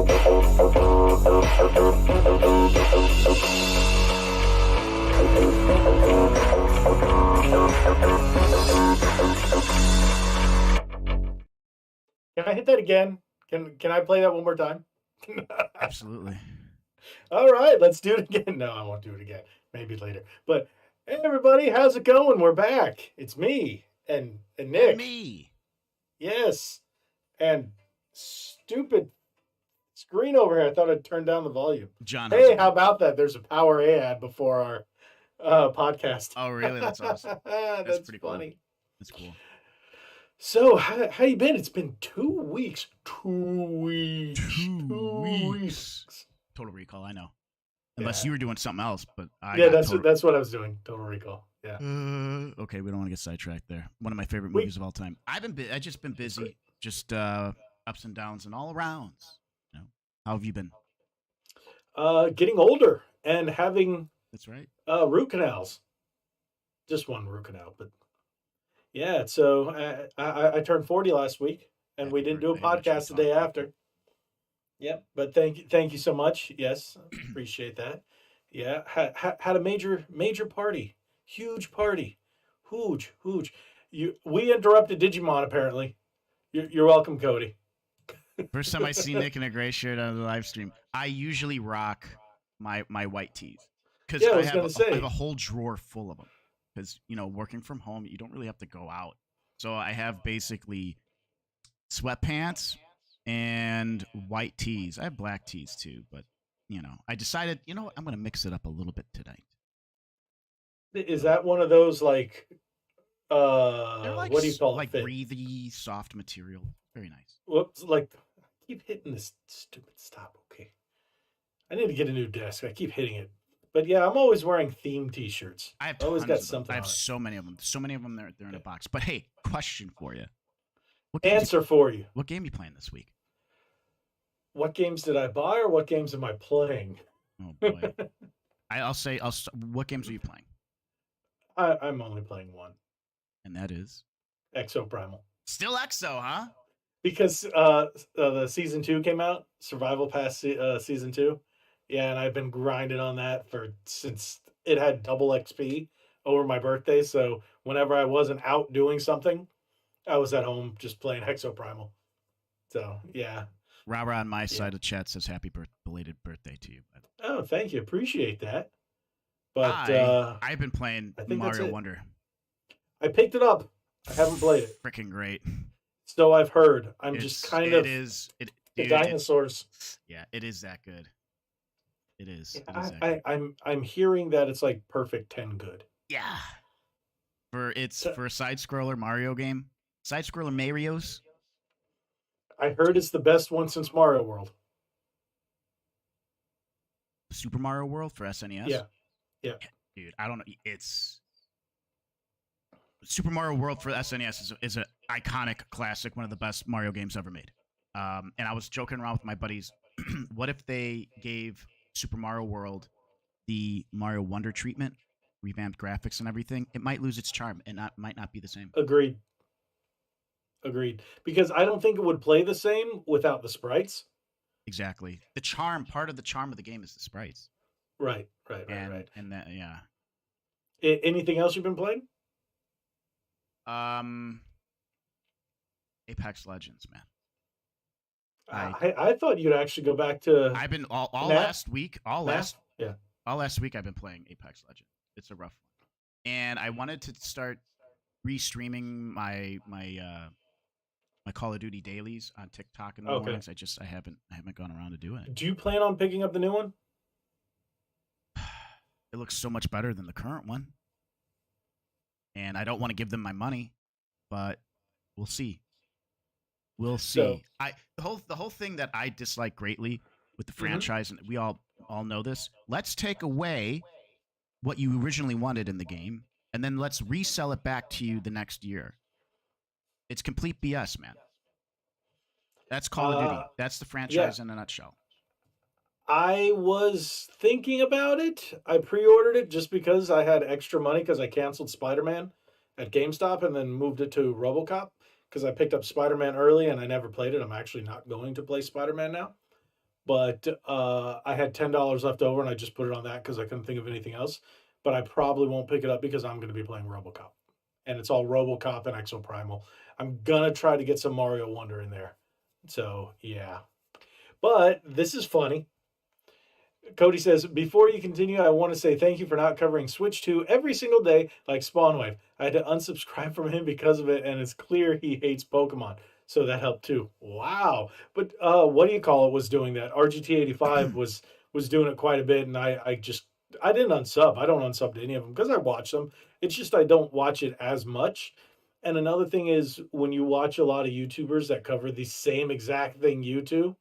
Can I hit that again? Can I play that one more time? Absolutely. All right, let's do it again. No, I won't do it again. Maybe later. But hey, everybody, how's it going? We're back. It's me and Nick. And me. Yes. And stupid screen over here. I thought I'd turn down the volume. John. Hey, how about that? There's a Power A ad before our podcast. Oh, really? That's awesome. That's pretty funny. Cool. That's cool. So, how you been? It's been 2 weeks. 2 weeks. 2 weeks. Total Recall, I know. Unless you were doing something else, but that's what I was doing. Total Recall. Yeah. Okay, we don't want to get sidetracked there. One of my favorite movies of all time. I've just been busy, just ups and downs and all arounds. You know, how have you been? Getting older and having. That's right. Root canals. Just one root canal, but yeah. So I turned 40 last week, and we didn't do a podcast the day after. Yep, but thank you so much. Yes, appreciate that. Yeah, had a major party, huge party, huge. We interrupted Digimon apparently. You're welcome, Cody. First time I see Nick in a gray shirt on the live stream. I usually rock my white tees because I have a whole drawer full of them. Because working from home, you don't really have to go out. So I have basically sweatpants and white tees. I have black tees too, but I decided, I'm going to mix it up a little bit tonight. Is that one of those like what do you call it? Like breathy, soft material. Very nice. Whoops! I keep hitting this stupid stop. Okay, I need to get a new desk. I keep hitting it. But yeah, I'm always wearing theme T-shirts. I have always got something. I have so many of them. So many of them they're in a box. But hey, question for you. For you. What game are you playing this week? What games did I buy, or what games am I playing? Oh boy. What games are you playing? I'm only playing one. And that is? Exo Primal. Still Exo, huh? Because the season 2 came out, Survival Pass season 2. Yeah, and I've been grinding on that since it had double XP over my birthday. So whenever I wasn't out doing something, I was at home just playing Exo Primal. So yeah. Robert on my side of the chat says happy belated birthday to you. Oh, thank you. Appreciate that. But I've been playing Mario Wonder. I picked it up. I haven't played it. Freaking great. So I've heard. Just kind of the dinosaurs. It is that good. It is. Yeah, I'm hearing that it's like perfect 10 good. Yeah. For a side scroller Mario game. Side scroller Mario's. I heard it's the best one since Mario World. Super Mario World for SNES? Yeah. Dude, I don't know. It's Super Mario World for SNES is an iconic classic, one of the best Mario games ever made. And I was joking around with my buddies. What if they gave Super Mario World the Mario Wonder treatment, revamped graphics and everything? It might lose its charm and might not be the same. Agreed. Because I don't think it would play the same without the sprites. Exactly. Part of the charm of the game is the sprites. Right. And that, yeah. Anything else you've been playing? Apex Legends, man. I thought you'd actually go back to. I've been all last week. All last week I've been playing Apex Legends. It's a rough one, and I wanted to start restreaming my Call of Duty dailies on TikTok in the mornings. I haven't gone around to do it. Do you plan on picking up the new one? It looks so much better than the current one, and I don't want to give them my money, but we'll see. We'll see. So, the whole thing that I dislike greatly with the franchise, and we all know this. Let's take away what you originally wanted in the game, and then let's resell it back to you the next year. It's complete BS, man. That's Call of Duty. That's the franchise in a nutshell. I was thinking about it. I pre-ordered it just because I had extra money because I canceled Spider-Man at GameStop and then moved it to RoboCop because I picked up Spider-Man early and I never played it. I'm actually not going to play Spider-Man now. but I had $10 left over, and I just put it on that because I couldn't think of anything else. But I probably won't pick it up because I'm going to be playing RoboCop, and it's all RoboCop and Exoprimal. I'm gonna try to get some Mario Wonder in there. So yeah, but this is funny. Cody says, before you continue, I want to say thank you for not covering Switch 2 every single day like Spawnwave. I had to unsubscribe from him because of it, and it's clear he hates Pokemon. So that helped too. Wow. But what do you call it was doing that? RGT85 was doing it quite a bit, and I didn't unsub. I don't unsub to any of them because I watch them. It's just I don't watch it as much. And another thing is when you watch a lot of YouTubers that cover the same exact thing you do,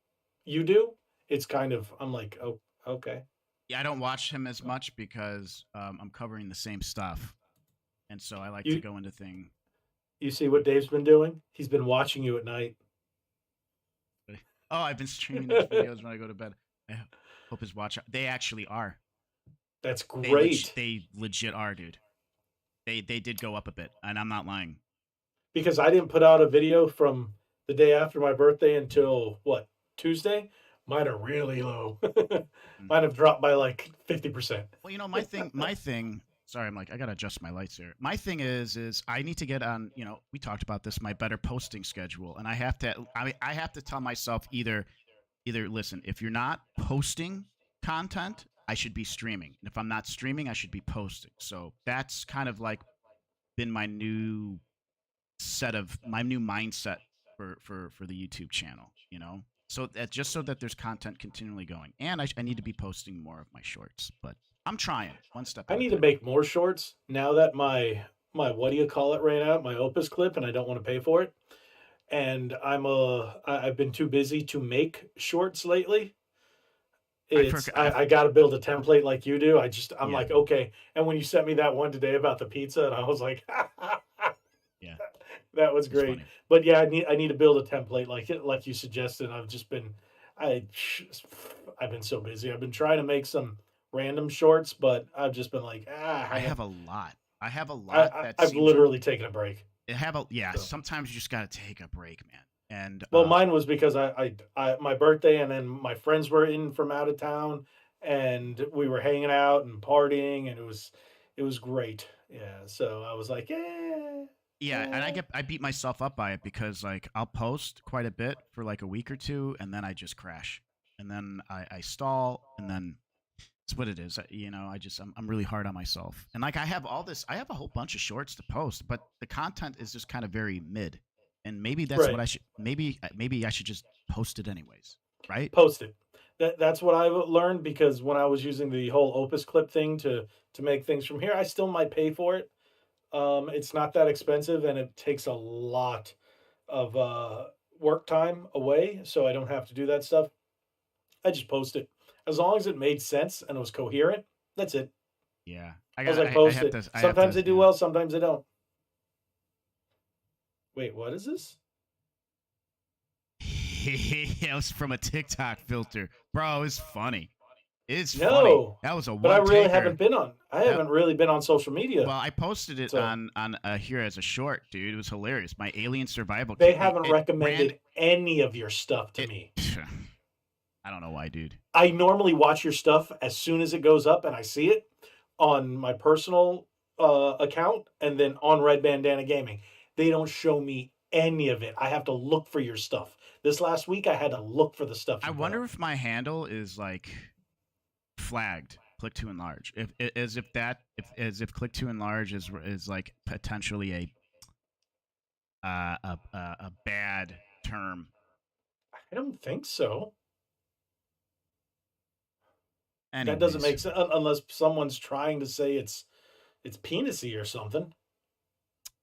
it's kind of I'm like, oh, okay. Yeah, I don't watch him as much because I'm covering the same stuff, and so I like to You go into thing. you see what Dave's been doing? He's been watching you at night. Oh, I've been streaming his videos when I go to bed. I hope his watch. They actually are. That's great. They legit are, dude. They did go up a bit, and I'm not lying. Because I didn't put out a video from the day after my birthday until what, Tuesday? Mine are really low. Mine have dropped by like 50%. Well, you know, my thing. Sorry, I'm like I gotta adjust my lights here. My thing is I need to get on. You know, we talked about this. My better posting schedule, and I have to tell myself either listen, if you're not posting content, I should be streaming. And if I'm not streaming, I should be posting. So that's kind of like been my new mindset for the YouTube channel, you know? So that just so that there's content continually going. And I need to be posting more of my shorts, but I'm trying one step I at a need to time. make more shorts now that my what do you call it ran out, my Opus clip, and I don't want to pay for it. And I've been too busy to make shorts lately. I It's forgot. I got to build a template like you do. I'm Yeah, like, okay. And when you sent me that one today about the pizza, and I was like, yeah. that was It's great. funny. But yeah, I need to build a template like you suggested. I I've been so busy. I've been trying to make some random shorts, but I've just been like, I have a lot. I have a I, lot I that I've seems like literally taken a break. yeah. So. Sometimes you just gotta take a break, man. And Well, mine was because my birthday, and then my friends were in from out of town, and we were hanging out and partying, and it was great. Yeah, so I was like, yeah, yeah, and yeah. I beat myself up by it because like I'll post quite a bit for like a week or two, and then I just crash, and then I stall, and then it's what it is. You know, I'm really hard on myself, and like I have a whole bunch of shorts to post, but the content is just kind of very mid, and maybe that's what Right. I should maybe I should just post it anyways, right? Post it. That's what I learned because when I was using the whole Opus clip thing to make things from here, I still might pay for it. It's not that expensive, and it takes a lot of work time away, so I don't have to do that stuff. I just post it as long as it made sense and it was coherent. That's it. Yeah, As I post it. I have Sometimes to they do yeah. well, sometimes they don't. Wait, what is this? It was from a TikTok filter, bro. It's funny. It's funny. No, That was a but I one really taker. haven't been on. I That haven't really been on social media, Well, I posted it so on here as a short, dude. It was hilarious. My alien survival they kit. haven't It ran recommended any of your stuff to it. me. I don't know why, dude. I normally watch your stuff as soon as it goes up and I see it on my personal account and then on Red Bandana Gaming. They don't show me any of it. I have to look for your stuff. This last week, I had to look for the stuff I you put wonder up. if my handle is like flagged. Click to enlarge. If as if click to enlarge is like potentially a bad term. I don't think so. That doesn't Anyways, make sense unless someone's trying to say it's penisy or something.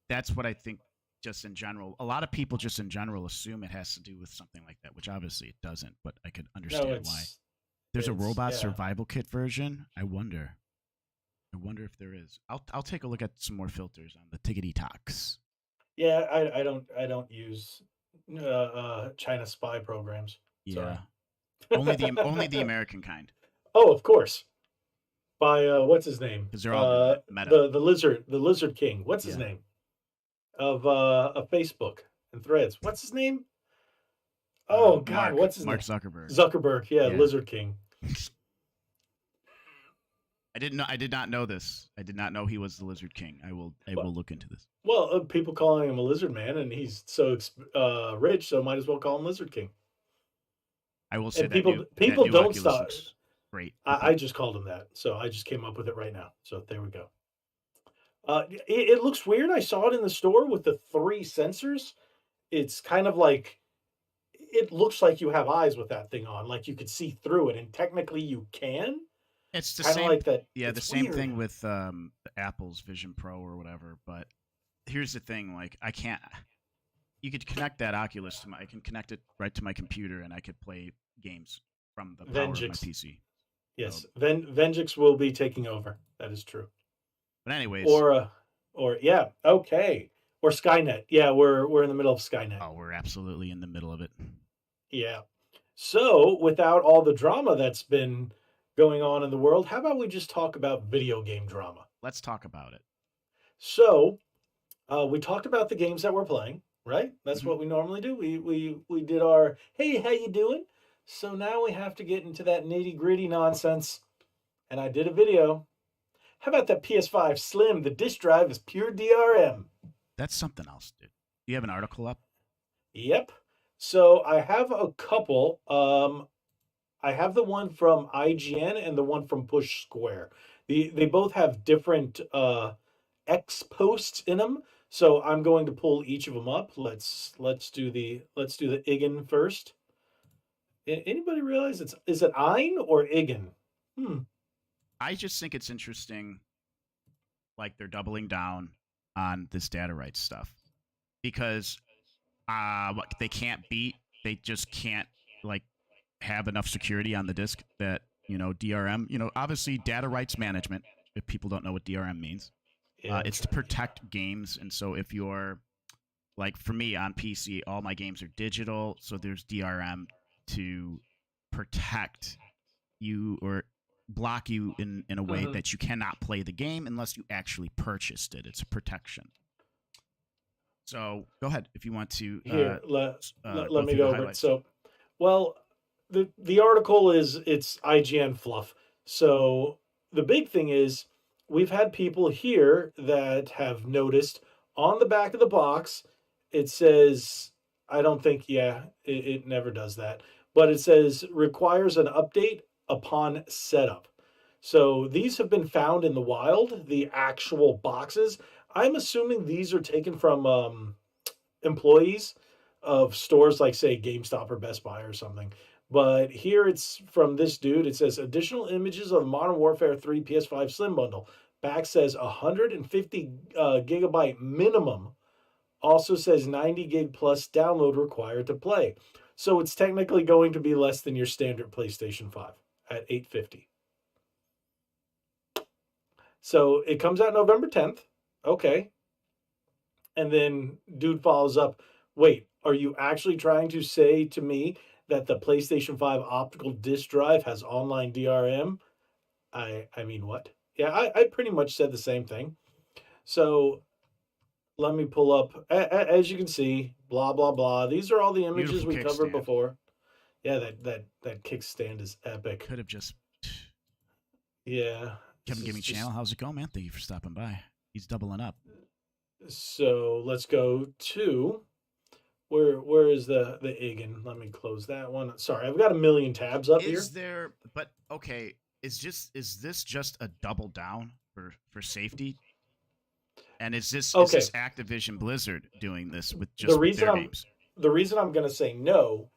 that's what I think. Just in general, a lot of people just in general assume it has to do with something like that, which obviously it doesn't. But I could No, understand why. There's a it's robot yeah. survival kit version. I wonder. I wonder if there is. I'll take a look at some more filters on the Tiggity Talks. Yeah, I don't use China spy programs. Yeah, Sorry. only the American kind Oh, of course. By what's his name? because they're all meta. The lizard king. What's his Yeah, name? Of Facebook and Threads. What's his name? Oh God, what's his Mark name? Zuckerberg. Zuckerberg, yeah, Lizard King. I did not know this. I did not know he was the Lizard King. I will look into this. Well, people calling him a lizard man, and he's so rich, so might as well call him Lizard King. I will say and people don't Oculus stop. Looks great. I just called him that, so I just came up with it right now. So there we go. It looks weird. I saw it in the store with the 3 sensors. It's kind of like it looks like you have eyes with that thing on, like you could see through it, and technically you can. It's the Kinda same, like that. yeah, the It's same weird. thing with Apple's Vision Pro or whatever. But here's the thing: like, I can't. You could connect that Oculus to I can connect it right to my computer, and I could play games from the power of my Vengeance. PC. Yes, Vengeance will be taking over. That is true. But anyways, Or yeah, okay. Or Skynet. Yeah, we're in the middle of Skynet. oh, we're absolutely in the middle of it. Yeah. So, without all the drama that's been going on in the world, how about we just talk about video game drama? Let's talk about it. So, we talked about the games that we're playing, right? That's Mhm. what we normally do. We did our, hey, how you doing? So now we have to get into that nitty-gritty nonsense. And I did a video. How about that PS5 Slim? The disk drive is pure DRM. That's something else, dude. Do you have an article up? Yep. So I have a couple. I have the one from IGN and the one from Push Square. They both have different X posts in them. So I'm going to pull each of them up. Let's do the IGN first. Anybody realize is it Ein or IGN? I just think it's interesting, like they're doubling down on this data rights stuff because they just can't like have enough security on the disk that DRM. Obviously data rights management. If people don't know what DRM means, it's to protect games, and so if you're like for me on PC, all my games are digital, so there's DRM to protect you or block you in a way that you cannot play the game unless you actually purchased it. It's a protection. So go ahead if you want to. Here, let me go over it. So, well, the article it's IGN fluff. So the big thing is we've had people here that have noticed on the back of the box it says, I don't think, it never does that, but it says requires an update upon setup. So these have been found in the wild, the actual boxes. I'm assuming these are taken from employees of stores like, say, GameStop or Best Buy or something. But here it's from this dude. It says additional images of the Modern Warfare 3 PS5 Slim bundle. Back says 150 gigabyte minimum. Also says 90 gig plus download required to play. So it's technically going to be less than your standard PlayStation 5 at 850. So it comes out November 10th. Okay. And then dude follows up, wait, are you actually trying to say to me that the PlayStation 5 optical disk drive has online DRM? I mean, what? Yeah, I pretty much said the same thing. So let me pull up. As you can see, blah, blah, blah. These are all the images we covered before. Yeah, that kickstand is epic. Could have just... Yeah. Kevin Gaming Channel, how's it going, man? Thank you for stopping by. He's doubling up. So let's go to... Where is the IGN? Let me close that one. Sorry, I've got a million tabs up here. But okay, is this just a double down for safety? And is this Activision Blizzard doing this with just their games? The reason I'm going to say no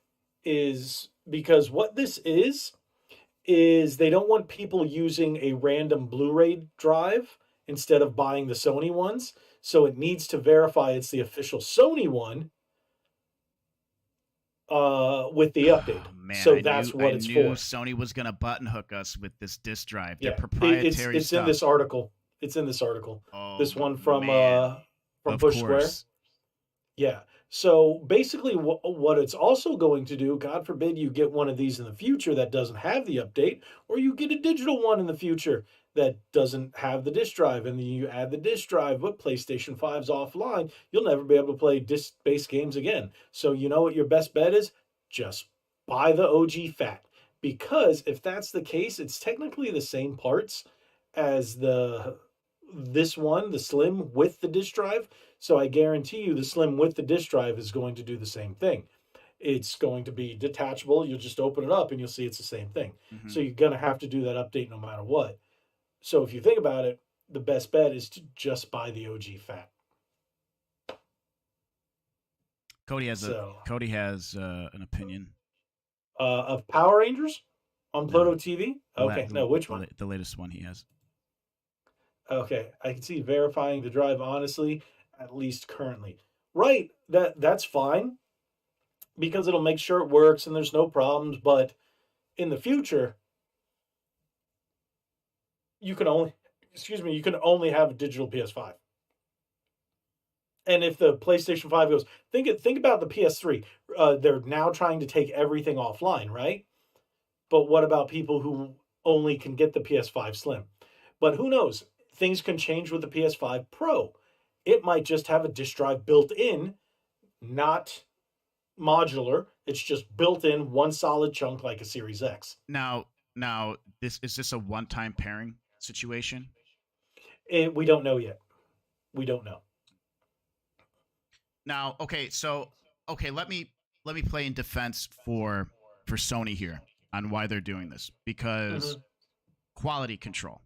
is because what this is they don't want people using a random Blu-ray drive instead of buying the Sony ones. So it needs to verify it's the official Sony one with the update. Oh, man, so that's what it's for. Sony was going to button hook us with this disk drive. Yeah, their proprietary it's stuff. in this article. It's in this article. Oh, this one from of Push course. Square. Yeah. So basically what it's also going to do, God forbid you get one of these in the future that doesn't have the update, or you get a digital one in the future that doesn't have the disk drive, and then you add the disk drive, but PlayStation 5's offline, you'll never be able to play disk-based games again. So you know what your best bet is? just buy the OG fat. Because if that's the case, it's technically the same parts as this one, the Slim with the disk drive. So I guarantee you the Slim with the disk drive is going to do the same thing. It's going to be detachable. You'll just open it up and you'll see it's the same thing. Mm-hmm. So you're going to have to do that update no matter what. So if you think about it, the best bet is to just buy the OG fat. Cody has an opinion of Power Rangers on Pluto TV. Okay, which one? The latest one he has. Okay, I can see verifying the drive honestly, at least currently. Right, that's fine because it'll make sure it works and there's no problems. But in the future, you can only have a digital PS5. And if the PlayStation 5 goes, think about the PS3. They're now trying to take everything offline, right? But what about people who only can get the PS5 Slim? But who knows? Things can change with the PS5 Pro. It might just have a disk drive built in, not modular. It's just built in, one solid chunk like a Series X. Now, is this a one-time pairing situation? We don't know yet. We don't know. Now, let me play in defense for Sony here on why they're doing this, because quality control.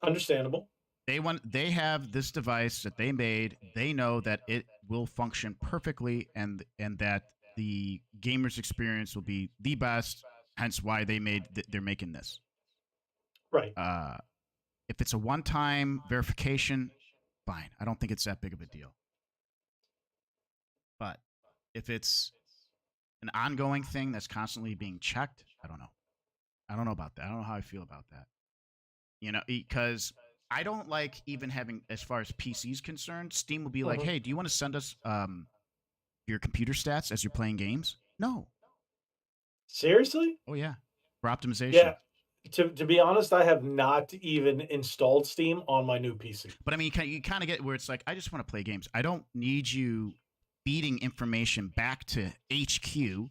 Understandable. They have this device that they made. They know that it will function perfectly and that the gamer's experience will be the best, hence why they're making this. Right. If it's a one-time verification, fine. I don't think it's that big of a deal. But if it's an ongoing thing that's constantly being checked, I don't know. I don't know about that. I don't know how I feel about that. Because I don't like even having, as far as PC's concerned, Steam will be like, hey, do you want to send us your computer stats as you're playing games? No. Seriously? Oh, yeah. For optimization. Yeah. To be honest, I have not even installed Steam on my new PC. But I mean, you kind of get where it's like, I just want to play games. I don't need you feeding information back to HQ,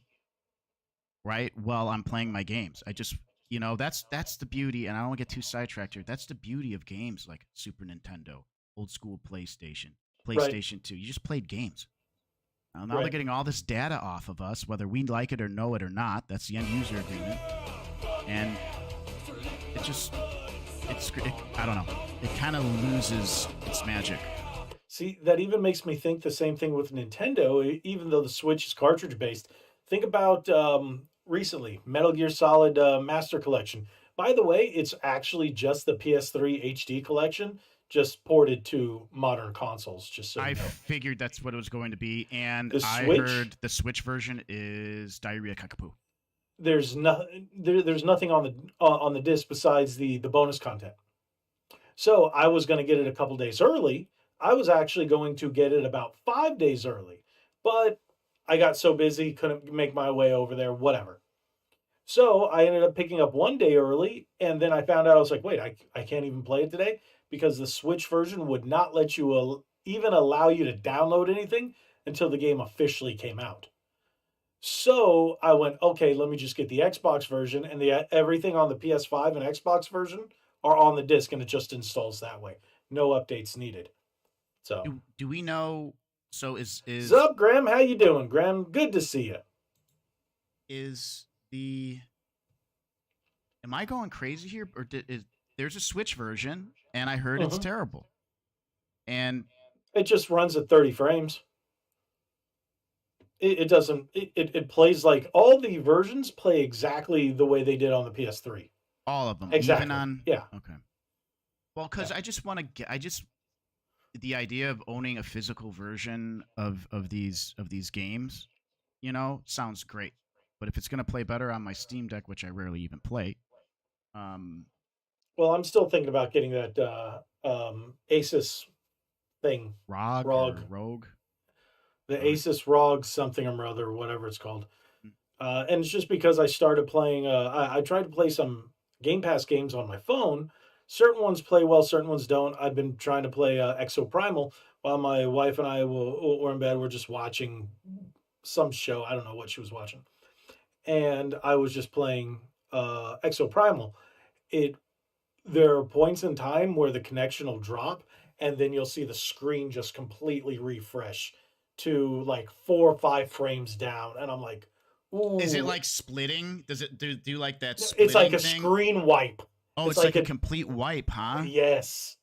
right, while I'm playing my games. I just, that's the beauty, and I don't want to get too sidetracked here. That's the beauty of games like Super Nintendo, old school PlayStation 2. You just played games. Now they're getting all this data off of us, whether we like it or know it or not. That's the end user agreement. And I don't know. It kind of loses its magic. See, that even makes me think the same thing with Nintendo, even though the Switch is cartridge-based. Think about recently, Metal Gear Solid Master Collection. By the way, it's actually just the PS3 HD collection, just ported to modern consoles, just so you know. Figured that's what it was going to be, and I heard the Switch version is Diarrhea Kakapoo. There's nothing on the disc besides the bonus content. So I was going to get it a couple days early. I was actually going to get it about 5 days early, but I got so busy, couldn't make my way over there, whatever. So I ended up picking up 1 day early, and then I found out, I was like, wait, I can't even play it today because the Switch version would not let you even allow you to download anything until the game officially came out. So I went, okay, let me just get the Xbox version, and everything on the PS5 and Xbox version are on the disc, and it just installs that way. No updates needed. So do we know? So is what's up, Graham? How you doing, Graham? Good to see you. Am I going crazy here, or there's a Switch version, and I heard it's terrible, and it just runs at 30 frames. It doesn't. It plays like all the versions play exactly the way they did on the PS3. All of them, exactly. Even on Okay. Well, because I just want to the idea of owning a physical version of these games, sounds great. But if it's going to play better on my Steam Deck, which I rarely even play, well, I'm still thinking about getting that Asus thing, Rogue, the Asus ROG something or other, whatever it's called. And it's just because I started playing. I tried to play some Game Pass games on my phone. Certain ones play well, certain ones don't. I've been trying to play Exoprimal while my wife and I were in bed. We're just watching some show. I don't know what she was watching, and I was just playing Exo Primal. It There are points in time where the connection will drop, and then you'll see the screen just completely refresh to like 4 or 5 frames down, and I'm like, ooh. Is it like splitting? Does it do like that splitting It's like a thing? screen wipe. Oh, it's like a complete wipe, huh? Yes.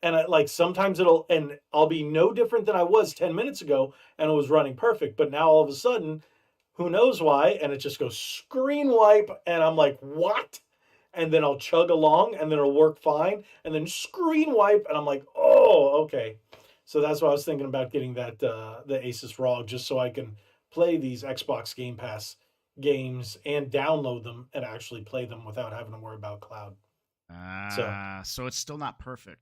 And sometimes I'll be no different than I was 10 minutes ago, and it was running perfect. But now all of a sudden, who knows why, and it just goes screen wipe, and I'm like, what? And then I'll chug along, and then it'll work fine, and then screen wipe, and I'm like, oh, okay. So that's why I was thinking about getting that the Asus ROG, just so I can play these Xbox Game Pass games and download them and actually play them without having to worry about cloud. So it's still not perfect.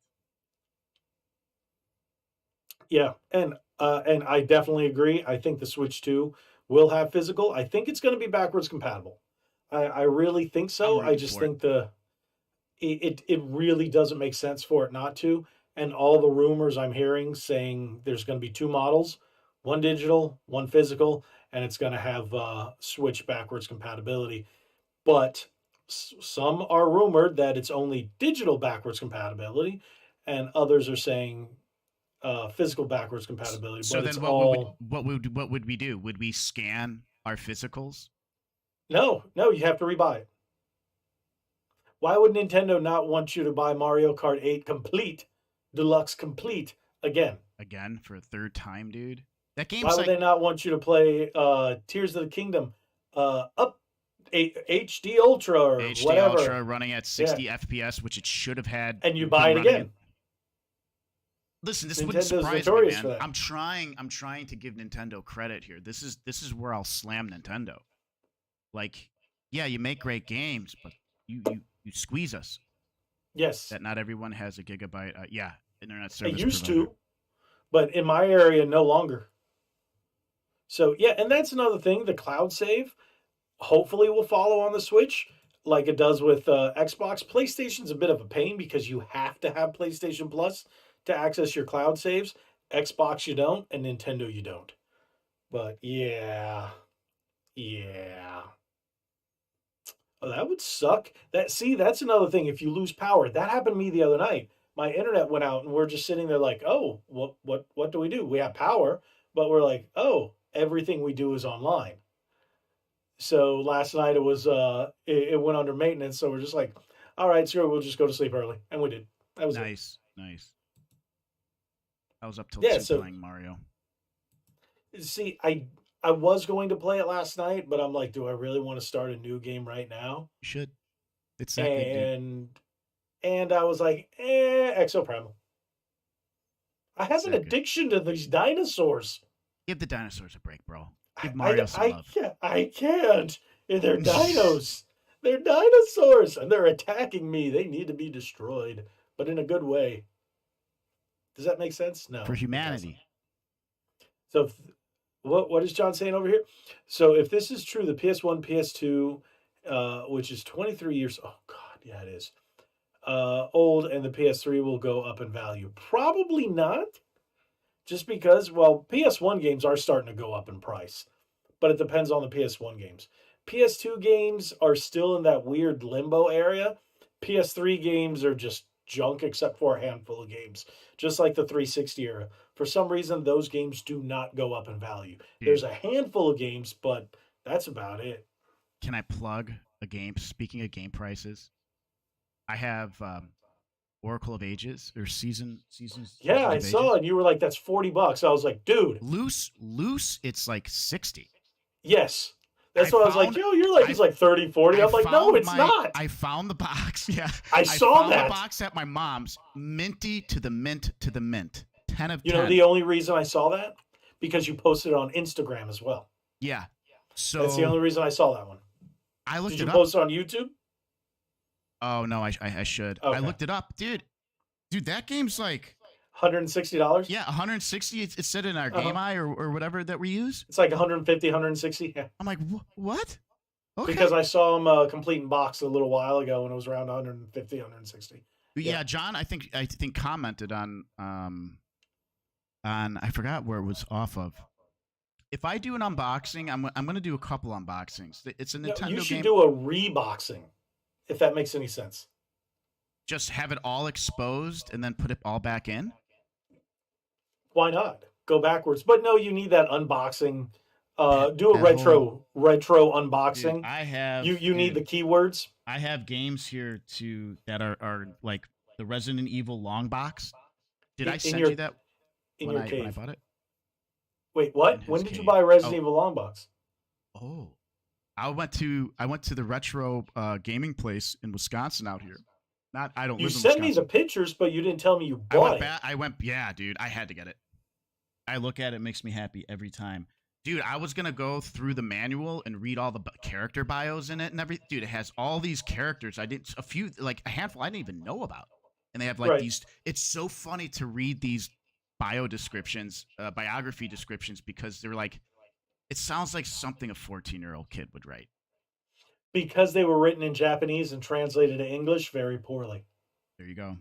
Yeah, and I definitely agree. I think the Switch 2 will have physical. I think it's going to be backwards compatible. I really think so. I just think it really doesn't make sense for it not to. And all the rumors I'm hearing saying there's going to be 2 models, one digital, one physical, and it's going to have Switch backwards compatibility. But some are rumored that it's only digital backwards compatibility, and others are saying physical backwards compatibility. So but then, what would we do? Would we scan our physicals? No, you have to rebuy it. Why would Nintendo not want you to buy Mario Kart 8 Complete, Deluxe Complete again? Again for a third time, dude. That game's Why would they not want you to play Tears of the Kingdom up HD Ultra or HD whatever? Ultra running at 60 FPS, which it should have had. And you buy it again. Listen, this wouldn't surprise me, man. I'm trying to give Nintendo credit here. This is where I'll slam Nintendo. Like, yeah, you make great games, but you squeeze us. Yes. That not everyone has a gigabyte. Internet service. They used to, but in my area, no longer. So yeah, and that's another thing. The cloud save hopefully will follow on the Switch, like it does with Xbox. PlayStation's a bit of a pain because you have to have PlayStation Plus to access your cloud saves. Xbox you don't, and Nintendo you don't. But yeah. Oh, that would suck. That's another thing. If you lose power, that happened to me the other night. My internet went out, and we're just sitting there like, oh, what do we do? We have power, but we're like, oh, everything we do is online. So last night it was it went under maintenance. So we're just like, all right, sure, we'll just go to sleep early, and we did. That was nice. I was up till 2 playing Mario. See, I was going to play it last night, but I'm like, do I really want to start a new game right now? You should. It's that good, and I was like, Exo Primal. I have an addiction to these dinosaurs. Give the dinosaurs a break, bro. Give Mario some love. I can't. They're dinos. They're dinosaurs, and they're attacking me. They need to be destroyed, but in a good way. Does that make sense? No. For humanity. So, what is John saying over here? So, if this is true, the PS1, PS2, which is 23 years, oh God, yeah, it is, old, and the PS3 will go up in value. Probably not. Just because, well, PS1 games are starting to go up in price, but it depends on the PS1 games. PS2 games are still in that weird limbo area. PS3 games are just junk except for a handful of games, just like the 360 era. For some reason, those games do not go up in value. Dude. There's a handful of games, but that's about it. Can I plug a game? Speaking of game prices, I have Oracle of Ages or seasons. Yeah, I saw it. And you were like, "That's $40." I was like, "Dude, loose, it's like 60." Yes. That's what I was like, yo, you're like, it's like 30, 40. I'm like, no, it's not. I found the box. Yeah. I saw the box at my mom's. Minty to the mint to the mint. 10 of 10. You know the only reason I saw that? Because you posted it on Instagram as well. Yeah. So that's the only reason I saw that one. I looked it up. Did you post it on YouTube? Oh, no, I should. Okay. I looked it up. Dude, that game's like $160? Yeah, $160. It said in our Game Eye or whatever that we use. It's like $150, $160. Yeah. I'm like, what? Okay. Because I saw him complete in box a little while ago when it was around $150, $160. Yeah, John, I think commented on I forgot where it was off of. if I do an unboxing, I'm going to do a couple unboxings. It's a No, you Nintendo should game. do a reboxing, if that makes any sense. Just have it all exposed and then put it all back in. Why not go backwards? But no, you need that unboxing. Do a that retro unboxing. Dude, I have you need the keywords. I have games here that are like the Resident Evil long box. Did I send you that when I bought it? Wait, what? When did you buy Resident Evil long box? Oh, I went to the retro gaming place in Wisconsin out here. I don't. You live in sent me Wisconsin. the pictures, but you didn't tell me you bought it. Yeah, dude. I had to get it. I look at it, makes me happy every time. Dude, I was gonna go through the manual and read all the character bios in it and everything. Dude, it has all these characters. A handful I didn't even know about. And they have these. It's so funny to read these biography descriptions, because they're like, it sounds like something a 14-year-old kid would write. Because they were written in Japanese and translated to English very poorly. There you go.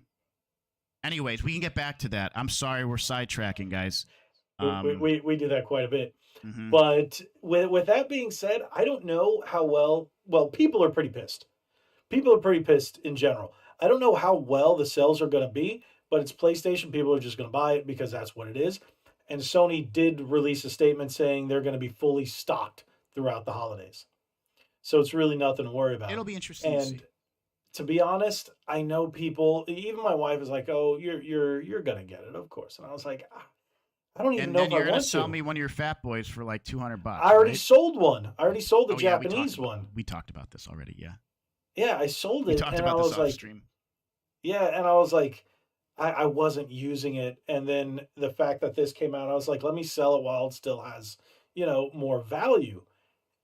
Anyways, we can get back to that. I'm sorry, we're sidetracking, guys. We do that quite a bit. Mm-hmm. But with that being said, I don't know how well, people are pretty pissed. People are pretty pissed in general. I don't know how well the sales are going to be, but it's PlayStation. People are just going to buy it because that's what it is. And Sony did release a statement saying they're going to be fully stocked throughout the holidays. So it's really nothing to worry about. It'll be interesting to see. To be honest, I know people, even my wife is like, "Oh, you're going to get it, of course." And I was like, I don't even know if I want to. And you're going to sell me one of your Fat Boys for like $200. I already sold one. I already sold the Japanese one. We talked about this already, yeah. Yeah, I sold it. We talked about this off stream. Yeah, and I was like, I wasn't using it. And then the fact that this came out, I was like, let me sell it while it still has, more value.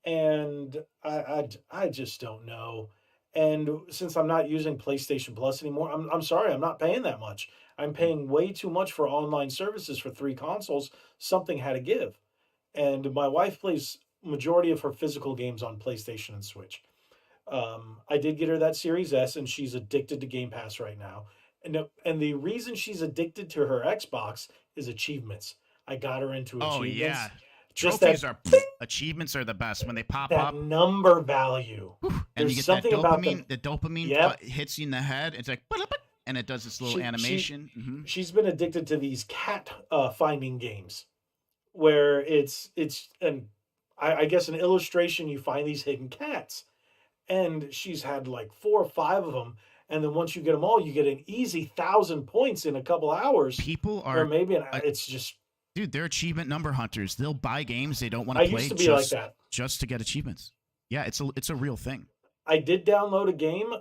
And I just don't know. And since I'm not using PlayStation Plus anymore, I'm sorry, I'm not paying that much. I'm paying way too much for online services for 3 consoles. Something had to give. And my wife plays majority of her physical games on PlayStation and Switch. I did get her that Series S, and she's addicted to Game Pass right now. And the reason she's addicted to her Xbox is achievements. I got her into achievements. Oh, yeah. Achievements are the best when they pop that up. Number value. And you get that dopamine. The dopamine hits you in the head. It's like, and it does this little animation. She's been addicted to these cat finding games, where it's I guess an illustration. You find these hidden cats, and she's had like 4 or 5 of them. And then once you get them all, you get an easy 1,000 points in a couple hours. People are, or maybe it's just. Dude, they're achievement number hunters. They'll buy games they don't want to play. I used to be like that, just to get achievements. Yeah, it's a real thing. I did download a game.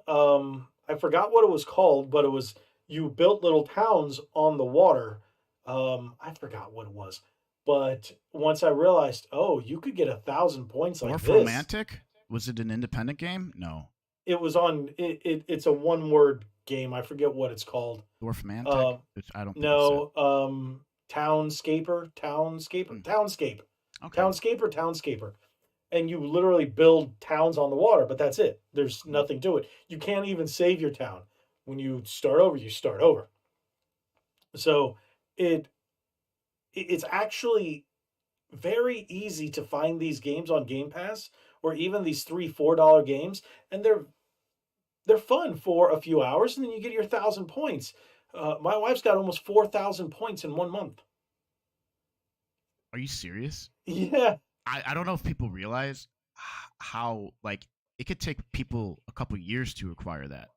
I forgot what it was called, but it was you built little towns on the water. I forgot what it was, but once I realized, you could get 1,000 points like this. Romantic? Was it an independent game? No. It was on. It's a 1-word game. I forget what it's called. Dwarfmantic? I don't think no. Townscape. Okay. Townscaper. And you literally build towns on the water, but that's it. There's nothing to it. You can't even save your town. When you start over, you start over. So it's actually very easy to find these games on Game Pass, or even these $3-4 games, and they're fun for a few hours, and then you get your 1,000 points. My wife's got almost 4,000 points in 1 month. Are you serious? Yeah. I don't know if people realize how it could take people a couple years to acquire that.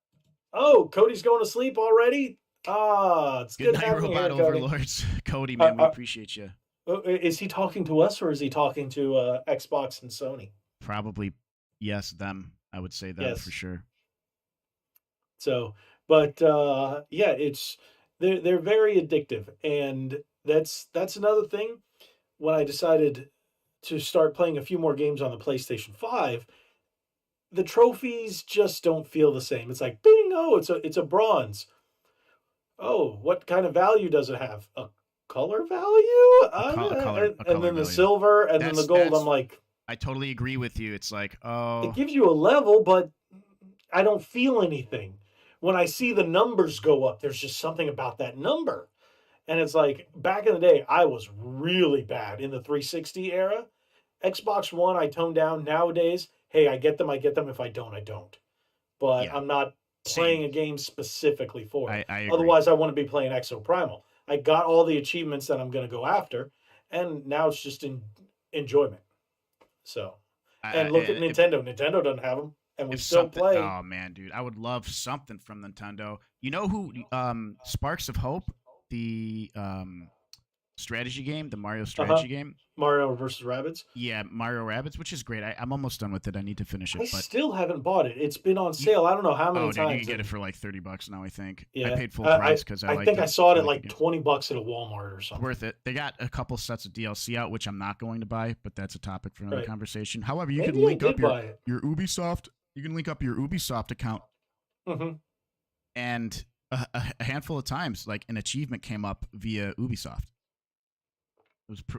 Oh, Cody's going to sleep already? It's good night, having Robot you here, Overlords. Cody, man, we appreciate you. Is he talking to us, or is he talking to Xbox and Sony? Probably, yes, them. I would say them for sure. So, but yeah, they're very addictive, and that's another thing. When I decided to start playing a few more games on the PlayStation 5, the trophies just don't feel the same. It's like, bing, it's a bronze. Oh, what kind of value does it have? A color value? And then the silver, and then the gold. I'm like, I totally agree with you. It's like, oh, it gives you a level, but I don't feel anything. When I see the numbers go up, there's just something about that number. And it's like back in the day, I was really bad in the 360 era. Xbox One, I toned down. Nowadays, hey, I get them. I get them. If I don't, I don't. But Yeah, I'm not same. playing a game specifically for it. I agree. Otherwise, I want to be playing Exo Primal. I got all the achievements that I'm going to go after, and now it's just enjoyment. So, and look at Nintendo. Nintendo doesn't have them, and we still play. Oh man, dude, I would love something from Nintendo. You know who? Sparks of Hope, the strategy game, the Mario strategy game. Mario versus Rabbids. Yeah, Mario Rabbids, which is great. I'm almost done with it. I need to finish it. I still haven't bought it. It's been on sale. I don't know how many times. You can get it for like $30 now. I think. Yeah, I paid full price because I think I saw it at like $20 at a Walmart or something. Worth it. They got a couple sets of DLC out, which I'm not going to buy, but that's a topic for another conversation. However, you can link up your Ubisoft. You can link up your Ubisoft account, and a handful of times, like an achievement came up via Ubisoft.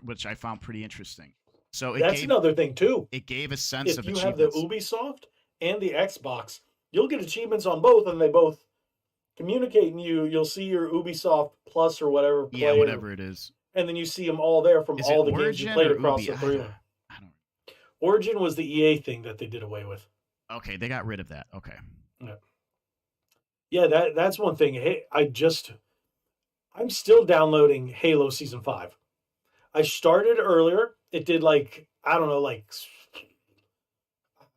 Which I found pretty interesting. So that's another thing too. It gave a sense of achievements. If you have the Ubisoft and the Xbox, you'll get achievements on both, and they both communicate. And you'll see your Ubisoft Plus or whatever. Yeah, whatever it is. And then you see them all there from all the games you played across the three. I don't. Origin was the EA thing that they did away with. Okay, they got rid of that. Okay. Yeah, that's one thing. Hey, I'm still downloading Halo Season 5. I started earlier. It did like, I don't know, like,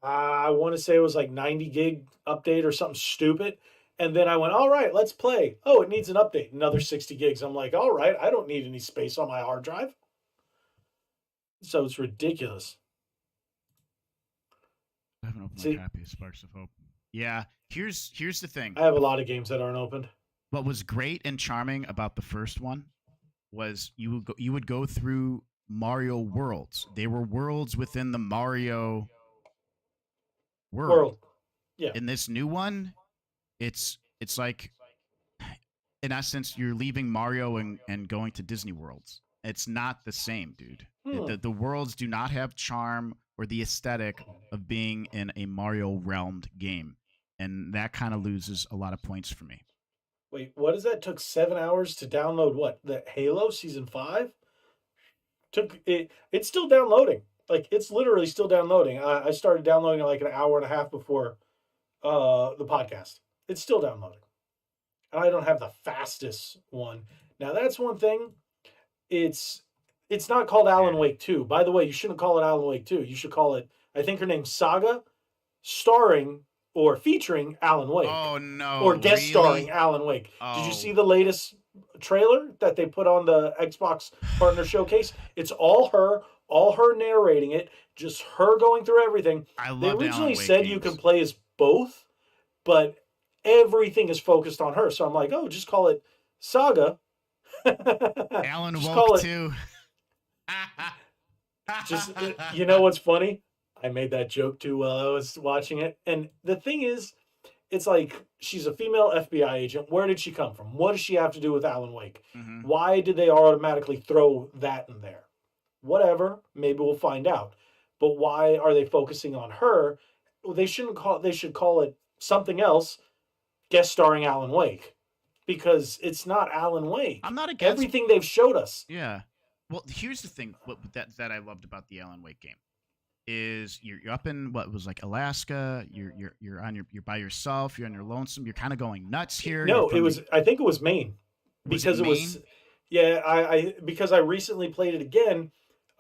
I want to say it was like 90 gig update or something stupid. And then I went, all right, let's play. Oh, it needs an update, another 60 gigs. I'm like, all right, I don't need any space on my hard drive. So it's ridiculous. I haven't opened my copy of Sparks of Hope. Yeah, here's the thing. I have a lot of games that aren't opened. What was great and charming about the first one was you would go through Mario worlds. They were worlds within the Mario world. Yeah. In this new one, it's like, in essence, you're leaving Mario and going to Disney worlds. It's not the same, dude. The worlds do not have charm or the aesthetic of being in a Mario realmed game, and that kind of loses a lot of points for me. Wait, what is that? Took 7 hours to download what? The Halo Season 5? It's still downloading. Like, it's literally still downloading. I started downloading it like an hour and a half before the podcast. It's still downloading. And I don't have the fastest one. Now, that's one thing. It's not called Alan Wake 2. By the way, you shouldn't call it Alan Wake 2. You should call it, I think her name's Saga, starring or featuring Alan Wake. Oh, no. Or guest starring Alan Wake. Oh. Did you see the latest trailer that they put on the Xbox Partner Showcase? It's all her narrating it, just her going through everything. They originally said you can play as both, but everything is focused on her. So I'm like, oh, just call it Saga. Alan Wake 2. Just, you know what's funny? I made that joke too while I was watching it. And the thing is, it's like, she's a female FBI agent. Where did she come from? What does she have to do with Alan Wake? Mm-hmm. Why did they automatically throw that in there? Whatever. Maybe we'll find out. But why are they focusing on her? They should call it something else, guest starring Alan Wake. Because it's not Alan Wake. I'm not against everything they've showed us. Yeah. Well, here's the thing that I loved about the Alan Wake game is you're up in what was like Alaska. You're by yourself. You're on your lonesome. You're kind of going nuts here. No, I think it was Maine because it was. Yeah, because I recently played it again,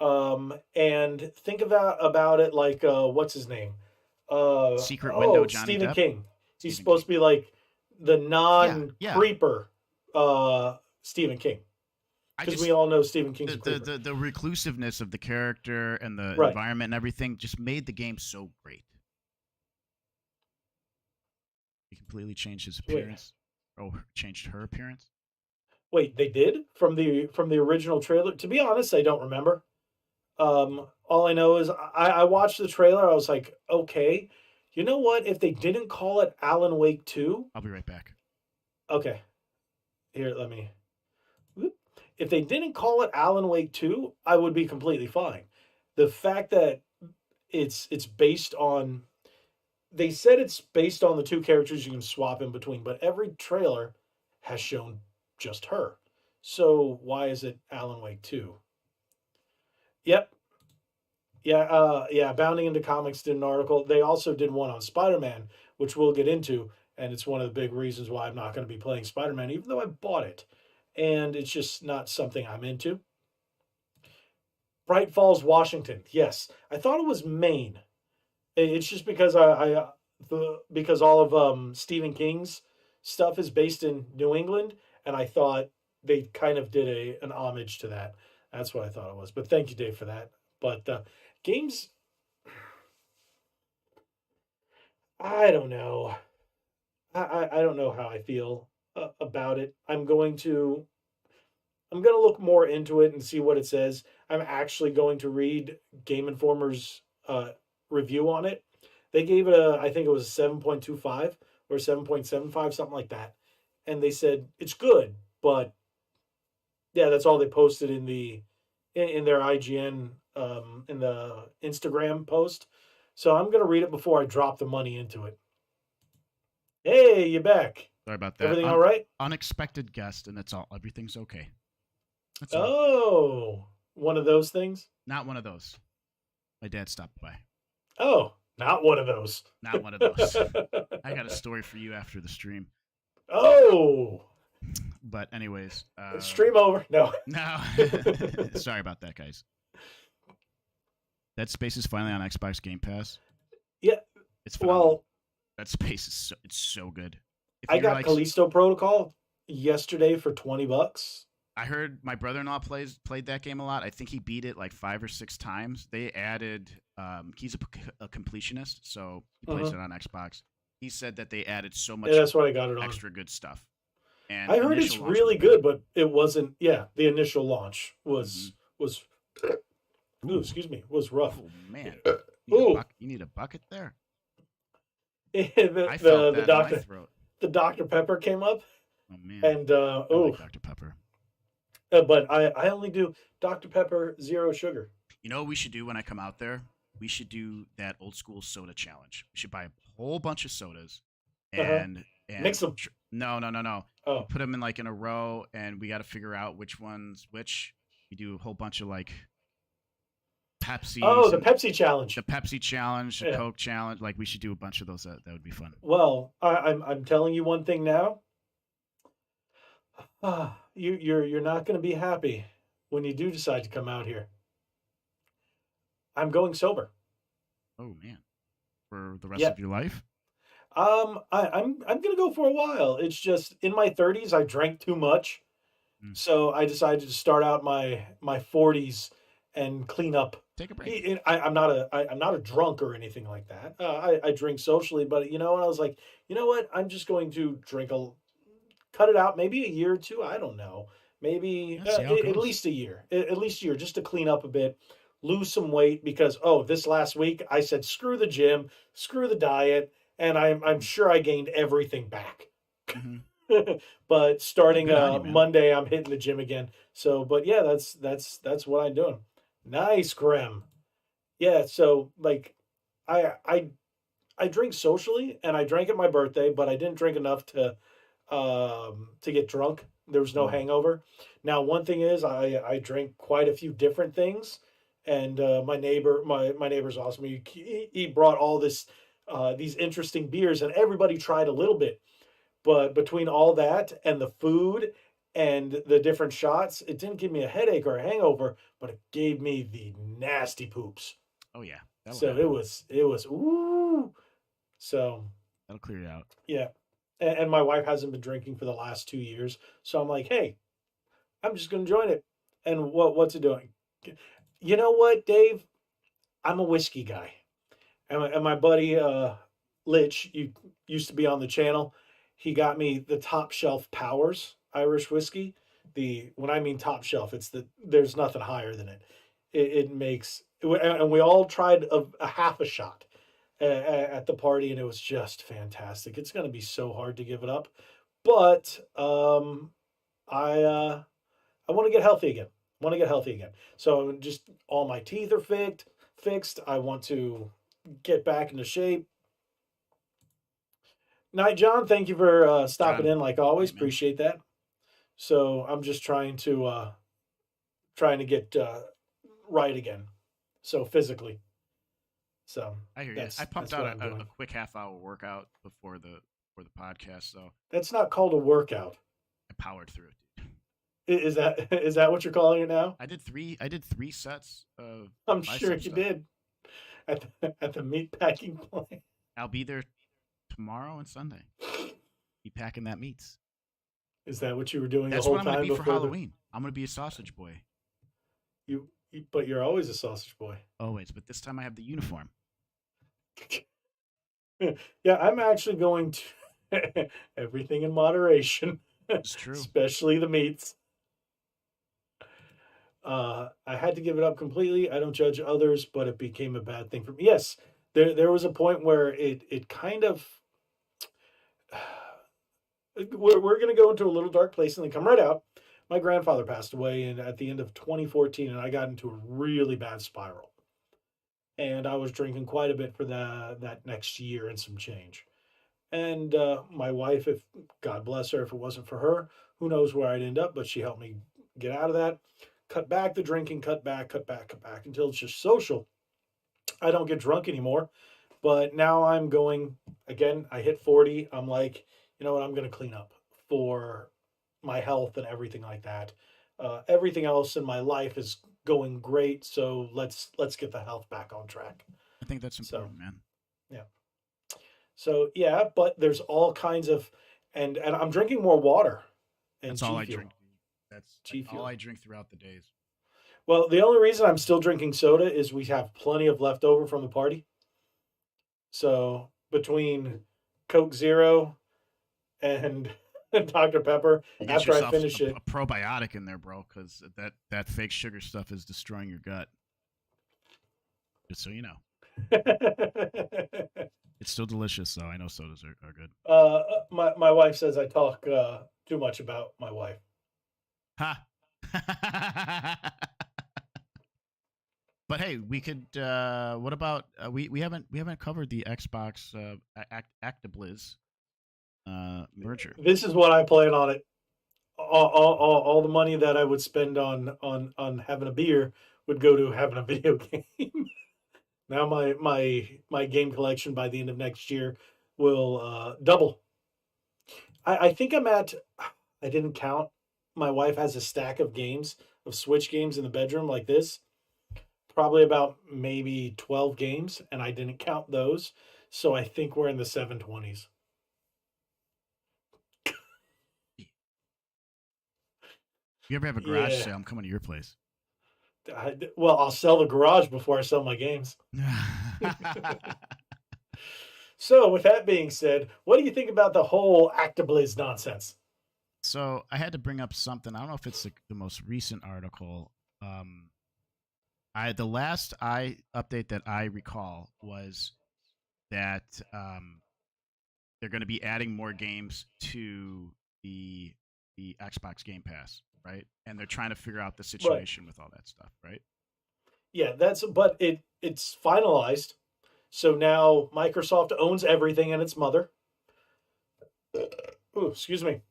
and think about it like what's his name? Secret Window. Johnny Stephen Depp? King. He's supposed to be like the non-creeper Stephen King. Because we all know Stephen King's the reclusiveness of the character and the environment and everything just made the game so great. He completely changed his appearance. Changed her appearance. Wait, they did from the original trailer? To be honest, I don't remember. All I know is I watched the trailer. I was like, okay, you know what? If they didn't call it Alan Wake 2, I'll be right back. Okay, here, let me. If they didn't call it Alan Wake 2, I would be completely fine. The fact that it's based on... They said it's based on the two characters you can swap in between, but every trailer has shown just her. So why is it Alan Wake 2? Yep. Yeah, Bounding into Comics did an article. They also did one on Spider-Man, which we'll get into, and it's one of the big reasons why I'm not going to be playing Spider-Man, even though I bought it. And it's just not something I'm into. Bright Falls, Washington. Yes. I thought it was Maine. It's just because because all of Stephen King's stuff is based in New England, and I thought they kind of did an homage to that. That's what I thought it was. But thank you, Dave, for that. But games, I don't know. I don't know how I feel about it. I'm going to look more into it and see what it says. I'm actually going to read Game Informer's review on it. They gave it I think it was a 7.25 or 7.75, something like that. And they said it's good, but yeah, that's all they posted in their IGN in the Instagram post. So I'm gonna read it before I drop the money into it. Hey, you back? Sorry about that. Everything all right? Unexpected guest, and that's all. Everything's okay. That's all. One of those things? Not one of those. My dad stopped by. Oh, not one of those. Not one of those. I got a story for you after the stream. Oh. But anyways. Stream over. No. No. Sorry about that, guys. Dead Space is finally on Xbox Game Pass. Yeah. It's phenomenal. Well, Dead Space is so good. I got Callisto Protocol yesterday for $20. I heard my brother-in-law played that game a lot. I think he beat it like 5 or 6 times. They added he's a completionist, so he plays it on Xbox. He said that they added so much that's what I got it on. Extra good stuff. And I heard it's really good, but it wasn't. Yeah, the initial launch was ooh, excuse me, was rough. Oh man, you need a bucket there. I felt that in my throat. The Dr. Pepper came up. Oh man, and I like Dr. Pepper. But I only do Dr. Pepper, zero sugar. You know what we should do when I come out there? We should do that old school soda challenge. We should buy a whole bunch of sodas and mix them. No. Oh. We put them in a row, and we got to figure out which one's which. We do a whole bunch of Pepsi. Oh, the Pepsi challenge. The Pepsi challenge, the Coke challenge. We should do a bunch of those. That would be fun. Well, I'm telling you one thing now. You're not going to be happy when you do decide to come out here. I'm going sober. Oh man, for the rest of your life? I'm going to go for a while. It's just in my 30s I drank too much, so I decided to start out my 40s and clean up. Take a break. I'm not a drunk or anything like that. I drink socially, but I was like, you know what? I'm just going to cut it out, maybe a year or two. I don't know. Maybe at least a year. At least a year, just to clean up a bit, lose some weight. Because this last week I said screw the gym, screw the diet, and I'm sure I gained everything back. Mm-hmm. But starting Monday, I'm hitting the gym again. So, but yeah, that's what I'm doing. Nice, Graham. Yeah. So I drink socially, and I drank at my birthday, but I didn't drink enough to get drunk. There was no hangover. Now, one thing is I drank quite a few different things, and my neighbor's awesome. He brought all these interesting beers, and everybody tried a little bit. But between all that and the food and the different shots, it didn't give me a headache or a hangover, but it gave me the nasty poops. Oh yeah. So it was ooh. So that'll clear it out. Yeah. And my wife hasn't been drinking for the last 2 years. So I'm like, hey, I'm just going to join it. And what's it doing? You know what, Dave? I'm a whiskey guy. And my buddy, Lich, you used to be on the channel. He got me the Top Shelf Powers Irish whiskey. When I mean top shelf, there's nothing higher than it. It makes, and we all tried a half a shot at the party, and it was just fantastic. It's going to be so hard to give it up, but I want to get healthy again. So just all my teeth are fixed. I want to get back into shape. Night, John. Thank you for stopping in like always. Appreciate that. So I'm just trying to get right again. So physically. So I hear you. I pumped that's out what I'm a doing. quick half-hour workout before the podcast, so That's not called a workout. I powered through it, dude. Is that what you're calling it now? I did three sets of I'm sure bicep you stuff. did at the meat packing plant. I'll be there tomorrow and Sunday. Be packing that meats. Is that what you were doing the That's what whole I'm going to time be for before the Halloween. I'm going to be a sausage boy. But you're always a sausage boy. Always, but this time I have the uniform. Yeah, I'm actually going to everything in moderation, It's true. especially the meats. I had to give it up completely. I don't judge others, but it became a bad thing for me. Yes, there was a point where it kind of we're going to go into a little dark place and then come right out. My grandfather passed away at the end of 2014, and I got into a really bad spiral. And I was drinking quite a bit for that next year and some change. And my wife, if God bless her, if it wasn't for her, who knows where I'd end up? But she helped me get out of that, cut back the drinking, cut back, until it's just social. I don't get drunk anymore. But now I'm going again. I hit 40. I'm like, you know what? I'm going to clean up for my health and everything like that. Everything else in my life is going great. So let's get the health back on track. I think that's So important, man. yeah. So yeah, but there's all kinds of, and I'm drinking more water and That's all G I Fuel. drink. That's G all Fuel. I drink throughout the days. Well, the only reason I'm still drinking soda is we have plenty of leftover from the party. So between Coke Zero and Dr. Pepper, You get after I yourself finish it, a probiotic in there, bro, because that fake sugar stuff is destroying your gut. Just so you know, it's still delicious, though. I know sodas are good. my wife says I talk too much about my wife. Ha. But hey, we could. What about we haven't covered the Xbox ActiBlizz merger. This is what I plan on it. All the money that I would spend on having a beer would go to having a video game. Now my game collection by the end of next year will double. I think I'm at. I didn't count. My wife has a stack of games of Switch games in the bedroom like this. Probably about maybe 12 games, and I didn't count those. So I think we're in the 720s. If you ever have a garage sale, I'm coming to your place. Well, I'll sell the garage before I sell my games. So, with that being said, what do you think about the whole ActiBlizz nonsense? So I had to bring up something. I don't know if it's the most recent article. The last update that I recall was that they're going to be adding more games to the Xbox Game Pass, right? And they're trying to figure out the situation with all that stuff, right? Yeah, but it's finalized. So now Microsoft owns everything and its mother. Oh, excuse me.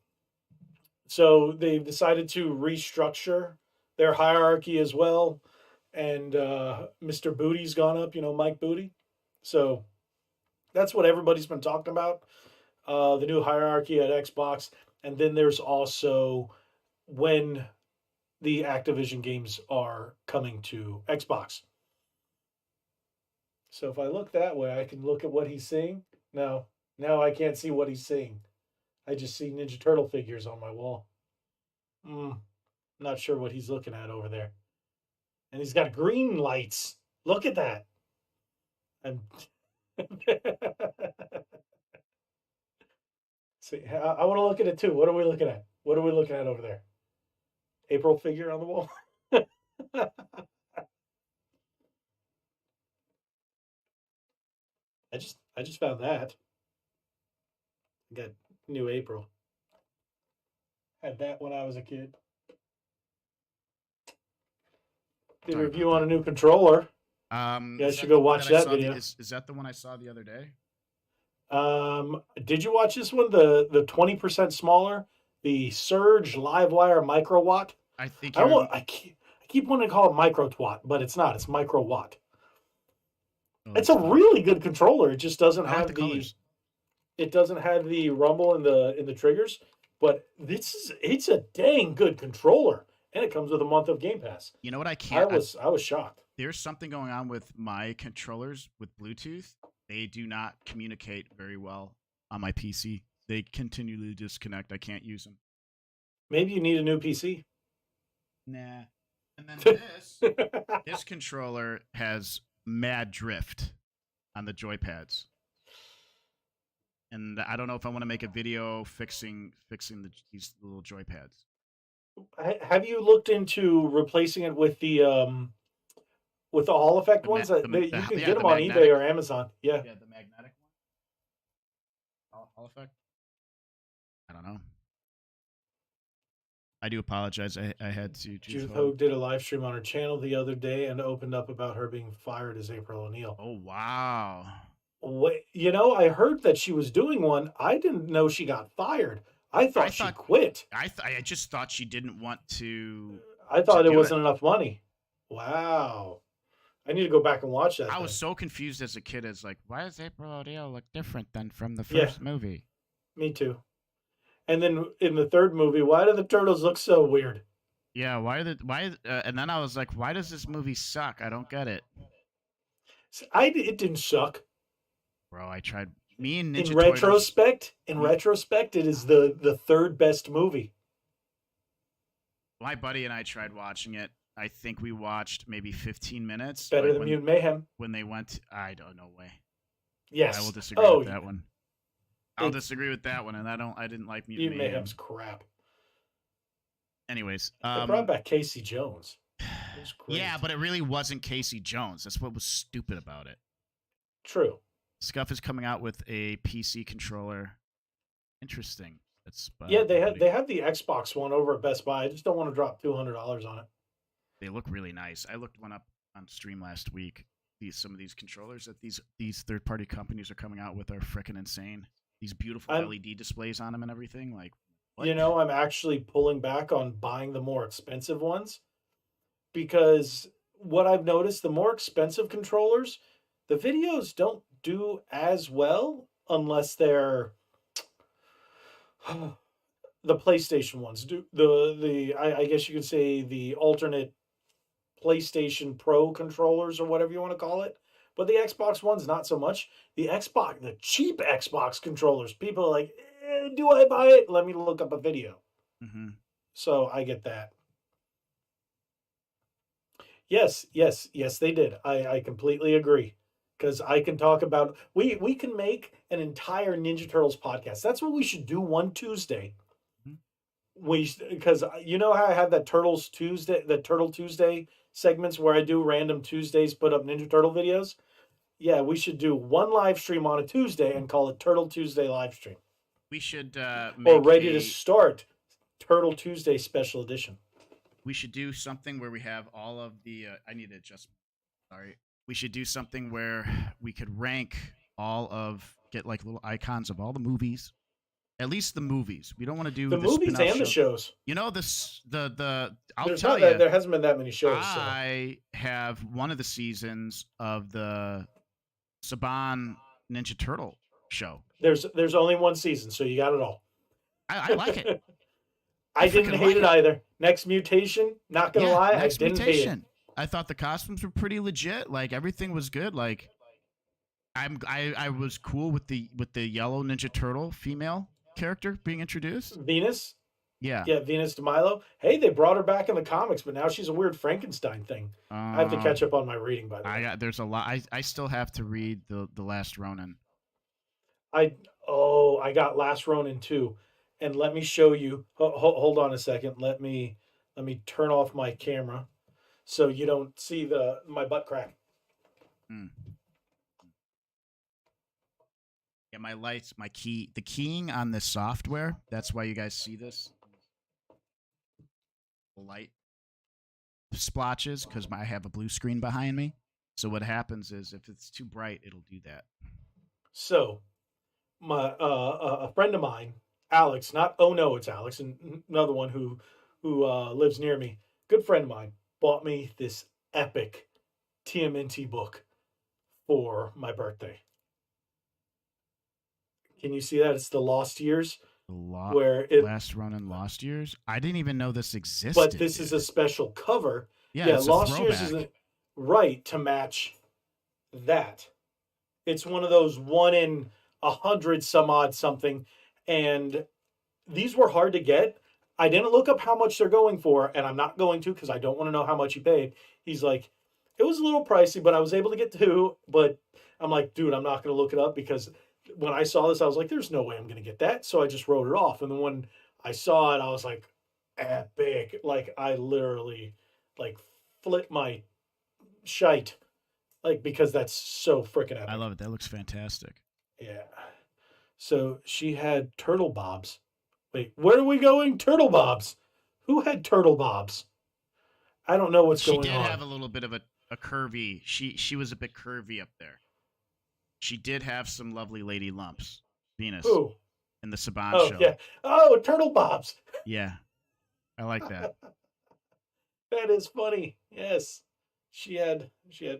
So they've decided to restructure their hierarchy as well. And Mr. Booty's gone up, Mike Booty. So that's what everybody's been talking about. The new hierarchy at Xbox. And then there's also when the Activision games are coming to Xbox. So if I look that way, I can look at what he's seeing. No, now I can't see what he's seeing. I just see Ninja Turtle figures on my wall. Not sure what he's looking at over there. And he's got green lights. Look at that. See, I want to look at it too. What are we looking at? What are we looking at over there? April figure on the wall. I just found that. I got new April. Had that when I was a kid. Did a review on a new controller. You guys should go watch that video. Is that the one I saw the other day? Did you watch this one? The 20% smaller the Surge Livewire Micro Watt. I think I keep wanting to call it Micro Twat, but it's not. It's Micro Watt. Oh, it's a really good controller. It just doesn't have the colors. It doesn't have the rumble in the triggers, but it's a dang good controller, and it comes with a month of Game Pass. You know what? I was shocked. There's something going on with my controllers with Bluetooth. They do not communicate very well on my PC. They continually disconnect. I can't use them. Maybe you need a new PC. Nah. And then this controller has mad drift on the joypads. And I don't know if I want to make a video fixing these little joypads. Have you looked into replacing it with the Hall Effect ones? You can get them on eBay or Amazon. Yeah. Yeah, the magnetic one. Hall Effect. I don't know. I do apologize. I had to. Judith Hogue did a live stream on her channel the other day and opened up about her being fired as April O'Neil. Oh, wow. You know, I heard that she was doing one. I didn't know she got fired. I thought she quit. I just thought she didn't want to. I thought it wasn't enough money. Wow. I need to go back and watch that. I was so confused as a kid. As like, why does April O'Neil look different than from the first movie? Me too. And then in the third movie, why do the turtles look so weird? Yeah, and then I was like, why does this movie suck? I don't get it. It didn't suck. Bro, I tried. Me and Ninja In retrospect, it is the third best movie. My buddy and I tried watching it. I think we watched maybe 15 minutes. Better than Mutant Mayhem. When they went, I don't know way. Yes, I will disagree with that one. I'll disagree with that one, and I didn't like Mutant Mayhem's crap. Anyways, they brought back Casey Jones. It was great. Yeah, but it really wasn't Casey Jones. That's what was stupid about it. True. Scuff is coming out with a PC controller. Interesting. They have the Xbox one over at Best Buy. I just don't want to drop $200 on it. They look really nice. I looked one up on stream last week. Some of these controllers that these third-party companies are coming out with are freaking insane. These beautiful LED displays on them and everything. Like, what? You know, I'm actually pulling back on buying the more expensive ones because what I've noticed, the more expensive controllers, the videos don't do as well unless they're the PlayStation ones. I guess you could say the alternate PlayStation Pro controllers or whatever you want to call it. But the Xbox ones, not so much. The cheap Xbox controllers, people are like, do I buy it? Let me look up a video. Mm-hmm. So I get that. Yes, they did. I completely agree. Because I can talk about, we can make an entire Ninja Turtles podcast. That's what we should do one Tuesday. Mm-hmm. Because you know how I have that Turtle Tuesday segments where I do random Tuesdays, put up Ninja Turtle videos. Yeah, we should do one live stream on a Tuesday and call it Turtle Tuesday live stream. We should or Ready to Start Turtle Tuesday special edition. We should do something where we have all of the. I need to adjust. Sorry. We should do something where we could rank get like little icons of all the movies. At least the movies. We don't want to do the movies and the shows. You know I'll tell you. There hasn't been that many shows. I have one of the seasons of the Saban Ninja Turtle show. There's only one season, so you got it all. I like it. I didn't hate it either. Next Mutation, not gonna lie, I didn't hate it. I thought the costumes were pretty legit. Like everything was good. Like I was cool with the yellow Ninja Turtle female character being introduced. Venus? Yeah. Yeah, Venus de Milo. Hey, they brought her back in the comics, but now she's a weird Frankenstein thing. I have to catch up on my reading, by the way. There's a lot. I still have to read the Last Ronin. I got Last Ronin too. And let me show you. Hold on a second. Let me turn off my camera so you don't see my butt crack. Mm. Yeah, my lights, the keying on this software, that's why you guys see this. Light splotches, because I have a blue screen behind me. So what happens is if it's too bright, it'll do that. So, a friend of mine Alex, not oh no, it's Alex, and another one who lives near me, good friend of mine, bought me this epic TMNT book for my birthday. Can you see that? It's the Lost Years, where it Last Run in Lost Years. I didn't even know this existed. but this dude. is a special cover. Yeah, it's Lost a Years isn't right to match that. It's one of those 1 in 100 some odd something, and these were hard to get. I didn't look up how much they're going for, and I'm not going to because I don't want to know how much he paid. He's like, it was a little pricey, but I was able to get two. But I'm like, dude, I'm not going to look it up because when I saw this, I was like, there's no way I'm going to get that. So I just wrote it off. And then when I saw it, I was like, epic. Like, I literally, like, flipped my shite. Like, because that's so freaking epic. I love it. That looks fantastic. Yeah. So she had turtle bobs. Wait, where are we going? Turtle bobs. Who had turtle bobs? I don't know what's going on. She did have a little bit of a curvy. She was a bit curvy up there. She did have some lovely lady lumps. Venus. Who? In the Saban show. Yeah. Oh, turtle bobs. Yeah. I like that. That is funny. Yes. She had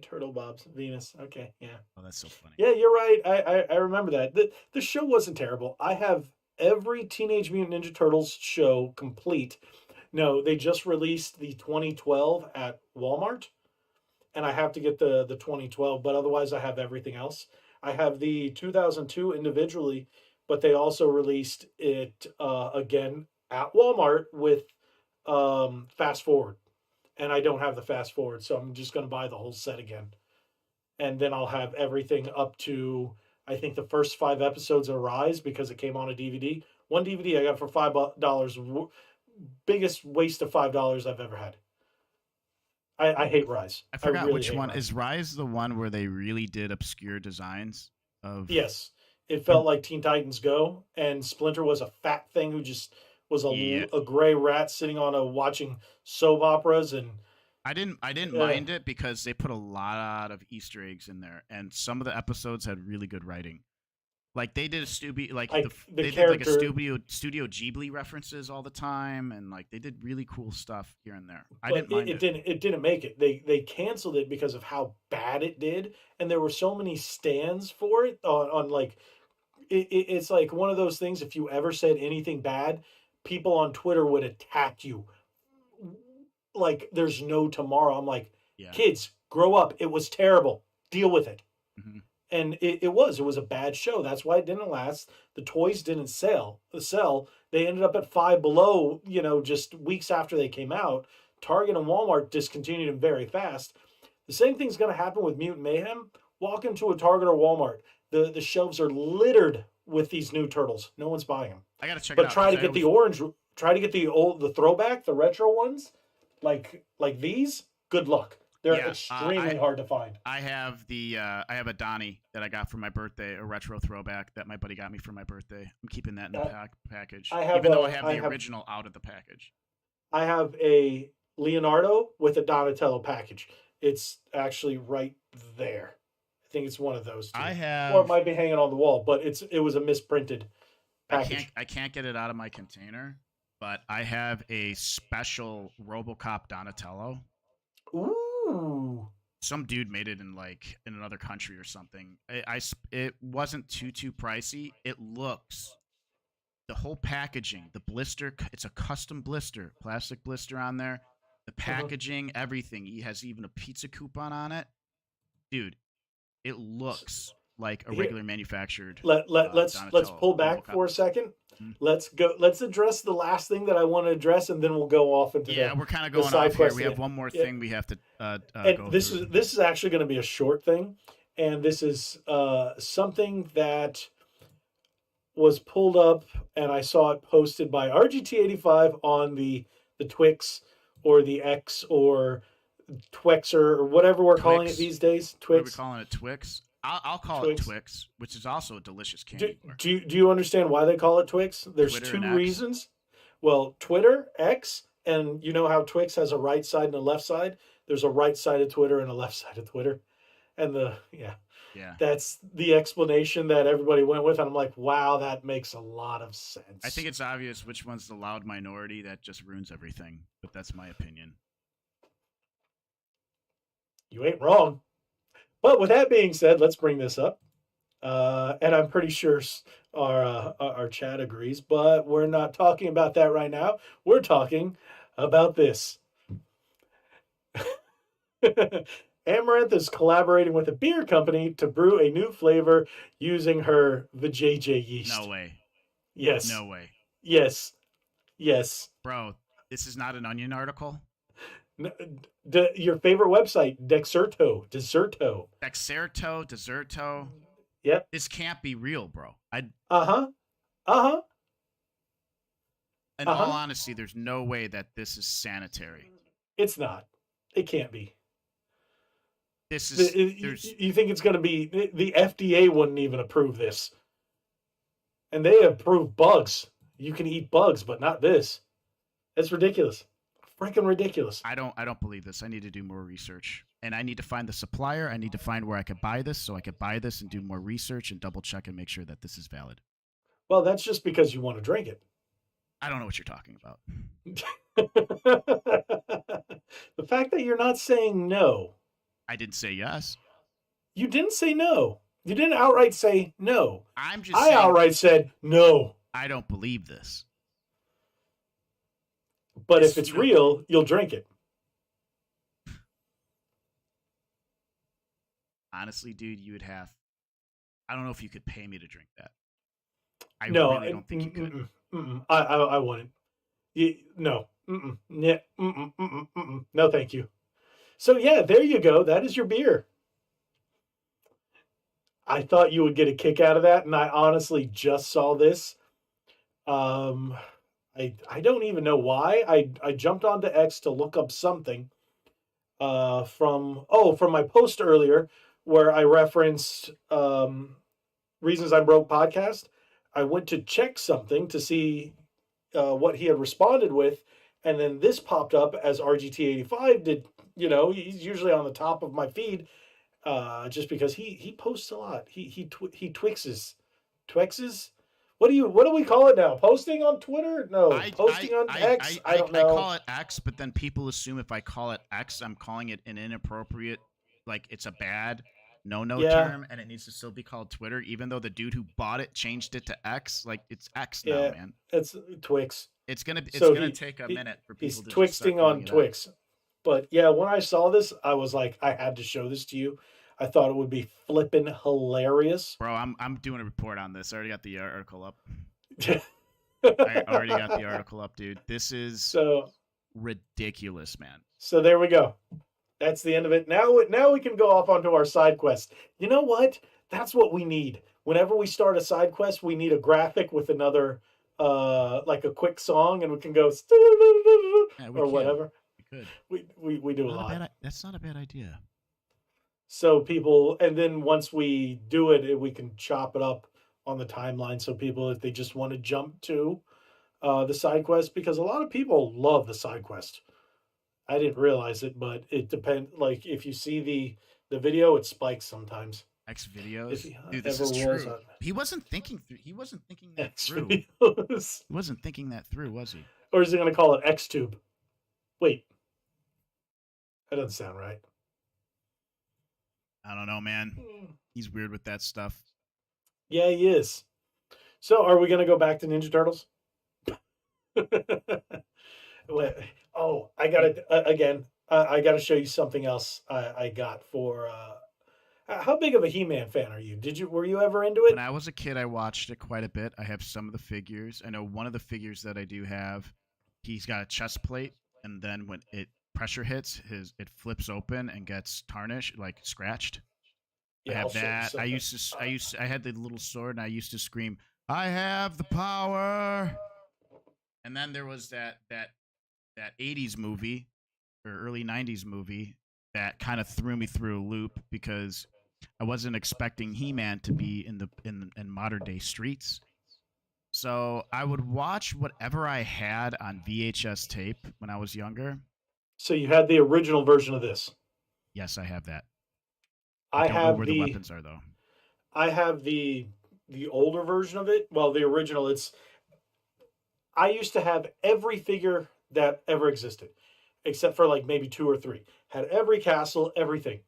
turtle bobs. Venus. Okay, yeah. Oh, that's so funny. Yeah, you're right. I remember that. The show wasn't terrible. I have every Teenage Mutant Ninja Turtles show complete. No, they just released the 2012 at Walmart, and I have to get the 2012, but otherwise I have everything else. I have the 2002 individually, but they also released it again at Walmart with Fast Forward. And I don't have the Fast Forward, so I'm just going to buy the whole set again. And then I'll have everything up to, I think, the first 5 episodes of Rise because it came on a DVD. One DVD I got for $5. Biggest waste of $5 I've ever had. I hate Rise. I forgot really which one. Rise. Is Rise the one where they really did obscure designs of? Yes. It felt like Teen Titans Go, and Splinter was a fat thing who just was a gray rat sitting on watching soap operas. And I didn't mind it because they put a lot of Easter eggs in there, and some of the episodes had really good writing. Like they did a Studio, they did like a Studio Ghibli references all the time, and like they did really cool stuff here and there. I didn't mind it. It didn't make it. They canceled it because of how bad it did, and there were so many stands for it on like it's like one of those things. If you ever said anything bad, people on Twitter would attack you. Like there's no tomorrow. I'm like, kids, grow up. It was terrible. Deal with it. Mm-hmm. And it was a bad show. That's why it didn't last. The toys didn't sell. They ended up at Five Below, just weeks after they came out. Target and Walmart discontinued them very fast. The same thing's going to happen with Mutant Mayhem. Walk into a Target or Walmart. The shelves are littered with these new turtles. No one's buying them. I got to check it out. But try to get the orange. Try to get the throwback, the retro ones, like these. Good luck. They're extremely hard to find. I have a Donnie that I got for my birthday, a retro throwback that my buddy got me for my birthday. I'm keeping that in the package, even though I have the original out of the package. I have a Leonardo with a Donatello package. It's actually right there. I think it's one of those two. Or it might be hanging on the wall, but it was a misprinted package. I can't get it out of my container, but I have a special RoboCop Donatello. Ooh. Some dude made it in another country or something. It wasn't too pricey. It looks, the whole packaging, the blister, it's a custom blister, plastic blister on there. The packaging, everything. He has even a pizza coupon on it. Dude, it looks like a regular manufactured. Let's pull back for a second. Mm-hmm. Let's address the last thing that I want to address, and then we'll go off into we're kind of going off here. We have one more thing we have to go this is actually going to be a short thing, and this is something that was pulled up, and I saw it posted by RGT85 on the Twix or the X or Twixer or whatever we're calling it these days. Twix. What are we calling it? Twix. I'll call it Twix, which is also a delicious candy bar. Do you understand why they call it Twix? There's Twitter two reasons. Well, Twitter, X, and you know how Twix has a right side and a left side? There's a right side of Twitter and a left side of Twitter. And Yeah. That's the explanation that everybody went with. And I'm like, wow, that makes a lot of sense. I think it's obvious which one's the loud minority that just ruins everything, but that's my opinion. You ain't wrong. But with that being said, let's bring this up. And I'm pretty sure our chat agrees, but we're not talking about that right now. We're talking about this. Amaranth is collaborating with a beer company to brew a new flavor using her vajayjay yeast. No way. Yes. No way. Yes. Yes. Bro, this is not an Onion article? Your favorite website, Dexerto. Deserto. Yep. This can't be real, bro. In all honesty, there's no way that this is sanitary. It's not. It can't be. This is. You think it's going to be? The FDA wouldn't even approve this, and they approve bugs. You can eat bugs, but not this. It's ridiculous. Freaking ridiculous. I don't believe this. I need to do more research, and I need to find the supplier. I need to find where I could buy this, so I could buy this and do more research and double check and make sure that this is valid. Well, that's just because you want to drink it. I don't know what you're talking about. The fact that you're not saying no. I didn't say yes. You didn't say no. You didn't outright say no. I outright said no. I don't believe this. But if it's real, you'll drink it. Honestly, dude, you would have. I don't know if you could pay me to drink that. I no, really don't think you could. I wouldn't. No. No, thank you. So, yeah, there you go. That is your beer. I thought you would get a kick out of that, and I honestly just saw this. I don't even know why. I jumped onto X to look up something from my post earlier where I referenced Reasons I'm Broke podcast. I went to check something to see what he had responded with, and then this popped up as RGT85 did. You know, he's usually on the top of my feed just because he posts a lot. He twixes. Twixes? What do we call it now? Posting on Twitter? No, posting on X. I don't know. I call it X, but then people assume if I call it X, I'm calling it an inappropriate, like it's a bad term, and it needs to still be called Twitter, even though the dude who bought it changed it to X. Like it's X now, man. It's Twix. It's gonna take a minute for people to twixting on Twix. But yeah, when I saw this, I was like, I had to show this to you. I thought it would be flippin' hilarious. Bro, I'm doing a report on this. I already got the article up. I already got the article up, dude. This is so ridiculous, man. So there we go. That's the end of it. Now we can go off onto our side quest. You know what? That's what we need. Whenever we start a side quest, we need a graphic with another, like a quick song, and we can go whatever. We could. We do a lot. That's not a bad idea. So people, and then once we do it, we can chop it up on the timeline. So people, if they just want to jump to the side quest, because a lot of people love the side quest. I didn't realize it, but it depends. Like if you see the video, it spikes sometimes. X videos, dude, this is true. He wasn't thinking through. He wasn't thinking that through. He wasn't thinking that through, was he? Or is he going to call it XTube? Wait, that doesn't sound right. I don't know, man. He's weird with that stuff. Yeah, he is. So, are we going to go back to Ninja Turtles? I got to again. I got to show you something else I got for. How big of a He-Man fan are you? Were you ever into it? When I was a kid, I watched it quite a bit. I have some of the figures. I know one of the figures that I do have. He's got a chest plate, and then when it pressure hits, it flips open and gets tarnished, like scratched. Yeah, I have that. I had the little sword, and I used to scream, "I have the power!" And then there was that 80s movie or early 90s movie that kind of threw me through a loop because I wasn't expecting He-Man to be in modern day streets. So I would watch whatever I had on VHS tape when I was younger. So you had the original version of this? Yes, I have that. I I don't know have where the weapons are though. I have the older version of it. Well, the original. I used to have every figure that ever existed, except for like maybe two or three. Had every castle, everything.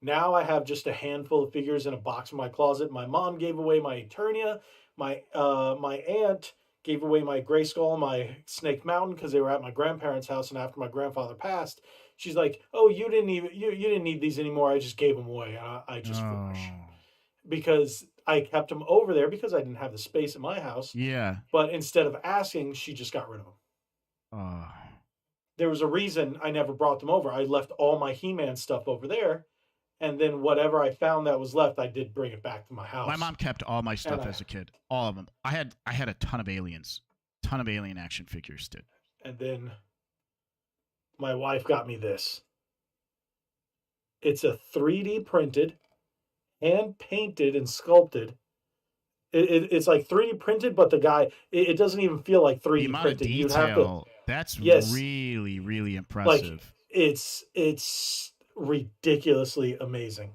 Now I have just a handful of figures in a box in my closet. My mom gave away my Eternia. My aunt gave away my Grayskull, my Snake Mountain because they were at my grandparents' house, and after my grandfather passed, she's like, "Oh, you didn't need these anymore. I just gave them away. I just foolish because I kept them over there because I didn't have the space in my house. Yeah. But instead of asking, she just got rid of them. Oh. There was a reason I never brought them over. I left all my He-Man stuff over there, and then whatever I found that was left, I did bring it back to my house. My mom kept all my stuff as a kid, all of them. I had a ton of aliens, ton of alien action figures, dude. And then my wife got me this. It's a 3D printed, hand painted and sculpted. It's like 3D printed, but the guy, it doesn't even feel like 3D the amount printed. Of detail, have to, that's yes, really, really impressive. Like, it's ridiculously amazing.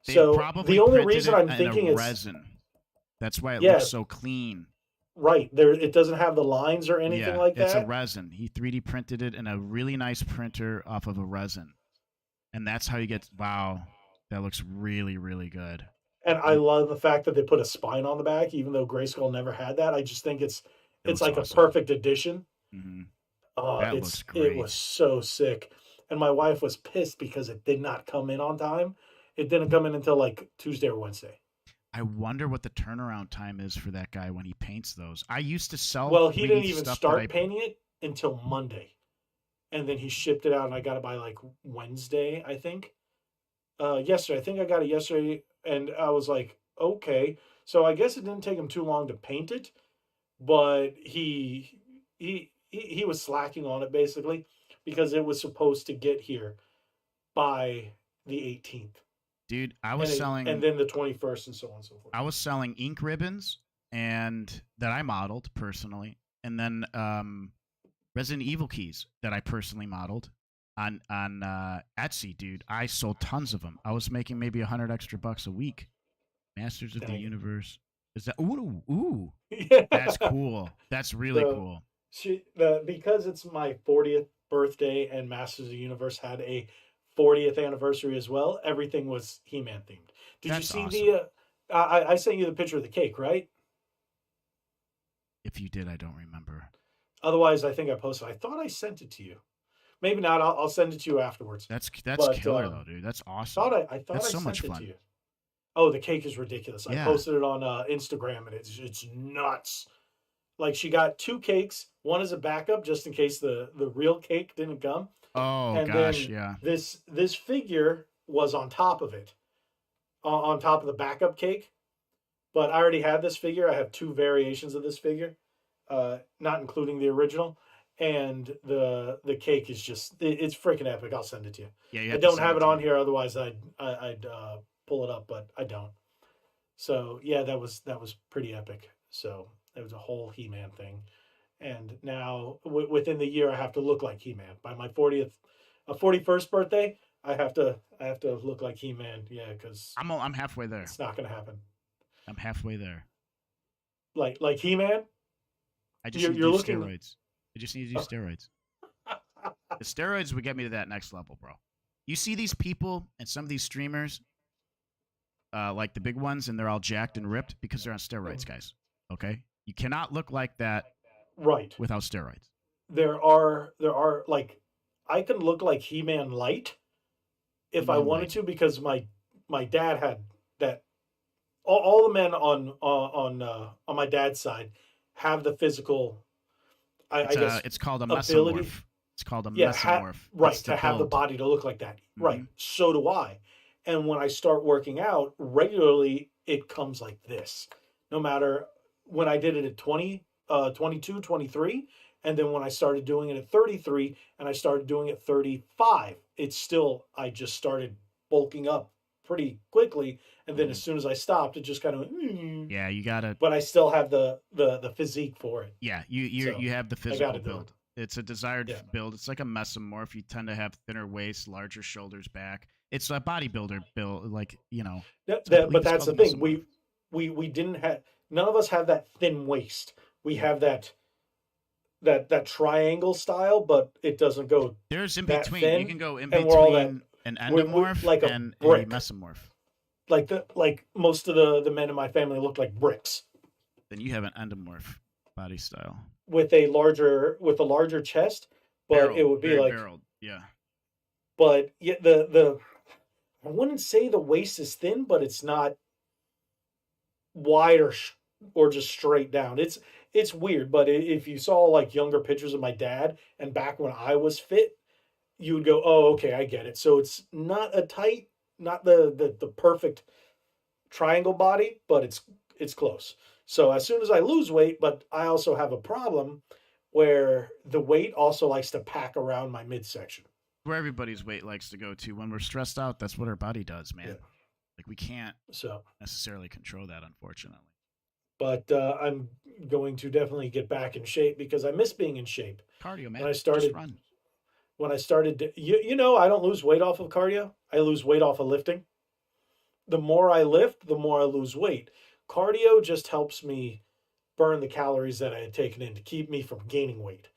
They so probably the only reason I'm thinking is resin. That's why it looks so clean. Right. It doesn't have the lines or anything like that. It's a resin. He 3D printed it in a really nice printer off of a resin. And that's how you get, wow, that looks really, really good. And I love the fact that they put a spine on the back, even though Grayskull never had that. I just think it's like awesome. A perfect addition. Mm-hmm. That looks great. It was so sick. And my wife was pissed because it did not come in on time. It didn't come in until like Tuesday or Wednesday. I wonder what the turnaround time is for that guy when he paints those. I used to sell. Well, he didn't even start painting it until Monday. And then he shipped it out, and I got it by like Wednesday, I think. Yesterday. I think I got it yesterday. And I was like, okay. So I guess it didn't take him too long to paint it, but he was slacking on it basically because it was supposed to get here by the 18th. Dude, I was selling, and then the 21st and so on and so forth. I was selling ink ribbons and that I modeled personally, and then Resident Evil keys that I personally modeled on Etsy, dude. I sold tons of them. I was making maybe $100 extra a week. Masters of the Universe. Is that ooh? Yeah. That's cool. That's really cool. Because it's my 40th birthday and Masters of the Universe had a 40th anniversary as well. Everything was He-Man themed. Did you see awesome. I sent you the picture of the cake, right? If you did, I don't remember. Otherwise, I think I posted. I thought I sent it to you. Maybe not. I'll send it to you afterwards. That's killer though, dude. That's awesome. I thought that's I so sent much it fun. to you. Oh, the cake is ridiculous. Yeah. I posted it on Instagram, and it's nuts. Like, she got 2 cakes. One is a backup just in case the real cake didn't come. Oh, and gosh, then yeah. This figure was on top of it, on top of the backup cake. But I already had this figure. I have 2 variations of this figure, not including the original. And the cake is just, it's freaking epic. I'll send it to you. Yeah, I don't have it on here. Otherwise, I'd pull it up, but I don't. So yeah, that was pretty epic. So it was a whole He-Man thing. And now within the year, I have to look like He-Man. By my 41st birthday, I have to look like He-Man. Yeah, because I'm halfway there. It's not going to happen. I'm halfway there. Like He-Man. I just need to do steroids. I just need to do steroids. The steroids would get me to that next level, bro. You see these people and some of these streamers, like the big ones, and they're all jacked and ripped because they're on steroids, guys. Okay, you cannot look like that, right? Without steroids. There are like, I can look like He-Man light if I wanted to, because my dad had that. All the men on my dad's side have the physical. I guess it's called a mesomorph. It's called a mesomorph. Right, to have the body to look like that. Mm-hmm. Right, so do I. And when I start working out regularly, it comes like this. No matter when I did it at 20, 22, 23, and then when I started doing it at 33, and I started doing it 35, it's still, I just started bulking up pretty quickly. And then as soon as I stopped, it just kind of yeah, you gotta. But I still have the physique for it. Yeah, you have the physical build. It's a desired build. It's like a mesomorph. You tend to have thinner waist, larger shoulders, back. it's a bodybuilder build, like But that's the thing. We didn't have, none of us have that thin waist. We have that triangle style, but it doesn't go There's in that between. You thin, can go in and we're all that between an we're endomorph like a and a brick. mesomorph. Like most of the men in my family look like bricks. Then you have an endomorph body style with a larger chest, but barreled, it would be very like barreled. Yeah. But yeah, the I wouldn't say the waist is thin, but it's not wide or just straight down. It's weird, but if you saw like younger pictures of my dad and back when I was fit, you would go, "Oh, okay, I get it." So it's not a tight, not the perfect triangle body, but it's close. So as soon as I lose weight, but I also have a problem where the weight also likes to pack around my midsection. Where everybody's weight likes to go to. When we're stressed out, that's what our body does, man. Yeah. Like we can't necessarily control that, unfortunately. But I'm going to definitely get back in shape because I miss being in shape. Cardio, man. When I started, just run. When I started, you know, I don't lose weight off of cardio. I lose weight off of lifting. The more I lift, the more I lose weight. Cardio just helps me burn the calories that I had taken in to keep me from gaining weight.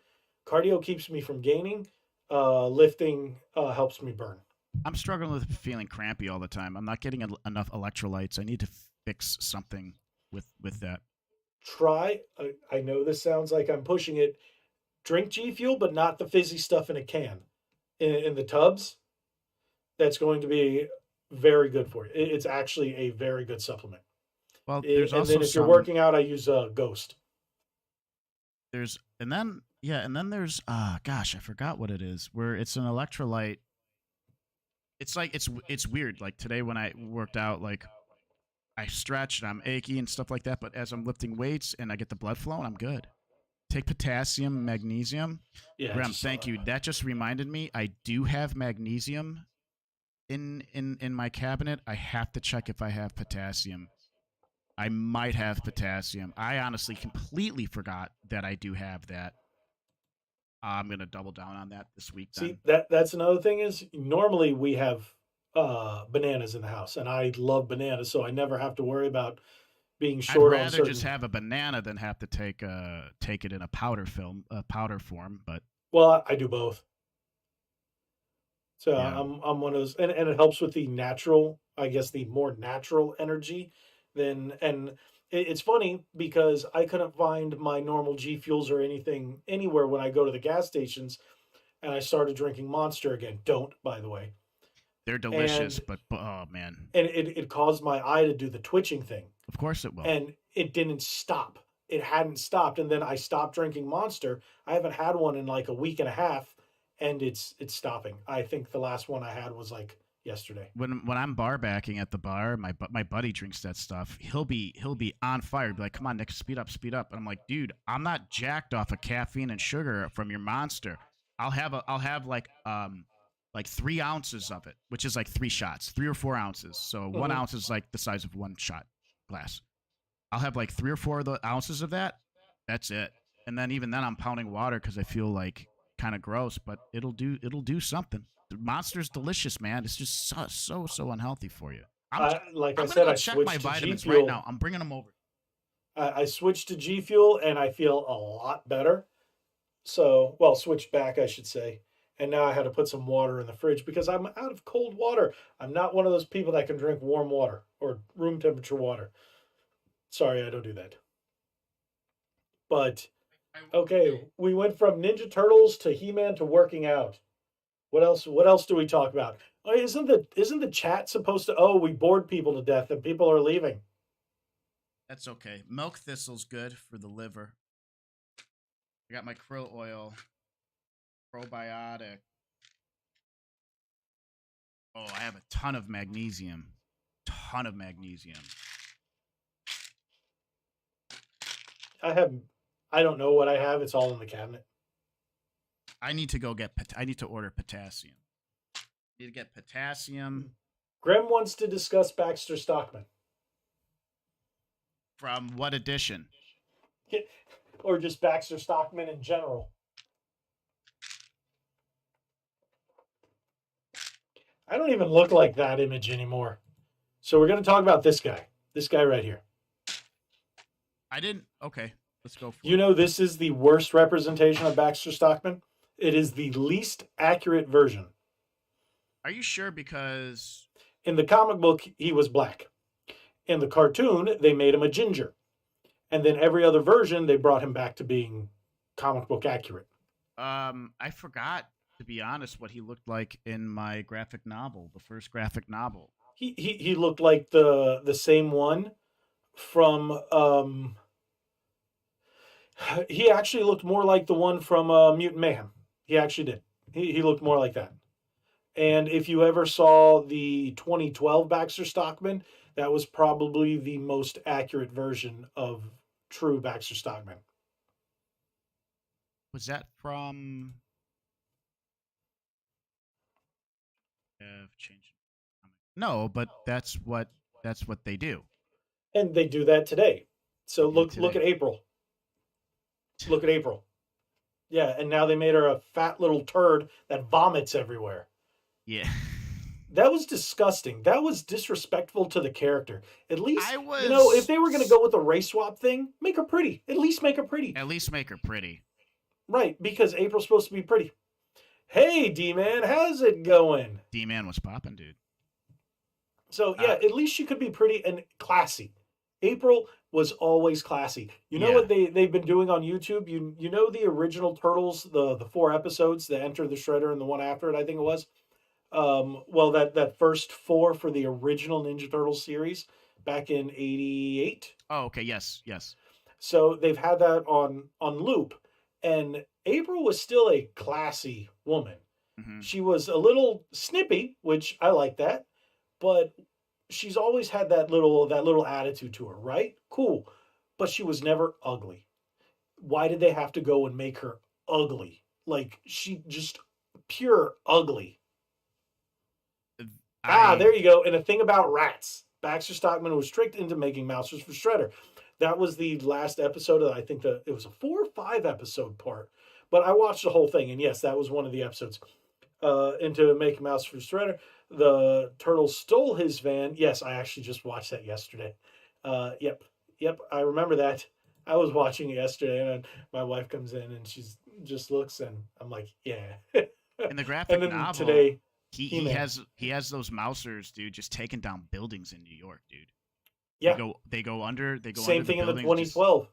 Cardio keeps me from gaining. Lifting helps me burn. I'm struggling with feeling crampy all the time. I'm not getting enough electrolytes. I need to fix something with that. Try. I know this sounds like I'm pushing it. Drink G Fuel, but not the fizzy stuff in a can. In the tubs, that's going to be very good for you. It's actually a very good supplement. Well, there's also then if you're working out, I use Ghost. And then there's gosh, I forgot what it is. Where it's an electrolyte. It's like it's weird. Like today when I worked out, like I stretched and I'm achy and stuff like that. But as I'm lifting weights and I get the blood flowing, I'm good. Take potassium, magnesium. Yeah, Graham, thank you. That just reminded me. I do have magnesium in my cabinet. I have to check if I have potassium. I might have potassium. I honestly completely forgot that I do have that. I'm gonna double down on that this week. See, that's another thing is normally we have bananas in the house, and I love bananas, so I never have to worry about being short. I'd rather just have a banana than have to take it in a powder form. But well, I do both. So yeah. I'm one of those, and it helps with the natural, I guess, the more natural energy than. And it's funny because I couldn't find my normal G Fuels or anything anywhere when I go to the gas stations, and I started drinking Monster again. Don't, by the way. They're delicious, but oh man. And it caused my eye to do the twitching thing. Of course it will. And it didn't stop. It hadn't stopped. And then I stopped drinking Monster. I haven't had one in like a week and a half, and it's stopping. I think the last one I had was like yesterday. When I'm bar backing at the bar, my buddy drinks that stuff. He'll be on fire. Be like, "Come on, Nick, speed up." And I'm like, "Dude, I'm not jacked off of caffeine and sugar from your Monster. I'll have like 3 ounces of it, which is like 3 shots, 3 or 4 ounces. So 1 ounce is like the size of 1 shot glass. I'll have like 3 or 4 of the ounces of that. That's it. And then even then, I'm pounding water because I feel like kind of gross, but it'll do something. The Monster's delicious, man. It's just so unhealthy for you. I'm gonna check my vitamins right now. I'm bringing them over. I switched to G Fuel and I feel a lot better. So, well, switched back, I should say. And now I had to put some water in the fridge because I'm out of cold water. I'm not one of those people that can drink warm water or room temperature water. Sorry, I don't do that. But okay, we went from Ninja Turtles to He-Man to working out. What else? What else do we talk about? Oh, isn't the chat supposed to? Oh, we bored people to death and people are leaving. That's okay. Milk thistle's good for the liver. I got my krill oil. Probiotic. Oh, I have a ton of magnesium. I don't know what I have. It's all in the cabinet. I need to order potassium. I need to get potassium. Graham wants to discuss Baxter Stockman. From what edition? Or just Baxter Stockman in general. I don't even look like that image anymore. So we're going to talk about this guy. This guy right here. I didn't. Okay, let's go for it. You know, this is the worst representation of Baxter Stockman. It is the least accurate version. Are you sure? Because in the comic book, he was black. In the cartoon, they made him a ginger. And then every other version, they brought him back to being comic book accurate. I forgot, to be honest, what he looked like in my graphic novel, the first graphic novel. He looked like the same one from he actually looked more like the one from Mutant Mayhem. He actually did. He looked more like that. And if you ever saw the 2012 Baxter Stockman, that was probably the most accurate version of true Baxter Stockman. Was that from? Changed. No, but that's what they do. And they do that today. So look at April. Look at April. Yeah, and now they made her a fat little turd that vomits everywhere. Yeah. That was disgusting. That was disrespectful to the character. At least, you know, if they were going to go with a race swap thing, make her pretty. At least make her pretty. At least make her pretty. Right, because April's supposed to be pretty. Hey, D-Man, how's it going? D-Man was popping, dude. So, yeah, at least she could be pretty and classy. April was always classy. You know what they've been doing on YouTube? You know the original Turtles, the 4 episodes, the Enter the Shredder and the one after it, I think it was? Well, that first 4 for the original Ninja Turtles series back in 88. Oh, okay, yes. So they've had that on loop, and April was still a classy woman. Mm-hmm. She was a little snippy, which I like that, but she's always had that little attitude to her, right? Cool. But she was never ugly. Why did they have to go and make her ugly? Like, she just pure ugly. There you go. And a thing about rats. Baxter Stockman was tricked into making mousers for Shredder. That was the last episode of, I think it was a 4 or 5 episode part. But I watched the whole thing, and yes, that was one of the episodes. Into making mouse for Shredder. The turtle stole his van. Yes, I actually just watched that yesterday. Yep, I remember that. I was watching it yesterday, and my wife comes in, and she just looks, and I'm like, yeah. In the graphic novel, today, he has those mousers, dude, just taking down buildings in New York, dude. Yeah, they go under. Same under thing the in the 2012.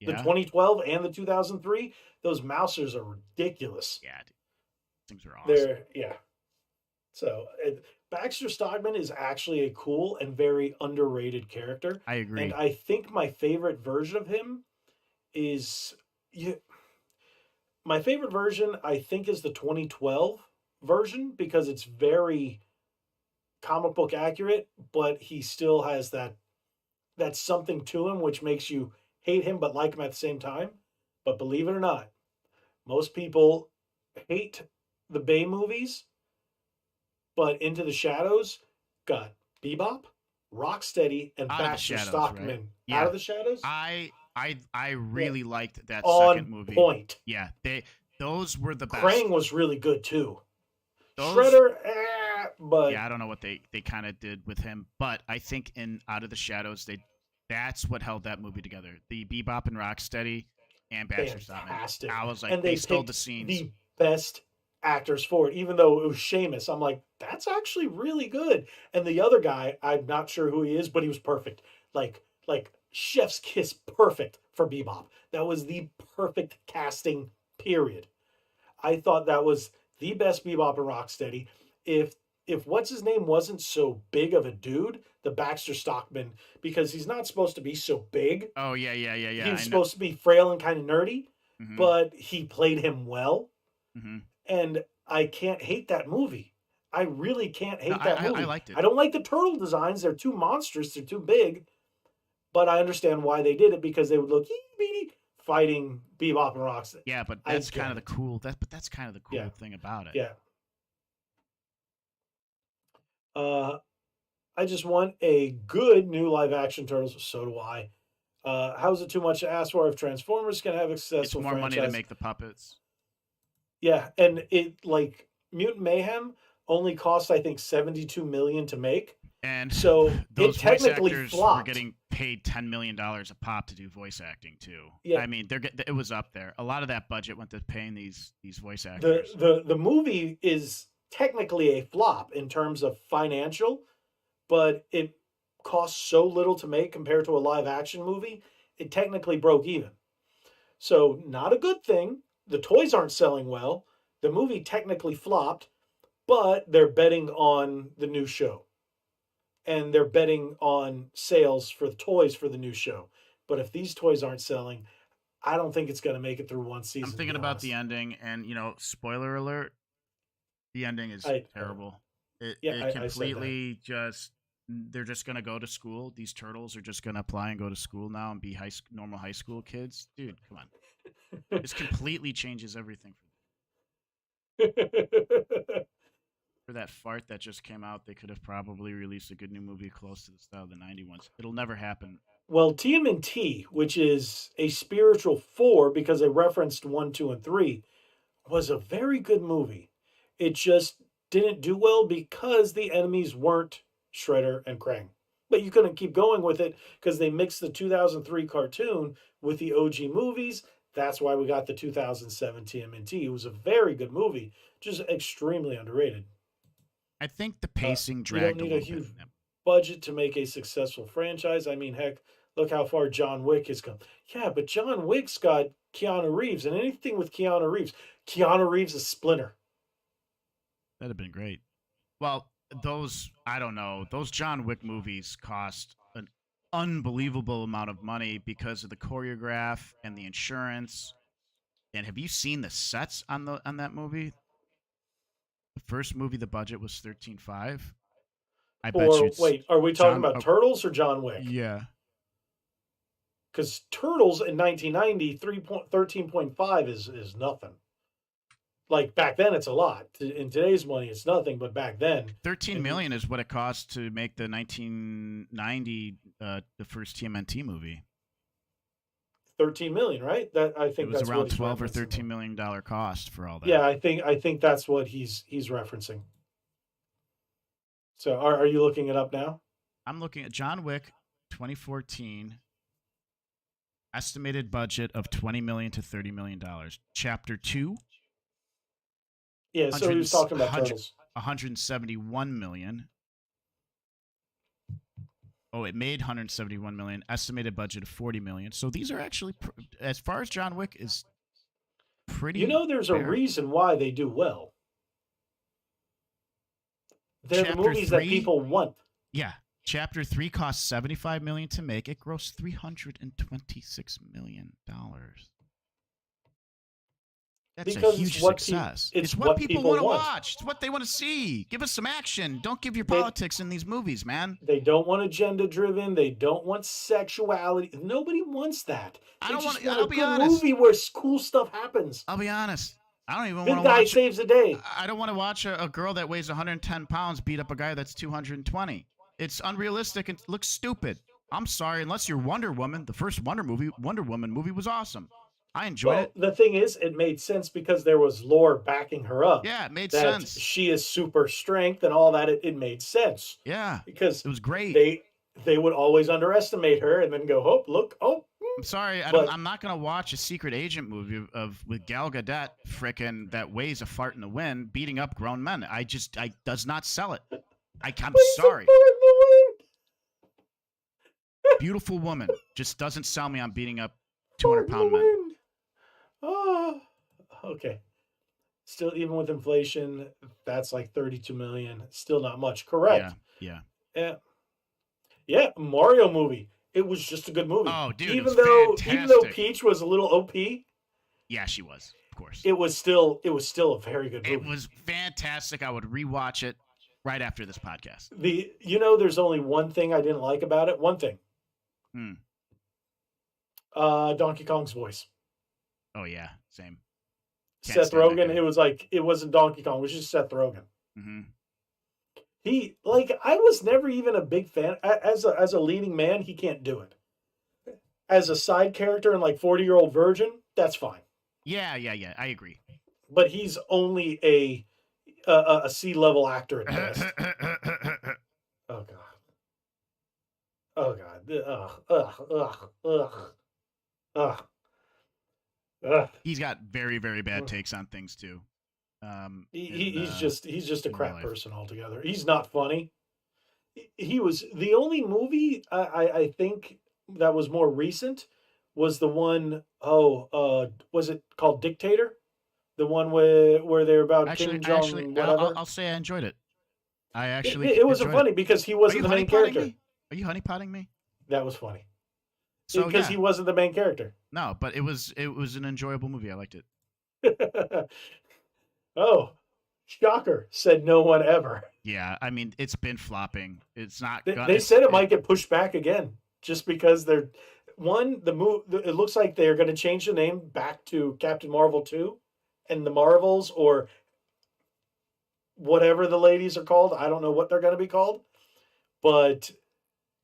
Yeah. The 2012 and the 2003. Those mousers are ridiculous. Yeah, dude. Things are awesome. So Baxter Stockman is actually a cool and very underrated character. I agree. And I think my favorite version of him is my favorite version, I think, is the 2012 version because it's very comic book accurate, but he still has that something to him which makes you hate him but like him at the same time. But believe it or not, most people hate the Bay movies, but Into the Shadows got Bebop, Rocksteady, and Baxter Stockman. Right? Yeah. Out of the Shadows? I really liked that second movie. Point. Yeah, those were the best. Krang was really good too. Shredder, but yeah, I don't know what they kind of did with him, but I think in Out of the Shadows that's what held that movie together. The Bebop and Rocksteady and Baxter Stockman. I was like, and they stole the scenes. The best actors for it, even though it was Seamus. I'm like, that's actually really good. And the other guy, I'm not sure who he is, but he was perfect. Like chef's kiss perfect for Bebop. That was the perfect casting, period. I thought that was the best Bebop and Rocksteady. If what's his name wasn't so big of a dude, the Baxter Stockman, because he's not supposed to be so big. Oh yeah. He's supposed to be frail and kind of nerdy, mm-hmm. but he played him well. Mm-hmm. And I can't hate that movie. I really can't hate that movie. I liked it. I don't like the turtle designs. They're too monstrous. They're too big. But I understand why they did it, because they would look fighting Bebop and Rocksteady. Yeah, but that's kind of the cool. That's kind of the cool thing about it. Yeah. I just want a good new live action Turtles. So do I. How's it too much to ask for if Transformers can have a successful It's more franchise? money to make the puppets. Yeah, and it like Mutant Mayhem only cost, I think, $72 million to make. And so those it technically voice actors flopped. were getting paid $10 million a pop to do voice acting too. Yeah. I mean, it was up there. A lot of that budget went to paying these voice The actors. the movie is technically a flop in terms of financial, but it costs so little to make compared to a live action movie. It technically broke even. So not a good thing. The toys aren't selling well. The movie technically flopped, but they're betting on the new show. And they're betting on sales for the toys for the new show. But if these toys aren't selling, I don't think it's going to make it through one season. I'm thinking about the ending, and spoiler alert, the ending is terrible. It completely just, they're just going to go to school. These turtles are just going to apply and go to school now and be normal high school kids. Dude, come on. This completely changes everything for that fart that just came out. They could have probably released a good new movie close to the style of the 90s ones. It'll never happen. Well, TMNT, which is a spiritual 4 because they referenced 1, 2, and 3, was a very good movie. It just didn't do well because the enemies weren't Shredder and Krang. But you couldn't keep going with it because they mixed the 2003 cartoon with the OG movies. That's why we got the 2007 TMNT. It was a very good movie, just extremely underrated. I think the pacing dragged a little bit. You don't need a huge budget to make a successful franchise. I mean, heck, look how far John Wick has come. Yeah, but John Wick's got Keanu Reeves, and anything with Keanu Reeves is Splinter. That'd have been great. Well, those John Wick movies cost an unbelievable amount of money because of the choreograph and the insurance. And have you seen the sets on that movie? The first movie, the budget was $13.5. I bet you. Wait, are we talking about Turtles or John Wick? Yeah. Because Turtles in 1990, 13.5 is nothing. Like back then, it's a lot. In today's money, it's nothing. But back then, $13 million is what it cost to make the 1990 the first TMNT movie. 13 million, right? That I think it was that's around $12 or $13 million cost for all that. Yeah, I think that's what he's referencing. So, are you looking it up now? I'm looking at John Wick, 2014. Estimated budget of $20 million to $30 million. Chapter 2. Yeah, so he was talking about Turtles. $171 million. Oh, it made $171 million. Estimated budget of $40 million. So these are actually, as far as John Wick is pretty. There's a reason why they do well. They're the movies that people want. Yeah. Chapter 3 cost $75 million to make. It grossed $326 million. That's a huge success. It's what people want to watch. It's what they want to see. Give us some action. Don't give your politics in these movies, man. They don't want agenda-driven. They don't want sexuality. Nobody wants that. I'll be honest. Movie where cool stuff happens. I'll be honest. I don't even want to watch. Big guy saves the day. I don't want to watch a girl that weighs 110 pounds beat up a guy that's 220. It's unrealistic and looks stupid. I'm sorry, unless you're Wonder Woman. The first Wonder Woman movie was awesome. I enjoyed it. The thing is, it made sense because there was lore backing her up. Yeah, it made sense. She is super strength and all that. It made sense. Yeah, because it was great. They would always underestimate her and then go, oh, look, oh. I'm sorry, I'm not going to watch a secret agent movie with Gal Gadot frickin' that weighs a fart in the wind beating up grown men. I does not sell it. I'm sorry. Beautiful woman just doesn't sell me on beating up 200-pound men. Oh, okay. Still, even with inflation, that's like 32 million. Still not much. Correct. Yeah. Mario movie. It was just a good movie. Oh, dude, even though Peach was a little OP. Yeah, she was. Of course. It was still a very good movie. It was fantastic. I would rewatch it right after this podcast. There's only one thing I didn't like about it. One thing. Donkey Kong's voice. Oh yeah, same. Seth Rogen. It was like it wasn't Donkey Kong. It was just Seth Rogen. Mm-hmm. I was never even a big fan as a leading man. He can't do it. As a side character in like 40-Year-Old Virgin, that's fine. Yeah. I agree. But he's only a a C-level actor at best. Oh god. Oh god. Ugh. He's got very, very bad takes on things too. He's just a crap person altogether. He's not funny. He was the only movie I think that was more recent was the one was it called Dictator? The one where they're about Kim Jong whatever. I'll say I enjoyed it. I it wasn't funny because he wasn't the main character. Are you honeypotting me? That was funny. So because he wasn't the main character. No, but it was an enjoyable movie. I liked it. Oh, shocker! Said no one ever. Yeah, I mean it's been flopping. It's not. They said it might get pushed back again, just because they're the move. It looks like they're going to change the name back to Captain Marvel 2, and the Marvels or whatever the ladies are called. I don't know what they're going to be called, but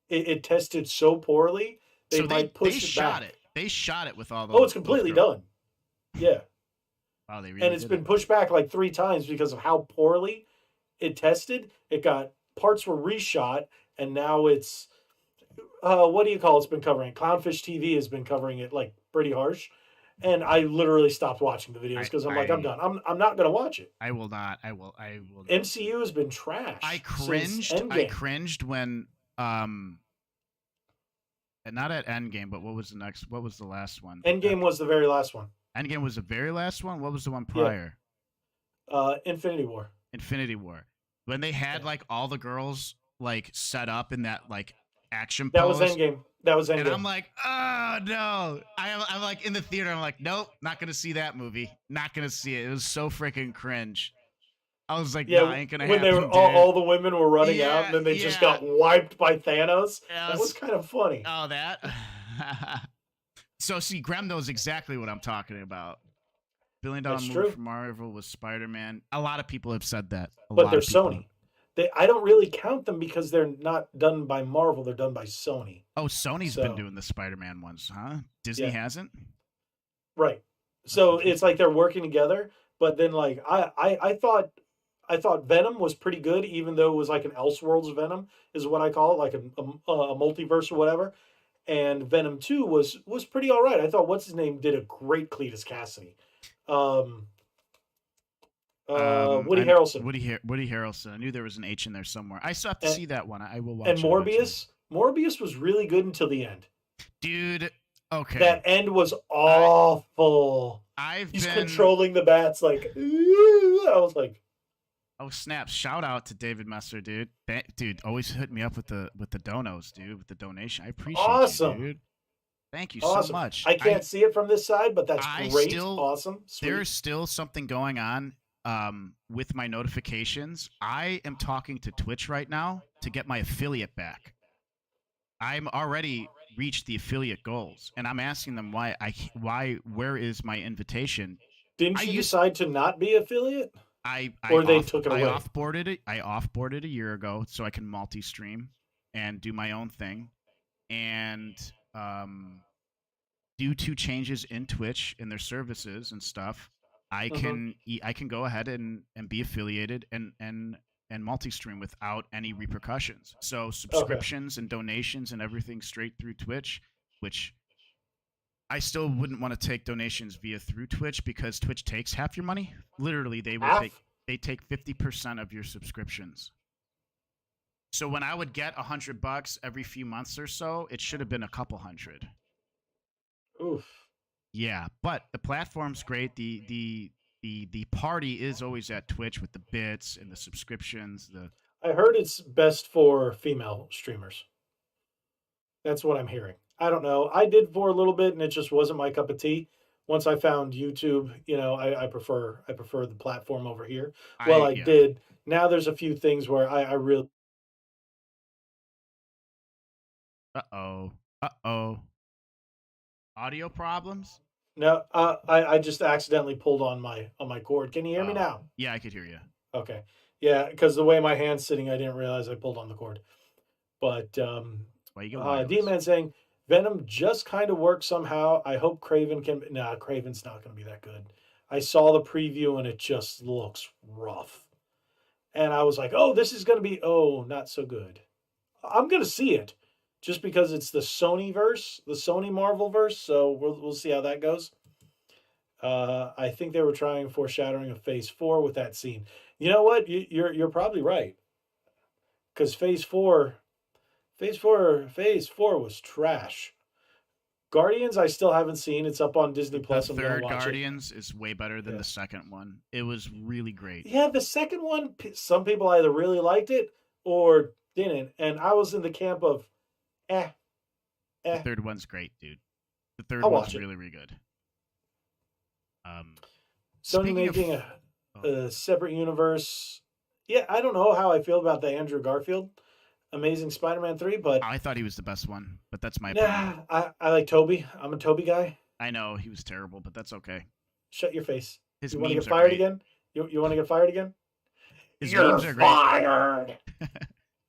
it tested so poorly they might push it back. They shot it with all the. Oh, it's completely done. Yeah. Wow, they really and it's been pushed back like 3 times because of how poorly it tested. It got parts were reshot, and now it's what do you call it's been covering? Clownfish TV has been covering it like pretty harsh. And I literally stopped watching the videos because I'm done. I'm not going to watch it. I will not. I will. Not. MCU has been trash. I cringed when not at Endgame, but what was the next? What was the last one? Endgame was the very last one. Endgame was the very last one. What was the one prior? Yeah. Infinity War. Infinity War. When they had like all the girls like set up in that like action pose. That was Endgame. That was Endgame. And I'm like, oh no. I'm like in the theater. I'm like, nope, not gonna see that movie. Not gonna see it. It was so freaking cringe. I was like, nah, ain't gonna happen. When they were all the women were running out, and then they just got wiped by Thanos. That was kind of funny. Oh, that. So see, Graham knows exactly what I'm talking about. $1 billion movie from Marvel was Spider-Man. A lot of people have said that. But they're Sony. I don't really count them because they're not done by Marvel. They're done by Sony. Oh, Sony's been doing the Spider-Man ones, huh? Disney hasn't? Right. So it's like they're working together. But then, like, I thought Venom was pretty good, even though it was like an Elseworlds Venom, is what I call it, like a multiverse or whatever. And Venom 2 was pretty all right. I thought what's his name did a great Cletus Cassidy. Woody Harrelson. Woody Harrelson. I knew there was an H in there somewhere. I still have to see that one. I will watch. And Morbius. Morbius was really good until the end. Dude, okay. That end was awful. He's controlling the bats like. I was like. Oh snap! Shout out to David Messer, dude. Dude, always hit me up with the donos, dude, with the donation. I appreciate you, dude. Thank you so much. I can't see it from this side, but that's great. Awesome. Sweet. There's still something going on with my notifications. I am talking to Twitch right now to get my affiliate back. I'm already reached the affiliate goals, and I'm asking them where is my invitation? Didn't you decide to not be affiliate? They took it away. I offboarded a year ago so I can multi-stream and do my own thing. And due to changes in Twitch and their services and stuff, I can go ahead and be affiliated and multi-stream without any repercussions. So subscriptions and donations and everything straight through Twitch, which I still wouldn't want to take donations through Twitch because Twitch takes half your money. Literally, they take 50% of your subscriptions. So when I would get $100 every few months or so, it should have been a couple hundred. Oof. Yeah, but the platform's great. The party is always at Twitch with the bits and the subscriptions. I heard it's best for female streamers. That's what I'm hearing. I don't know. I did for a little bit, and it just wasn't my cup of tea. Once I found YouTube, I prefer the platform over here. I did. Now there's a few things where I really. Uh-oh. Audio problems? No, I just accidentally pulled on my cord. Can you hear me now? Yeah, I could hear you. Okay. Yeah, because the way my hand's sitting, I didn't realize I pulled on the cord. But D-Man saying Venom just kind of works somehow. I hope Craven can. Nah, Craven's not going to be that good. I saw the preview and it just looks rough. and I was like, oh, this is going to be not so good. I'm going to see it just because it's the Sony verse, the Sony Marvel verse. So we'll see how that goes. I think they were trying foreshadowing of Phase 4 with that scene. You know what? You're probably right, because Phase 4 was trash. Guardians, I still haven't seen. It's up on Disney Plus. The third Guardians is way better than the second one. It was really great. Yeah, the second one, some people either really liked it or didn't, and I was in the camp of, eh. The third one's great, dude. The third one's really, really good. Sony making a separate universe. Yeah, I don't know how I feel about the Andrew Garfield Amazing Spider-Man 3, but I thought he was the best one, but that's my opinion. I like Toby. I'm a Toby guy. I know he was terrible, but that's okay. Shut your face. His you memes want to get are fired great. again? You want to get fired again? You're memes are great. Fired.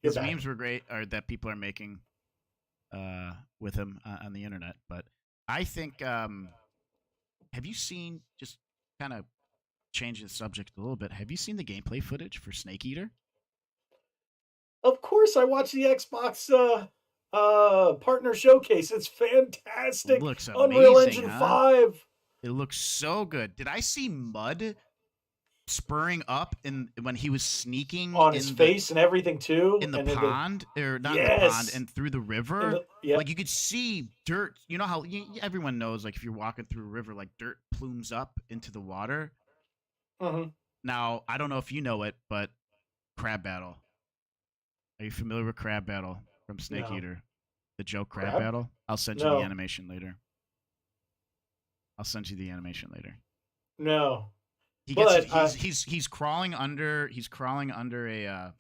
His memes were great, or that people are making with him on the internet. But I think, have you seen, just kind of change the subject a little bit, have you seen the gameplay footage for Snake Eater? Of course, I watched the Xbox partner showcase. It's fantastic. It looks amazing, Unreal Engine 5. It looks so good. Did I see mud spurring up when he was sneaking on his face and everything too? In the pond, or not in the pond, and through the river? Yep. Like you could see dirt. You know how everyone knows, like if you're walking through a river, like dirt plumes up into the water. Mm-hmm. Now, I don't know if you know it, but Crab Battle. Are you familiar with Crab Battle from Snake Eater? The joke Crab Battle? I'll send you the animation later. No. He's crawling under a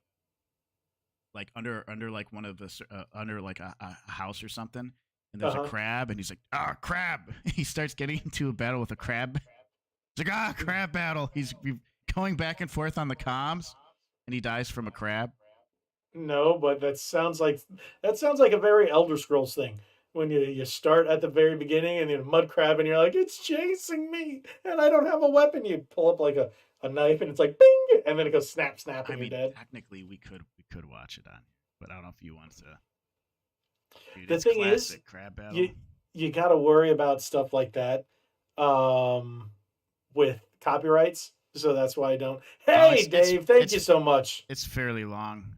like under like one of the under like a house or something, and there's a crab, and he's like, crab. He starts getting into a battle with a crab. He's like, crab battle. He's going back and forth on the comms, and he dies from a crab. No, but that sounds like a very Elder Scrolls thing. When you start at the very beginning and you're a mud crab and you're like, it's chasing me and I don't have a weapon. You pull up like a knife and it's like bing, and then it goes snap and you're dead. Technically we could watch it on, but I don't know if you want to. Dude, the thing is, Crab Battle. You got to worry about stuff like that with copyrights. So that's why I don't. Hey, Dave, thank you so much. It's fairly long.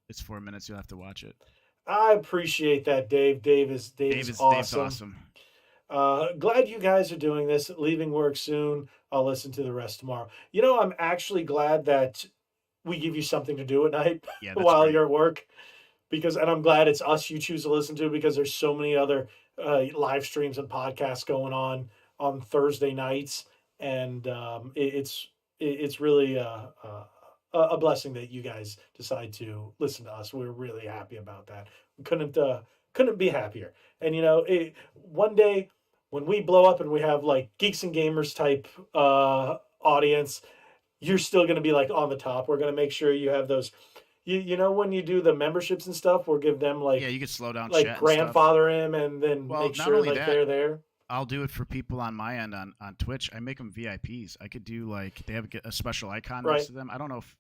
It's 4 minutes. You'll have to watch it. I appreciate that, Dave. Dave is awesome. Dave's awesome. Glad you guys are doing this. Leaving work soon. I'll listen to the rest tomorrow. You know, I'm actually glad that we give you something to do at night while you're at work. And I'm glad it's us you choose to listen to, because there's so many other live streams and podcasts going on Thursday nights. And it's really a blessing that you guys decide to listen to us. We're really happy about that. We couldn't be happier. And one day when we blow up and we have like Geeks and Gamers type audience, you're still going to be like on the top. We're going to make sure you have those. When you do the memberships and stuff, we'll give them like, you could slow down, like grandfather him, and then make sure like they're there. I'll do it for people on my end on Twitch. I make them VIPs. I could do like, they have a special icon next to them. I don't know if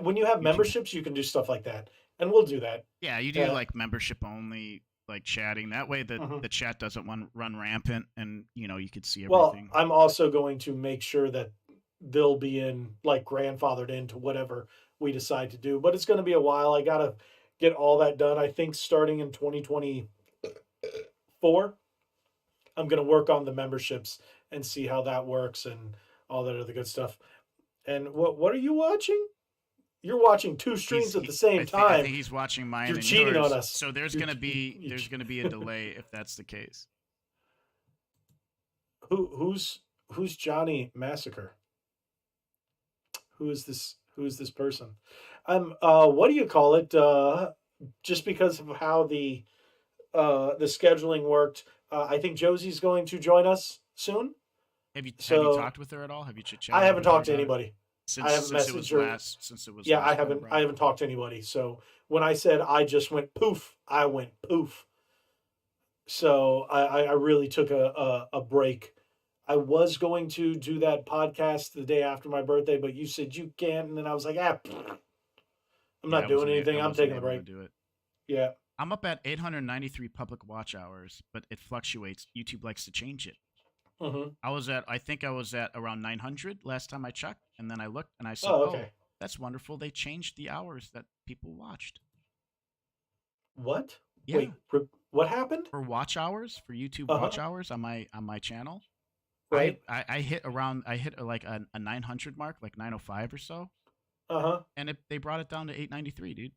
when you have memberships, you can do stuff like that, and we'll do that. Yeah, you do like membership only, like chatting. That way the chat doesn't run rampant, and you could see everything. Well, I'm also going to make sure that they'll be grandfathered into whatever we decide to do, but it's going to be a while. I got to get all that done. I think starting in 2024, I'm going to work on the memberships and see how that works and all that other good stuff. And what are you watching? You're watching two streams at the same time. I think he's watching mine. You're and cheating yours. on us. So there's going to be a delay if that's the case. Who's Johnny Massacre? Who is this person? What do you call it? Just because of how the scheduling worked, I think Josie's going to join us soon. Have you talked with her at all? Have you chatted? I haven't talked to anybody. I haven't messaged her. Since it was I haven't talked to anybody. So when I said I just went poof, I went poof. So I really took a break I was going to do that podcast the day after my birthday, but you said you can't, and then I was like, I'm Yeah, not doing anything. I I'm wasn't taking the able to break. do it. Yeah. I'm up at 893 public watch hours, but it fluctuates. YouTube likes to change it. Mm-hmm. I think I was at around 900 last time I checked, and then I looked and I said, Oh, "Oh, okay. that's wonderful. They changed the hours that people watched." What? Yeah, Wait, what happened? for watch hours, for YouTube Uh watch huh. hours on my channel, Right. I hit like a 900 mark, like 905 or so, Uh huh. and they brought it down to 893, dude.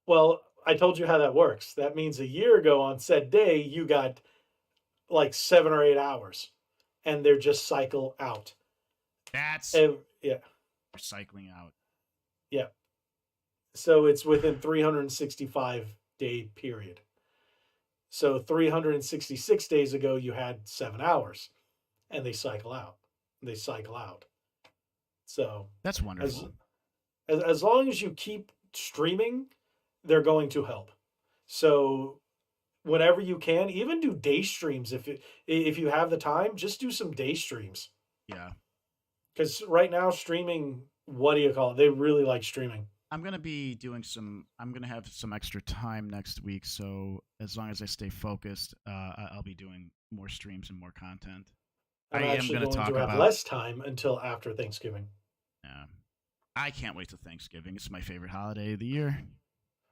Well, I told you how that works. That means a year ago on said day, you got like 7 or 8 hours, and they're just cycle out. That's Yeah. cycling out. Yeah. So it's within 365-day period. So 366 days ago, you had 7 hours, and they cycle out. They cycle out. So That's as wonderful. as long as you keep streaming, they're going to help. So whenever you can, even do day streams if you have the time, just do some day streams. Yeah. Because right now streaming, what do you call it? They really like streaming. I'm gonna be doing some. I'm gonna have some extra time next week, so as long as I stay focused, I'll be doing more streams and more content. I'm I am actually gonna going to talk have about. less time until after Thanksgiving. Yeah, I can't wait till Thanksgiving. It's my favorite holiday of the year.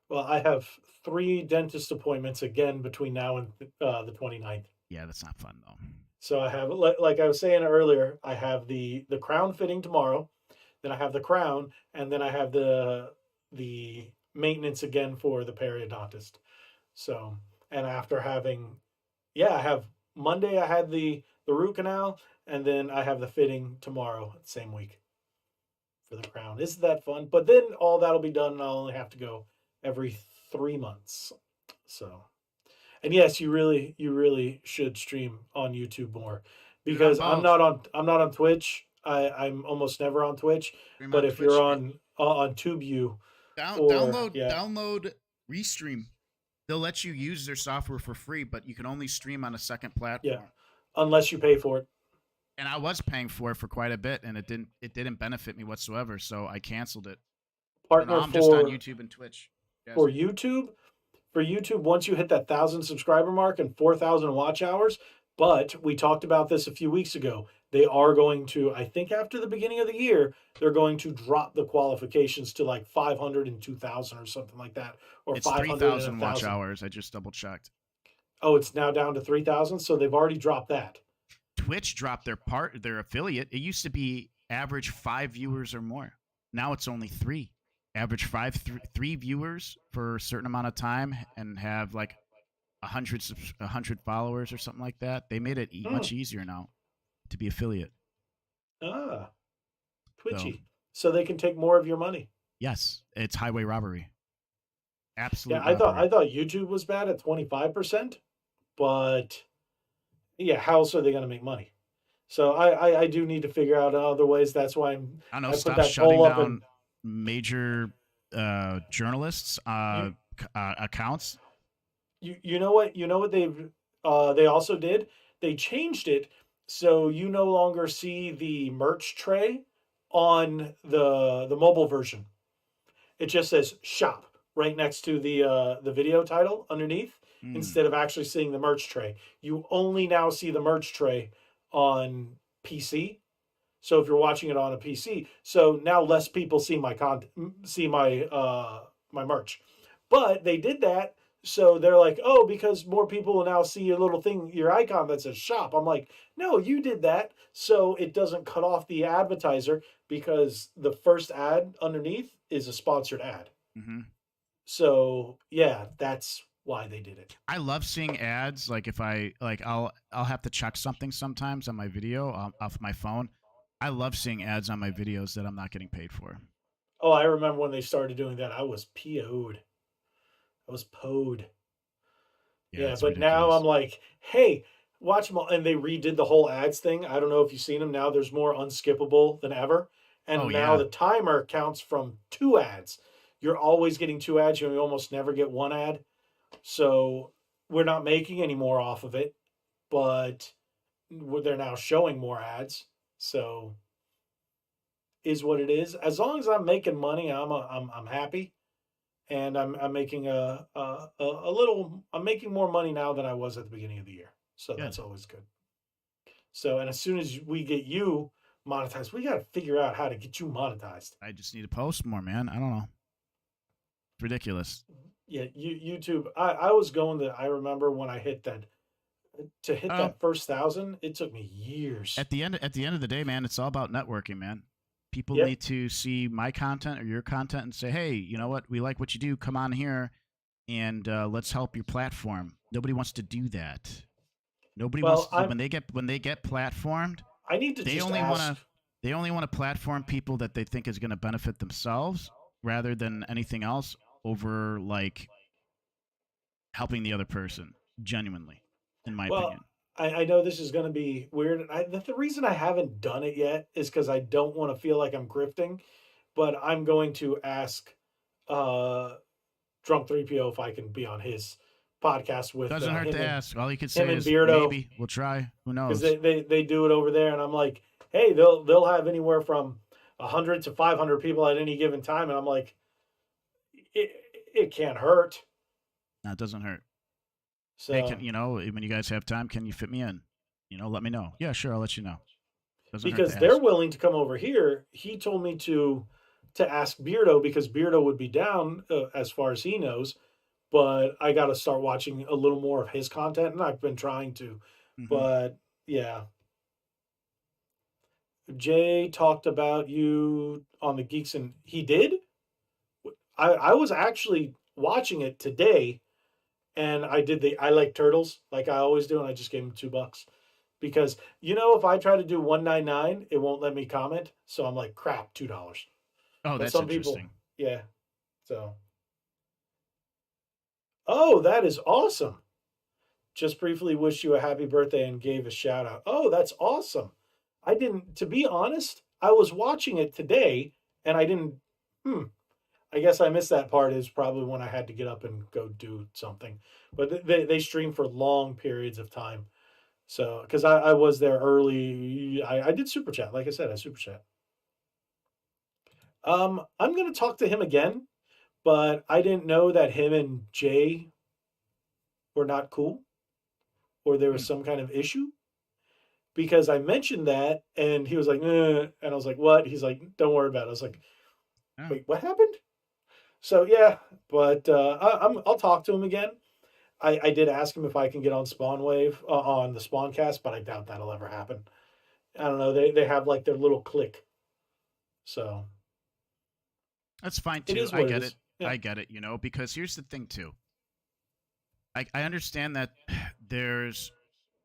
Well, I have 3 dentist appointments again between now and the 29th. Yeah, that's not fun though. So I have, like I was saying earlier, I have the crown fitting tomorrow. Then I have the crown, and then I have the maintenance again for the periodontist. So, and after having, yeah, I have Monday. I had the root canal, and then I have the fitting tomorrow, same week for the crown. Isn't that fun? But then all that'll be done, and I'll only have to go every 3 months. So, and yes, you really should stream on YouTube more Do it on because both. I'm not on Twitch. I'm almost never on Twitch. Stream But on if Twitch. you're on TubeU or Download Restream. They'll let you use their software for free, but you can only stream on a second platform. yeah, unless you pay for it. And I was paying for it for quite a bit, and it didn't benefit me whatsoever, so I canceled it. So now Partner I'm just on YouTube and Twitch. Yes. for YouTube. For YouTube, once you hit that 1,000 subscriber mark and 4,000 watch hours, but we talked about this a few weeks ago. They are going to, I think, after the beginning of the year, they're going to drop the qualifications to like 500 and 2,000 or something like that, or It's 500 3,000 and watch 1,000. hours. I just double checked. Oh, it's now down to 3,000, so they've already dropped that. Twitch dropped their affiliate. It used to be average 5 viewers or more. Now it's only 3. Average three viewers for a certain amount of time and have like 100 followers or something like that. They made it much easier now to be affiliate. Ah, Twitchy. So they can take more of your money. Yes, it's highway robbery. Absolute. Yeah, I thought YouTube was bad at 25%, but yeah, how else are they going to make money? So I do need to figure out other ways. That's why I don't know. I put Stop that shutting poll up down major journalists' accounts. you know what they also did? They changed it so you no longer see the merch tray on the mobile version. It just says shop right next to the video title underneath instead of actually seeing the merch tray. You only now see the merch tray on PC. So if you're watching it on a PC, so now less people see my content, see my merch. But they did that so they're like, oh, because more people will now see your little thing, your icon that says shop. I'm like, no, you did that so it doesn't cut off the advertiser because the first ad underneath is a sponsored ad. Mm-hmm. So yeah, that's why they did it. I love seeing ads. Like if I'll have to check something sometimes on my video off my phone. I love seeing ads on my videos that I'm not getting paid for. Oh, I remember when they started doing that. I was PO'd. I was PO'd. Yeah, but now I'm like, hey, watch them all. And they redid the whole ads thing. I don't know if you've seen them. Now there's more unskippable than ever. And now the timer counts from 2 ads. You're always getting 2 ads. You almost never get 1 ad. So we're not making any more off of it. But they're now showing more ads. So is what it is. As long as I'm making money, I'm happy, and I'm making a little. I'm making more money now than I was at the beginning of the year. So Good. that's always good. So, and as soon as we get you monetized, we got to figure out how to get you monetized. I just need to post more, man. I don't know. It's ridiculous. Yeah, YouTube. I was going to. I remember when I hit that to hit that first 1,000. It took me years. At the end of the day, man, it's all about networking, man. People Yep. need to see my content or your content and say, hey, you know what? We like what you do. Come on here and let's help your platform. Nobody wants to do that. Nobody wants to, when they get platformed. I need to they just only ask. want to they only want to platform people that they think is going to benefit themselves rather than anything else over like helping the other person genuinely, in my opinion. I know this is going to be weird. The reason I haven't done it yet is because I don't want to feel like I'm grifting, but I'm going to ask Drunk 3PO if I can be on his podcast with Doesn't hurt to ask. All you could him say and is Beardo. maybe we'll try. Who knows? Because they do it over there, and I'm like, hey, they'll have anywhere from 100 to 500 people at any given time, and I'm like, it can't hurt. No, it doesn't hurt. So, hey, when you guys have time, can you fit me in? Let me know. Yeah, sure, I'll let you know. Doesn't because hurt to they're ask. Willing to come over here. He told me to ask Beardo because Beardo would be down as far as he knows, but I got to start watching a little more of his content, and I've been trying to. Mm-hmm. But yeah, Jay talked about you on the Geeks, and he did. I was actually watching it today, and I like turtles like I always do, and I just gave him $2 because if I try to do 199, it won't let me comment. So I'm like, crap, $2. Oh, that's some interesting. People, yeah. So, oh, that is awesome. Just briefly wish you a happy birthday and gave a shout out. Oh, that's awesome. I didn't, to be honest, I was watching it today and I didn't, I guess I missed that part is probably when I had to get up and go do something. But they stream for long periods of time. So, because I was there early, I did super chat. Like I said, I super chat. I'm going to talk to him again, but I didn't know that him and Jay were not cool or there was some kind of issue. Because I mentioned that and he was like, and I was like, what? He's like, don't worry about it. I was like, wait, what happened? So yeah, but I'll talk to him again. I did ask him if I can get on Spawnwave on the Spawncast, but I doubt that'll ever happen. I don't know. They have like their little click, so that's fine too. I get it. Yeah. I get it. Because here's the thing too. I understand that there's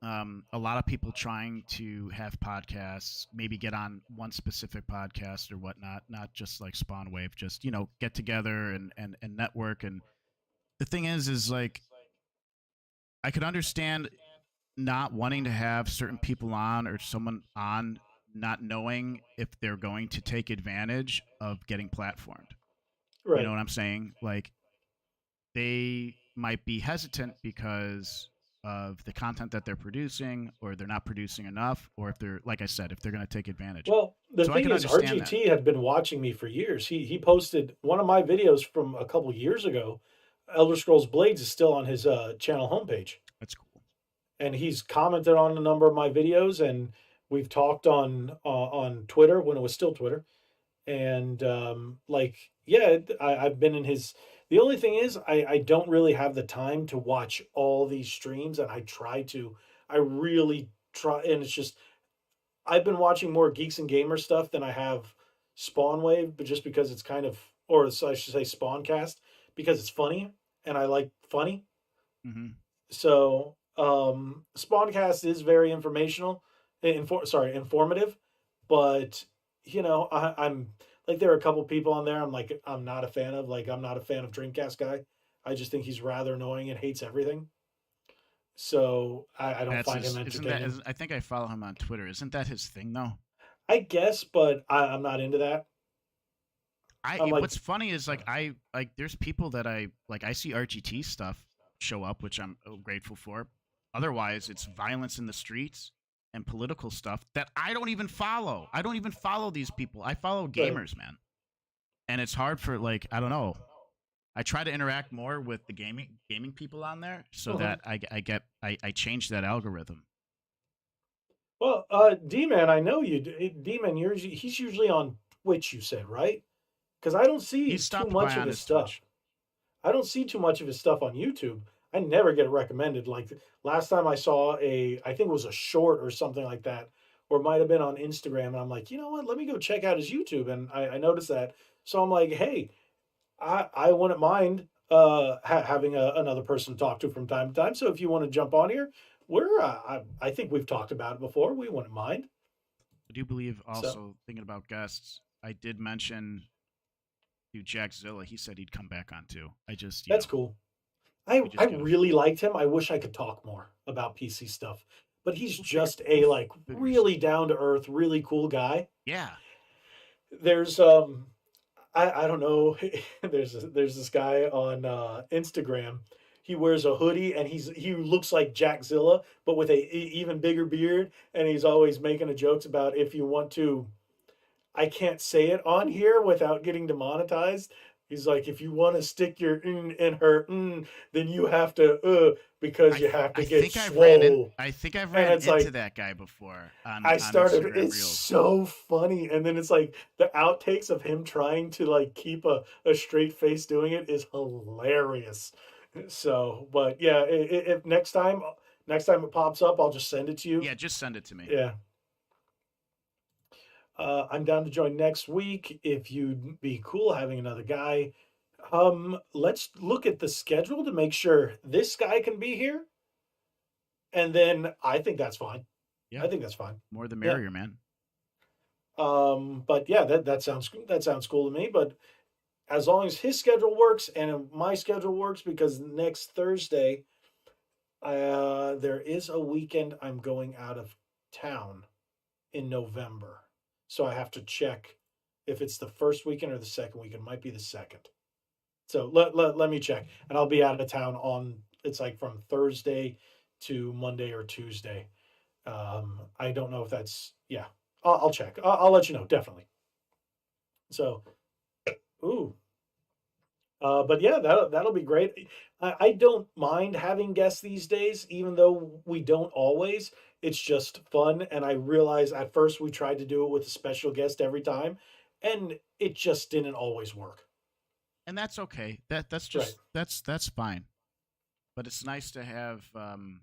a lot of people trying to have podcasts, maybe get on one specific podcast or whatnot, not just like Spawnwave, just get together and network. And the thing is like I could understand not wanting to have certain people on or someone on not knowing if they're going to take advantage of getting platformed. Right. You know what I'm saying? Like they might be hesitant because of the content that they're producing, or they're not producing enough, or if they're, like I said, if they're going to take advantage. Well, the thing is, RGT had been watching me for years. He posted one of my videos from a couple years ago. Elder Scrolls Blades is still on his channel homepage. That's cool. And he's commented on a number of my videos, and we've talked on Twitter when it was still Twitter. And I've been in his. The only thing is, I don't really have the time to watch all these streams, and I really try, and it's just, I've been watching more Geeks and Gamer stuff than I have Spawnwave, but just because it's kind of, or I should say Spawncast, because it's funny, and I like funny. Mm-hmm. So, Spawncast is very informative, but, I'm, like, there are a couple people on there I'm not a fan of. Like, I'm not a fan of Dreamcast Guy. I just think he's rather annoying and hates everything. So I don't find him entertaining. I think I follow him on Twitter. Isn't that his thing, though? I guess, but I'm not into that. What's funny is there's people that I see RGT stuff show up, which I'm grateful for. Otherwise, it's violence in the streets. and political stuff that I don't even follow. I don't even follow these people. I follow gamers, man. And it's hard for, like, I don't know. I try to interact more with the gaming people on there so that I change that algorithm. Well, D-Man, I know you. D-Man, he's usually on Twitch, you said, right? Because I don't see too much of his stuff. Twitch. I don't see too much of his stuff on YouTube. I never get it recommended. Like last time I saw I think it was a short or something like that, or it might have been on Instagram. And I'm like, you know what? Let me go check out his YouTube. And I noticed that. So I'm like, hey, I wouldn't mind having another person to talk to from time to time. So if you want to jump on here, I think we've talked about it before. We wouldn't mind. I do believe also, thinking about guests, I did mention to Jackzilla. He said he'd come back on too. That's cool. I really liked him. I wish I could talk more about PC stuff, but he's just a like really down to earth, really cool guy. Yeah. There's I don't know. There's this guy on Instagram. He wears a hoodie and he looks like Jackzilla, but with a even bigger beard. And he's always making a jokes about if you want to. I can't say it on here without getting demonetized. He's like, if you want to stick your in her, then you have to because you have to get swole. I think I've ran into that guy before. It's so funny, and then it's like the outtakes of him trying to like keep a straight face doing it is hilarious. So, but yeah, if next time it pops up, I'll just send it to you. Yeah, just send it to me. Yeah. I'm down to join next week if you'd be cool having another guy. Let's look at the schedule to make sure this guy can be here. And then I think that's fine. Yeah, I think that's fine. More the merrier, man. But yeah, that sounds cool to me. But as long as his schedule works and my schedule works, because next Thursday, there is a weekend I'm going out of town in November. So I have to check if it's the first weekend or the second weekend. It might be the second. So let me check. And I'll be out of town it's like from Thursday to Monday or Tuesday. I don't know if that's, yeah. I'll check. I'll let you know, definitely. So, ooh. But yeah, that'll be great. I don't mind having guests these days, even though we don't always. It's just fun, and I realize at first we tried to do it with a special guest every time, and it just didn't always work. And that's okay. That's just right. That's fine. But it's nice to have an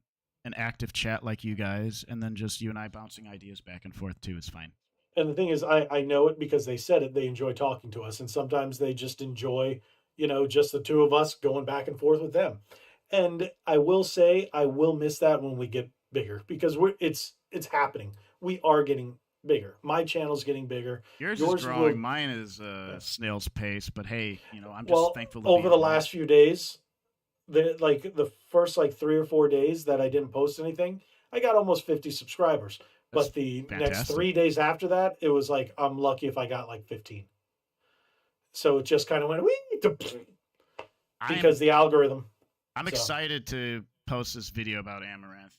active chat like you guys, and then just you and I bouncing ideas back and forth too. It's fine. And the thing is, I know it because they said it. They enjoy talking to us, and sometimes they just enjoy, just the two of us going back and forth with them. And I will say, I will miss that when we get bigger because it's happening. We are getting bigger. My channel's getting bigger. Yours is growing. Mine is snail's pace. But hey, I'm just thankful. Over the last few days, the first 3 or 4 days that I didn't post anything, I got almost 50 subscribers. But the next 3 days after that, it was like I'm lucky if I got 15. So it just kind of went because the algorithm. I'm excited to post this video about Amaranth.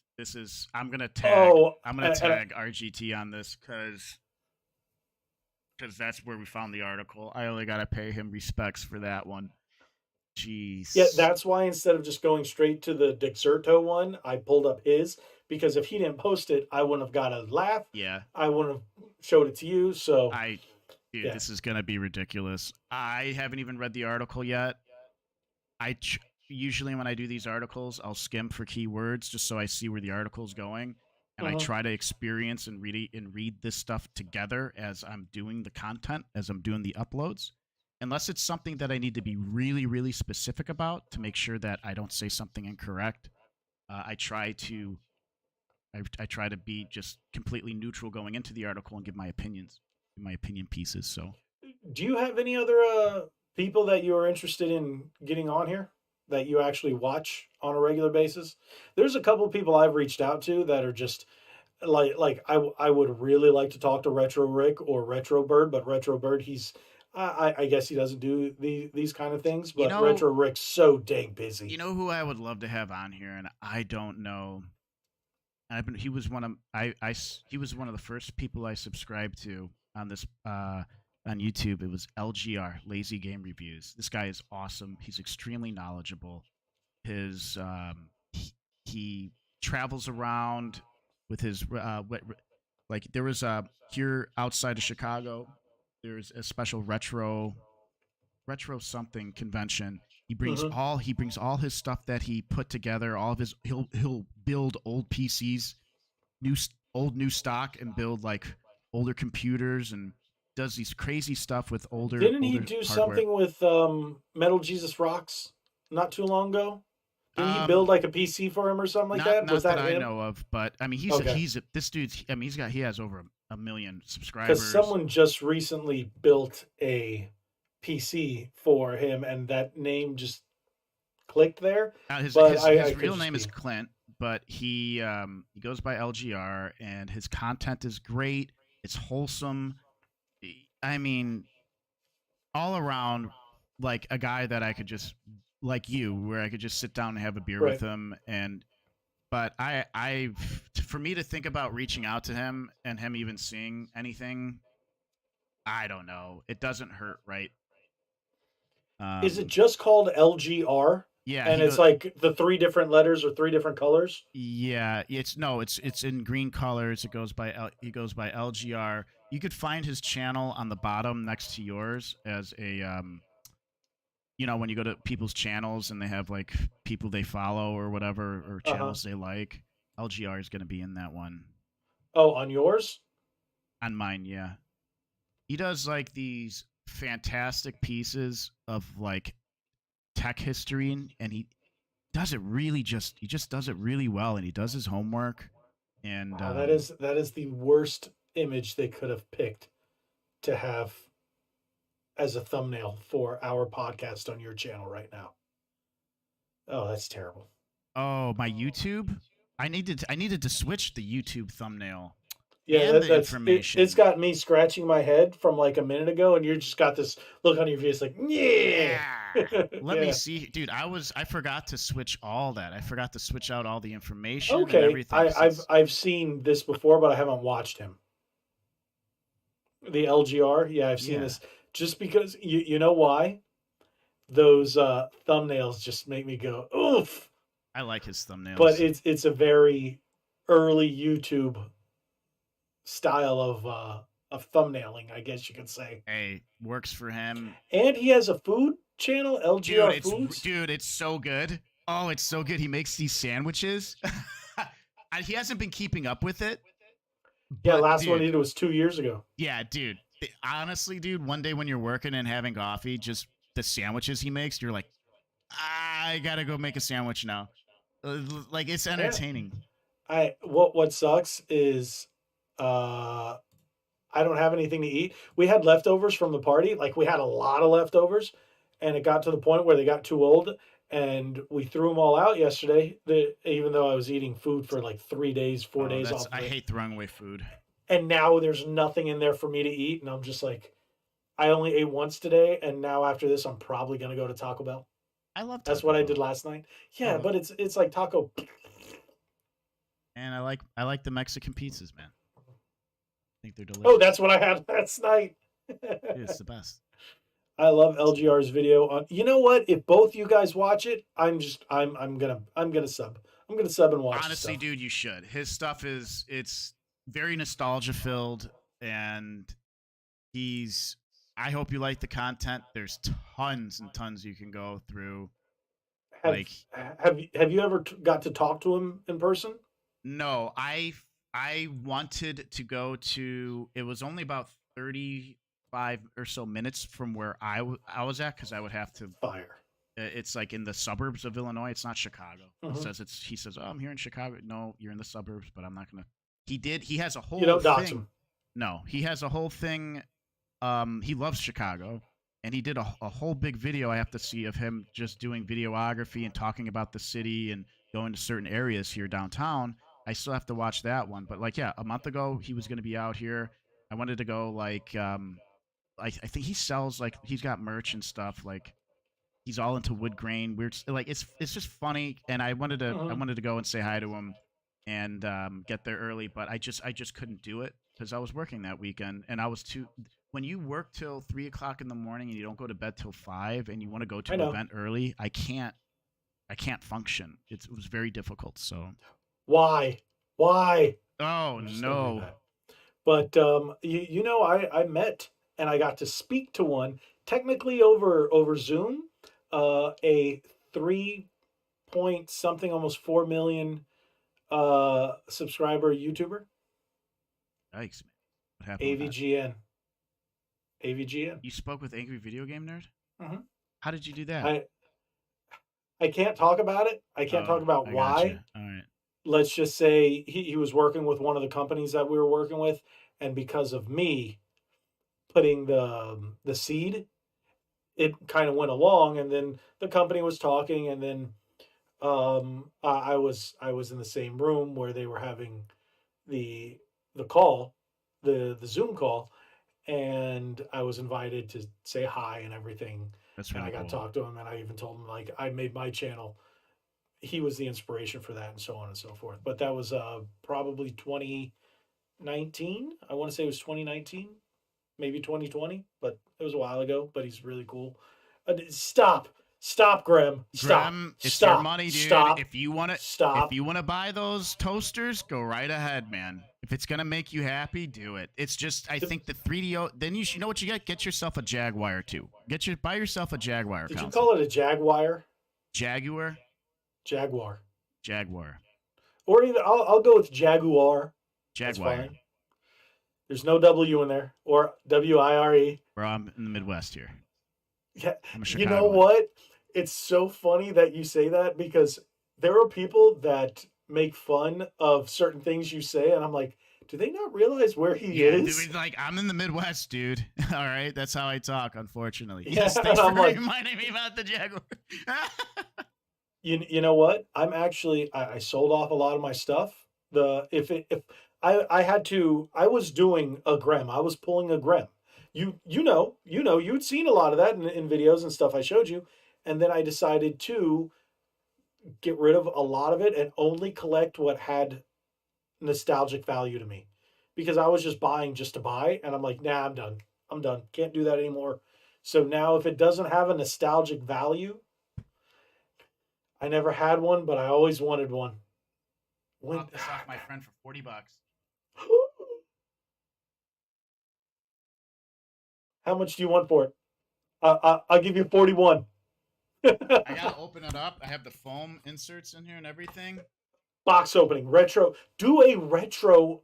I'm gonna tag RGT on this because that's where we found the article. I only gotta pay him respects for that one. Jeez. Yeah, that's why instead of just going straight to the Dexerto one, I pulled up his because if he didn't post it, I wouldn't have got a laugh. Yeah. I wouldn't have showed it to you. So this is gonna be ridiculous. I haven't even read the article yet. Usually when I do these articles, I'll skim for keywords just so I see where the article's going, and I try to experience and read this stuff together as I'm doing the content, as I'm doing the uploads. Unless it's something that I need to be really, really specific about to make sure that I don't say something incorrect, I try to be just completely neutral going into the article and give my opinion pieces. So, do you have any other people that you are interested in getting on here that you actually watch on a regular basis? There's a couple of people I've reached out to that are just like I would really like to talk to Retro Rick or Retro Bird, but Retro Bird, I guess he doesn't do these kind of things, but Retro Rick's so dang busy. You know who I would love to have on here, and I don't know And he was one of he was one of the first people I subscribed to on this on YouTube. It was LGR, Lazy Game Reviews. This guy is awesome. He's extremely knowledgeable. His he travels around with his like there was here outside of Chicago. There's a special retro something convention. Hmm. He brings all his stuff that he put together. All of his he'll build old PCs, new old new stock, and build like older computers, and does these crazy stuff with Didn't he older do hardware. something with Metal Jesus Rocks not too long ago? Didn't he build Um, like a PC for him or something like that? Was not that that I him? know of, but I mean Okay. this dude's. I mean he has over a million Because subscribers. someone just recently built a PC for him, and that name just clicked there. But I His could real just name is be Clint, but he goes by LGR, and his content is great. It's wholesome. I mean, all around, like a guy that I could just like you, where I could just sit down and have a beer with right. him. And but for me to think about reaching out to him and him even seeing anything, I don't know. It doesn't hurt, right? Is it Um, just called LGR? yeah, And he it's goes. like the three different letters or three different colors? Yeah, it's no, it's in green colors. He goes by LGR. You could find his channel on the bottom next to yours as a when you go to people's channels and they have like people they follow or whatever or Uh huh. channels they like. LGR is going to be in that one Oh, on yours? on mine. Yeah, he does like these fantastic pieces of like tech history, and he just does it really well, and he does his homework. And Wow, that is the worst image they could have picked to have as a thumbnail for our podcast on your channel right now. Oh, that's terrible. oh, my YouTube, I needed to switch the YouTube thumbnail Yeah, and the that's it. It's information. got me scratching my head from like a minute ago, and you just got this look on your face, like yeah, Yeah. Let me yeah. see, dude. I forgot to switch all that. I forgot to switch out all the information and Okay, everything. I've seen this before, but I haven't watched him. The LGR, yeah, I've seen Yeah, this. Just because you know why those thumbnails just make me go oof. I like his But thumbnails. it's a very early YouTube style of thumbnailing, I guess you could say. Hey, works for him. And he has a food channel, LGR Foods. Dude, it's so good. Oh, it's so good. He makes these sandwiches. He hasn't been keeping up with it, Yeah, but last one he dude, did was 2 years ago. yeah, dude. Honestly, dude, one day when you're working and having coffee, just the sandwiches he makes, you're like, I gotta go make a sandwich now. Like it's Yeah. entertaining. What sucks is uh I don't have anything to eat. We had leftovers from the party. Like we had a lot of leftovers, and it got to the point where they got too old, and we threw them all out yesterday. Even though I was eating food for like 3 days, four Oh, days that's off I of it, hate throwing away food. and now there's nothing in there for me to eat, and I'm just like, I only ate once today, and now after this, I'm probably gonna go to Taco Bell. I love That's Taco what I did Bell. last night. Oh, Yeah, but it's like taco. and I like the Mexican pizzas, man. I think they're Oh, delicious. that's what I had last night. Dude, it's the best. I love LGR's video on. You know what? If both you guys watch it, I'm gonna sub. I'm gonna sub and watch the Honestly, stuff. dude, you should. His stuff is it's very nostalgia filled, and he's. I hope you like the content. There's tons and tons you can go through. Have Like, have you ever got to talk to him in person? no, I wanted to go to. It was only about 35 or so minutes from where I was at because I would have to. Fire. It's like in the suburbs of Illinois. It's not Chicago. Hmm. He says, "Oh, I'm here in Chicago." No, you're in the suburbs, but I'm not gonna. He did. He has a You whole don't dox thing. him. No, he has a whole thing. He loves Chicago, and he did a whole big video I have to see of him just doing videography and talking about the city and going to certain areas here downtown. I still have to watch that one, but like, yeah, a month ago he was going to be out here. I wanted to go I think he sells like he's got merch and stuff like he's all into wood grain weird like it's just funny and I Hmm. wanted to go and say hi to him and get there early, but I just couldn't do it because I was working that weekend, and I was too. When you work till 3 o'clock in the morning and you don't go to bed till 5, and you want to go to an event early, I can't function. It was very difficult. So why? Oh no! But I met and I got to speak to one technically over Zoom, a 3 point something, almost 4 million subscriber YouTuber. Yikes, man! What happened? AVGN. You spoke with Angry Video Game Nerd. Mm-hmm. How did you do that? I can't talk about it. I can't talk about why. All right. Let's just say he was working with one of the companies that we were working with, and because of me putting the seed, it kind of went along, and then the company was talking, and then I was in the same room where they were having the call, the Zoom call, and I was invited to say hi and everything. That's really and I got to talk to him, and I even told him like I made my channel. He was the inspiration for that, and so on and so forth. But that was probably 2019. I want to say it was 2019, maybe 2020, but it was a while ago. But he's really cool. Stop, Graham. Stop. Graham, it's stop. your money, dude. Stop. If you want to buy those toasters, go right ahead, man. If it's gonna make you happy, do it. It's just, I think the 3DO. Then you know what you get. Get yourself a Jaguar too. Buy yourself a Jaguar. Did you call it a Jaguar? Jaguar. Or either I'll go with Jaguar. Jaguar. There's no W in there, or WIRE. Bro, I'm in the Midwest here. Yeah, you know what? It's so funny that you say that, because there are people that make fun of certain things you say, and I'm like, do they not realize where he is? Dude, like, I'm in the Midwest, dude. All right, that's how I talk, unfortunately. Yeah, yes, thanks for reminding me about the Jaguar. You know what? I'm actually I sold off a lot of my stuff. If I had to, I was doing a Grem. I was pulling a Grem. You'd seen a lot of that in videos and stuff I showed you, and then I decided to get rid of a lot of it and only collect what had nostalgic value to me, because I was just buying just to buy, and I'm like, nah, I'm done. Can't do that anymore. So now, if it doesn't have a nostalgic value, I never had one, but I always wanted one. Bought this off my friend for $40. How much do you want for it? I'll give you 41. I gotta open it up. I have the foam inserts in here and everything. Box opening, retro. Do a retro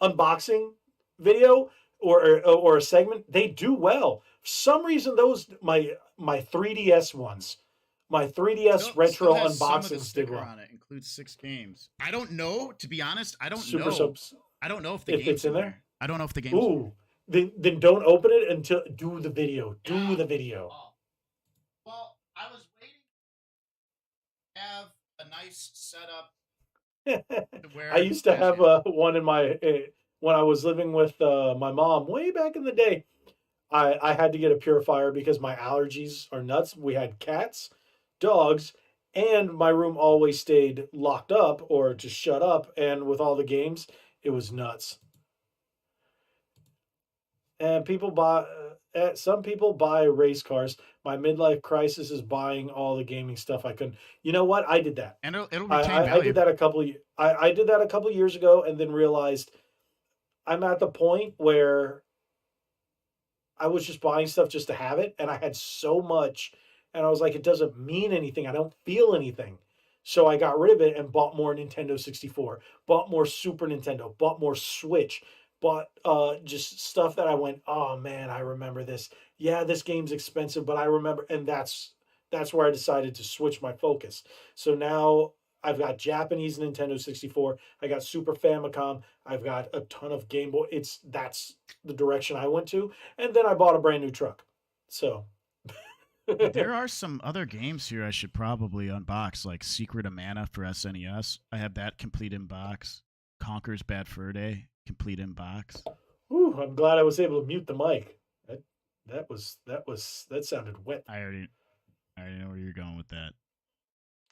unboxing video or a segment. They do well. For some reason, those my 3DS ones. My 3DS retro unboxings did well. On it includes 6 games. I don't know, to be honest. I don't Super know. Soaps. I don't know if the game's in there. I don't know if the game's in there. Then don't open it until do the video. Do the video. Oh. Well, I was waiting to have a nice setup. I used to have one in my when I was living with my mom way back in the day. I had to get a purifier because my allergies are nuts. We had cats, dogs, and my room always stayed locked up or just shut up. And with all the games, it was nuts. And some people buy race cars. My midlife crisis is buying all the gaming stuff I couldn't. You know what? I did that. And it'll retain value. I did that I did that a couple years ago, and then realized I'm at the point where I was just buying stuff just to have it, and I had so much, and I was like, it doesn't mean anything. I don't feel anything. So I got rid of it and bought more Nintendo 64, bought more Super Nintendo, bought more Switch, bought just stuff that I went, oh man, I remember this. Yeah, this game's expensive, but I remember, and that's where I decided to switch my focus. So now I've got Japanese Nintendo 64, I got Super Famicom, I've got a ton of Game Boy. That's the direction I went to, and then I bought a brand new truck. So there are some other games here I should probably unbox, like Secret of Mana for SNES. I have that complete in box. Conker's Bad Fur Day complete in box. Ooh, I'm glad I was able to mute the mic. That sounded wet. I already know where you're going with that.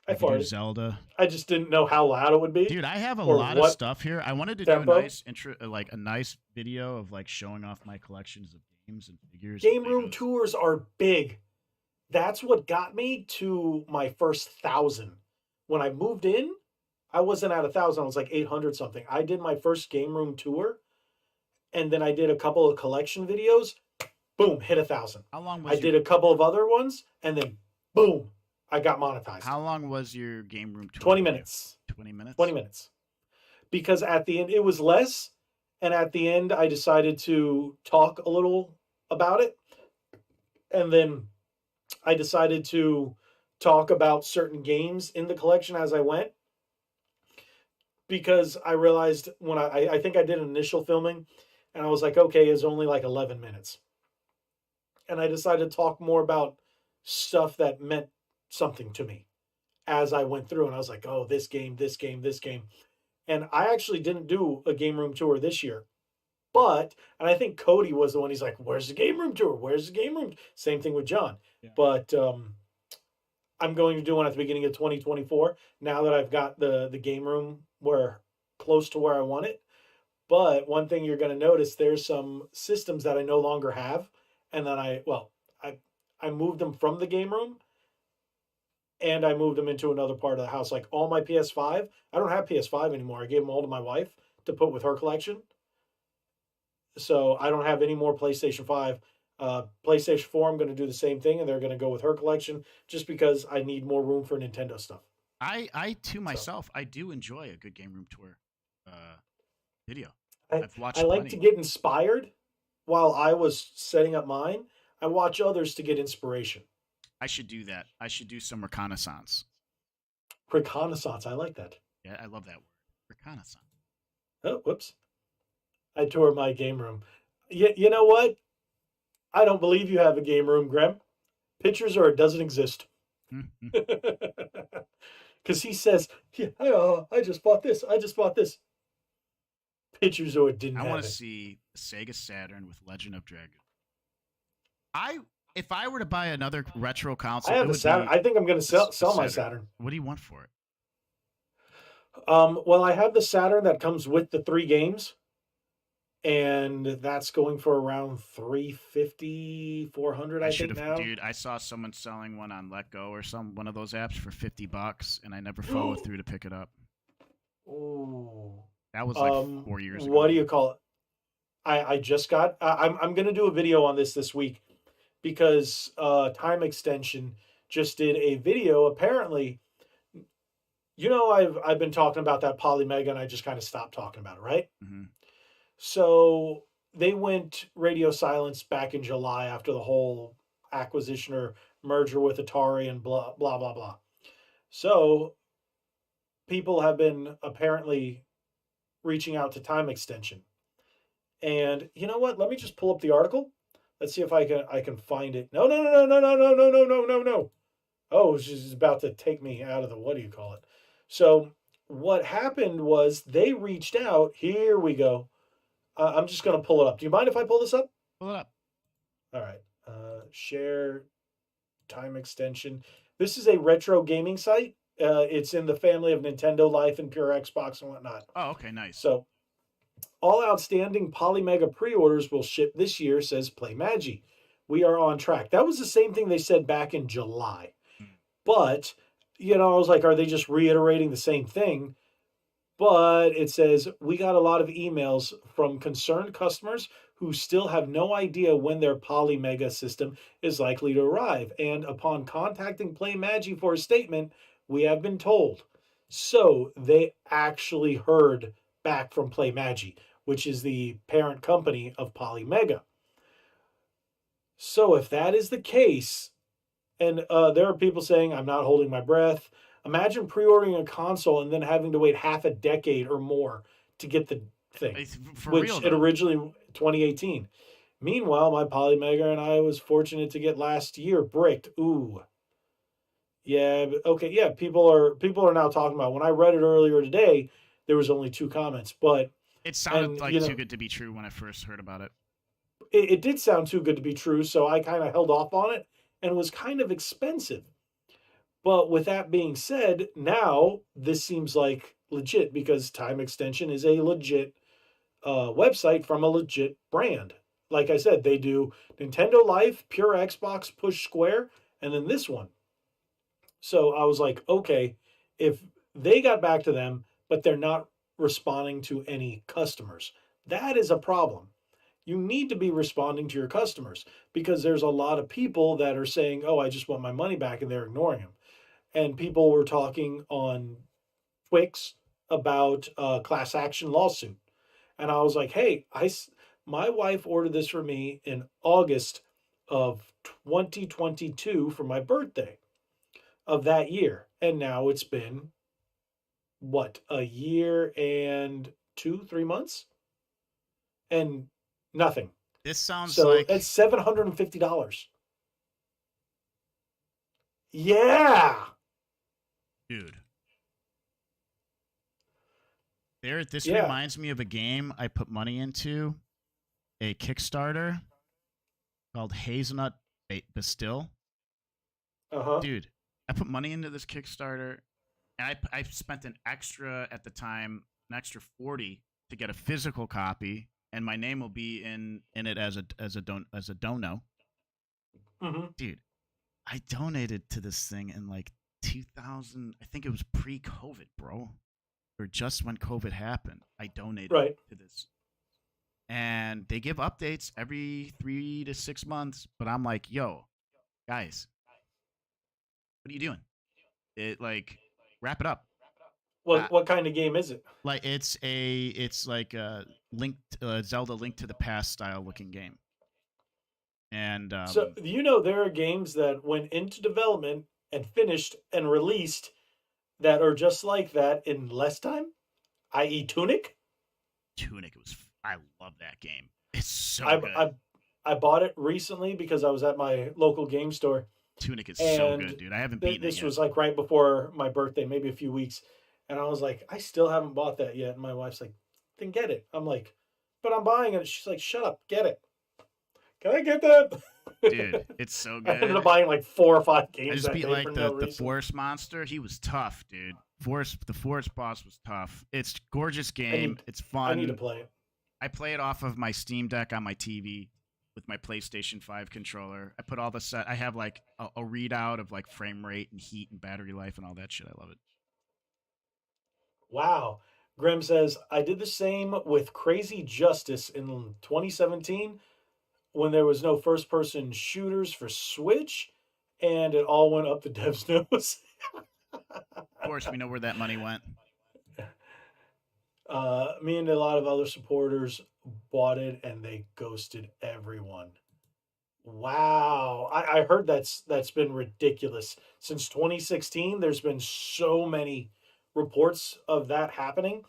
I could do farted. Zelda. I just didn't know how loud it would be. Dude, I have a or lot of what stuff here. I wanted to tempo. do a nice intro, like a nice video of like showing off my collections of games and figures. Game and room Legos. tours are big. That's what got me to my first 1,000. When I moved in, I wasn't at 1,000. I was like 800 something. I did my first game room tour, and then I did a couple of collection videos. Boom, hit 1,000. How long was I did a couple of other ones, and then boom, I got monetized. How long was your game room tour? 20 minutes. 20 minutes? 20 minutes. Because at the end, it was less. And at the end, I decided to talk a little about it. And then I decided to talk about certain games in the collection as I went. Because I realized when I think I did initial filming, and I was like, okay, it's only like 11 minutes. And I decided to talk more about stuff that meant something to me as I went through. And I was like, oh, this game, this game, this game. And I actually didn't do a game room tour this year. But, and I think Cody was the one, he's like, where's the game room tour? Where's the game room? Same thing with John. Yeah. But I'm going to do one at the beginning of 2024, now that I've got the game room where close to where I want it. But one thing you're going to notice, there's some systems that I no longer have. And then I moved them from the game room, and I moved them into another part of the house. Like all my PS5, I don't have PS5 anymore. I gave them all to my wife to put with her collection. So I don't have any more PlayStation 5. PlayStation 4, I'm going to do the same thing, and they're going to go with her collection just because I need more room for Nintendo stuff. I too myself, I do enjoy a good game room tour video. I've watched I like to get inspired while I was setting up mine. I watch others to get inspiration. I should do that. I should do some reconnaissance. Reconnaissance, I like that. Yeah, I love that word. Reconnaissance. Oh, whoops. I tore my game room. You know what? I don't believe you have a game room, Graham. Pictures or it doesn't exist. Because he says, yeah, I just bought this. I just bought this. Pictures or it didn't have it. I want to see Sega Saturn with Legend of Dragon. If I were to buy another retro console, I have a Saturn. I think I'm going to sell my Saturn. What do you want for it? Well, I have the Saturn that comes with the 3 games, and that's going for around $350, $400. I think now. Dude, I saw someone selling one on Let Go or one of those apps for $50, and I never followed through to pick it up. Ooh, that was like 4 years ago. What do you call it? I just got. I'm going to do a video on this week. Because Time Extension just did a video. Apparently, you know, I've been talking about that Polymega, and I just kind of stopped talking about it, right? Mm-hmm. So they went radio silence back in July after the whole acquisition or merger with Atari and blah, blah, blah, blah. So people have been apparently reaching out to Time Extension. And you know what? Let me just pull up the article. Let's see if I can find it. No. Oh, she's about to take me out of the, what do you call it? So what happened was they reached out. Here we go. I'm just going to pull it up. Do you mind if I pull this up? Pull it up. All right. Share Time Extension. This is a retro gaming site. It's in the family of Nintendo Life and Pure Xbox and whatnot. Oh, okay, nice. So all outstanding Polymega pre-orders will ship this year, says PlayMagi. We are on track. That was the same thing they said back in July. But, you know, I was like, are they just reiterating the same thing? But it says, we got a lot of emails from concerned customers who still have no idea when their Polymega system is likely to arrive. And upon contacting PlayMagi for a statement, we have been told. So they actually heard back from PlayMagi, which is the parent company of Polymega. So if that is the case, and there are people saying, I'm not holding my breath. Imagine pre-ordering a console and then having to wait half a decade or more to get the thing, which it originally 2018. Meanwhile, my Polymega and I was fortunate to get last year bricked. Ooh. Yeah, okay, yeah, people are now talking about, when I read it earlier today, there was only 2 comments, but it sounded like too good to be true when I first heard about it. It did sound too good to be true, so I kind of held off on it, and it was kind of expensive. But with that being said, now this seems like legit because Time Extension is a legit website from a legit brand. Like I said, they do Nintendo Life, Pure Xbox, Push Square, and then this one. So I was like, okay, if they got back to them, but they're not responding to any customers, that is a problem. You need to be responding to your customers because there's a lot of people that are saying, oh, I just want my money back, and they're ignoring them. And people were talking on Twix about a class action lawsuit. And I was like, hey, my wife ordered this for me in August of 2022 for my birthday of that year. And now it's been, what, a year and 3 months? And nothing. This sounds so like it's $750. Yeah. Dude. This Yeah. reminds me of a game I put money into, a Kickstarter called Hazelnut Bastille. Uh-huh. Dude, I put money into this Kickstarter, and I spent an extra at the time, an extra $40 to get a physical copy, and my name will be in it as a dono. Mm-hmm. Dude, I donated to this thing in like 2000. I think it was pre-COVID, bro, or just when COVID happened. I donated to this, and they give updates every 3 to 6 months. But I'm like, yo, guys, what are you doing? Wrap it up. What kind of game is it? Like it's like a Zelda Link to the Past style looking game. And so there are games that went into development and finished and released that are just like that in less time, i.e. Tunic. I love that game. It's so good. I bought it recently because I was at my local game store. Tunic is so good, dude. I haven't beaten it yet. This was like right before my birthday, maybe a few weeks. And I was like, I still haven't bought that yet. And my wife's like, then get it. I'm like, but I'm buying it. She's like, shut up, get it. Can I get that? Dude, it's so good. I ended up buying like 4 or 5 games. I just beat like the forest monster. He was tough, dude. The forest boss was tough. It's a gorgeous game. It's fun. I need to play it. I play it off of my Steam Deck on my TV with my PlayStation 5 controller. I put all the set. I have like a readout of like frame rate and heat and battery life and all that shit. I love it. Wow. Grim says, I did the same with Crazy Justice in 2017 when there was no first-person shooters for Switch, and it all went up the dev's nose. Of course, we know where that money went. Me and a lot of other supporters bought it, and they ghosted everyone. Wow. I heard that's been ridiculous. Since 2016, there's been so many reports of that happening.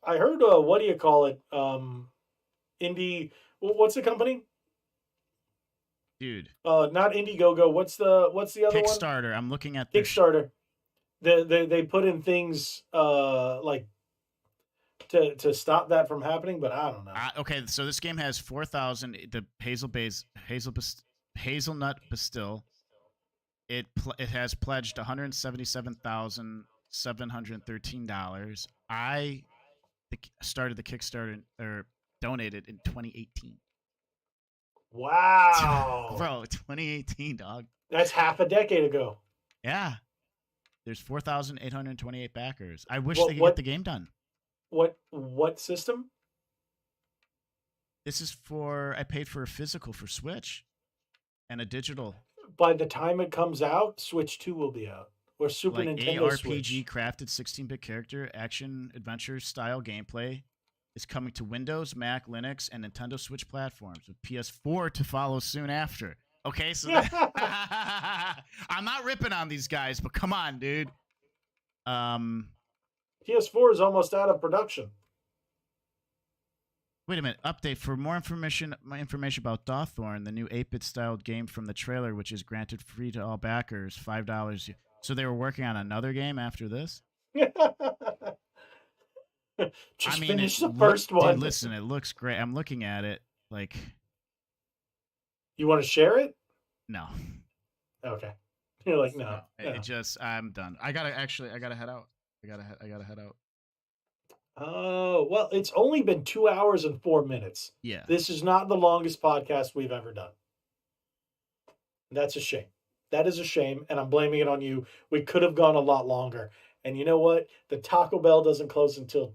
I heard, what do you call it? Indie, what's the company? Dude. Not Indiegogo. What's the other Kickstarter. one? Kickstarter. I'm looking at Kickstarter. They put in things like to stop that from happening, but I don't know. Okay, so this game has 4,000. The Hazelnut Bastille. It has pledged $177,713. I started the Kickstarter or donated in 2018. Wow. Bro, 2018, dog. That's half a decade ago. Yeah. There's 4,828 backers. I wish they could get the game done. What system? This is I paid for a physical for Switch and a digital. By the time it comes out, Switch 2 will be out. Or Super Nintendo Switch. ARPG crafted 16-bit character action adventure style gameplay is coming to Windows, Mac, Linux, and Nintendo Switch platforms with PS4 to follow soon after. Okay, so I'm not ripping on these guys, but come on, dude. PS4 is almost out of production. Wait a minute. Update for more information about Dawthorn, the new 8-bit styled game from the trailer, which is granted free to all backers, $5. So they were working on another game after this? Finish the first one. Dude, listen, it looks great. I'm looking at it. Like, you want to share it? No. Okay. You're like, no. It just I'm done. I gotta head out. I gotta head out. Oh, well, it's only been 2 hours and 4 minutes. Yeah. This is not the longest podcast we've ever done. That's a shame. That is a shame, and I'm blaming it on you. We could have gone a lot longer. And you know what? The Taco Bell doesn't close until,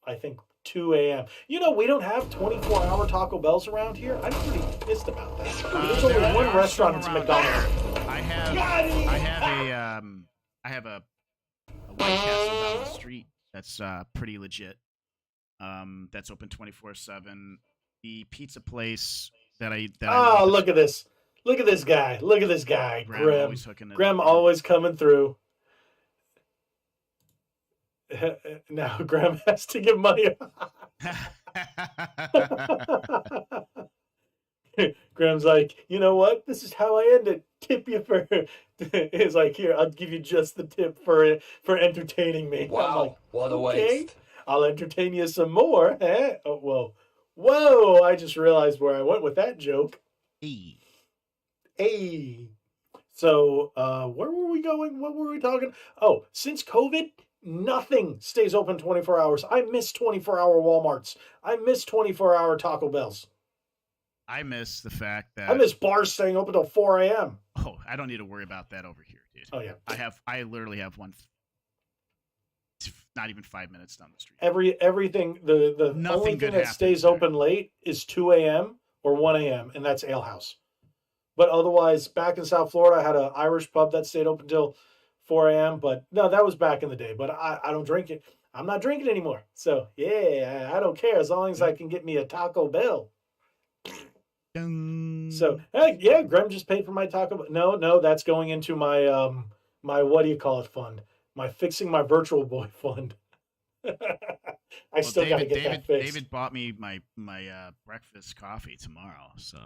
I think, 2 a.m. You know, we don't have 24-hour Taco Bells around here. I'm pretty pissed about that. There's only one restaurant. It's McDonald's. I have a White Castle down the street that's pretty legit. That's open 24/7. The pizza place that I look at this. Look at this guy. Look at this guy. Graham always coming through. Now Graham has to give money. Graham's like, you know what? This is how I end it. Tip you for. He's like, here, I'll give you just the tip for entertaining me. Wow, like, what a waste. I'll entertain you some more. Eh? Oh, whoa! I just realized where I went with that joke. Hey. So, where were we going? What were we talking? Oh, since COVID, nothing stays open 24 hours. I miss 24-hour Walmarts. I miss 24-hour Taco Bells. I miss the fact that I miss bars staying open till 4 a.m. Oh, I don't need to worry about that over here, dude. Oh yeah. I literally have one. Not even 5 minutes down the street. Everything the only thing that stays open late is 2 a.m. or 1 a.m. and that's Ale House. But otherwise, back in South Florida, I had an Irish pub that stayed open till 4 a.m. But no, that was back in the day. But I don't drink it. I'm not drinking anymore. So yeah, I don't care as long as I can get me a Taco Bell. So yeah, Graham just paid for my Taco Bell. No, that's going into my my what do you call it fund? My fixing my Virtual Boy fund. I still got to get that fixed. David bought me my breakfast coffee tomorrow, so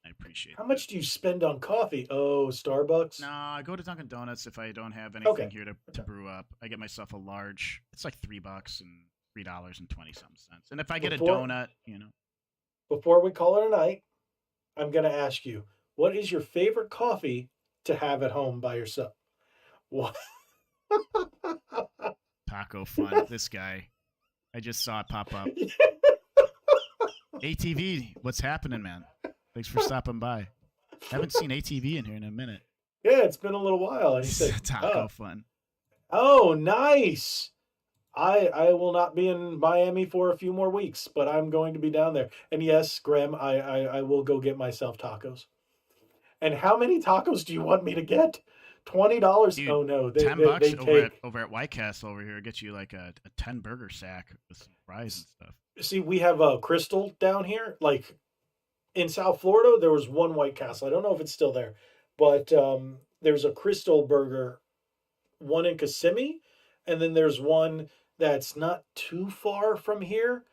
I appreciate it. How much do you spend on coffee? Oh, Starbucks? No, I go to Dunkin' Donuts if I don't have anything here to brew up. I get myself a large. It's like $3 and $3.20 cents. And if I get a donut, you know. Before we call it a night, I'm going to ask you, what is your favorite coffee to have at home by yourself? What? Taco Fun. This guy. I just saw it pop up. ATV, what's happening, man? Thanks for stopping by. Haven't seen ATV in here in a minute. Yeah, it's been a little while. He said, Taco Fun. Oh, nice. I will not be in Miami for a few more weeks, but I'm going to be down there. And yes, Graham, I will go get myself tacos. And how many tacos do you want me to get? $20? Dude, oh no, $10 over at White Castle over here get you like a 10 burger sack with some fries and stuff. See, we have a Crystal down here. Like in South Florida, there was one White Castle. I don't know if it's still there, but there's a Crystal burger, one in Kissimmee, and then there's one that's not too far from here,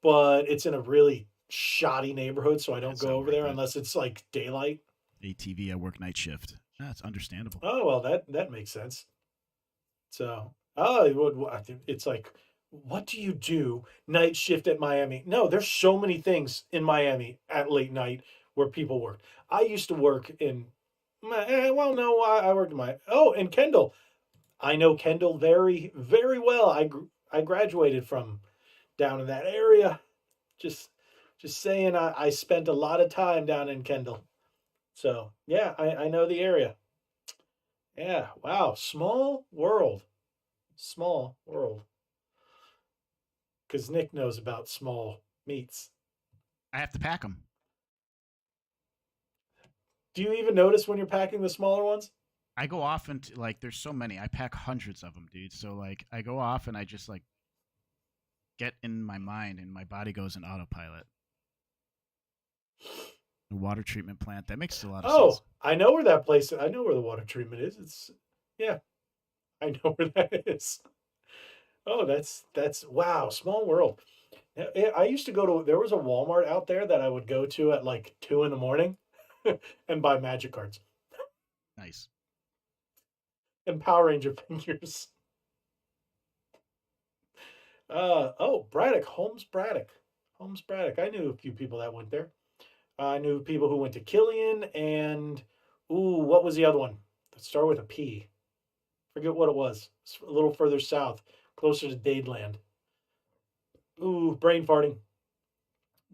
but it's in a really shoddy neighborhood, so I don't go over there unless it's like daylight. ATV, I work night shift. That's understandable. Oh, well, that makes sense. So, it's like, what do you do night shift at Miami? No, there's so many things in Miami at late night where people work. I used to work in, I worked in Kendall. I know Kendall very, very well. I graduated from down in that area. Just saying, I spent a lot of time down in Kendall. So, yeah, I know the area. Yeah, wow. Small world. Small world. Because Nick knows about small meats. I have to pack them. Do you even notice when you're packing the smaller ones? I go off into, like, there's so many. I pack hundreds of them, dude. So, like, I go off and I just, like, get in my mind and my body goes in autopilot. The water treatment plant. That makes a lot of sense. Oh, I know where that place is. I know where the water treatment is. I know where that is. Oh, that's wow, small world. I used to there was a Walmart out there that I would go to at like 2 a.m. and buy magic cards. Nice. And Power Ranger figures. Braddock, Holmes Braddock. I knew a few people that went there. I knew people who went to Killian and, what was the other one? that started with a P. Forget what it was. It's a little further south, closer to Dadeland. Ooh, brain farting.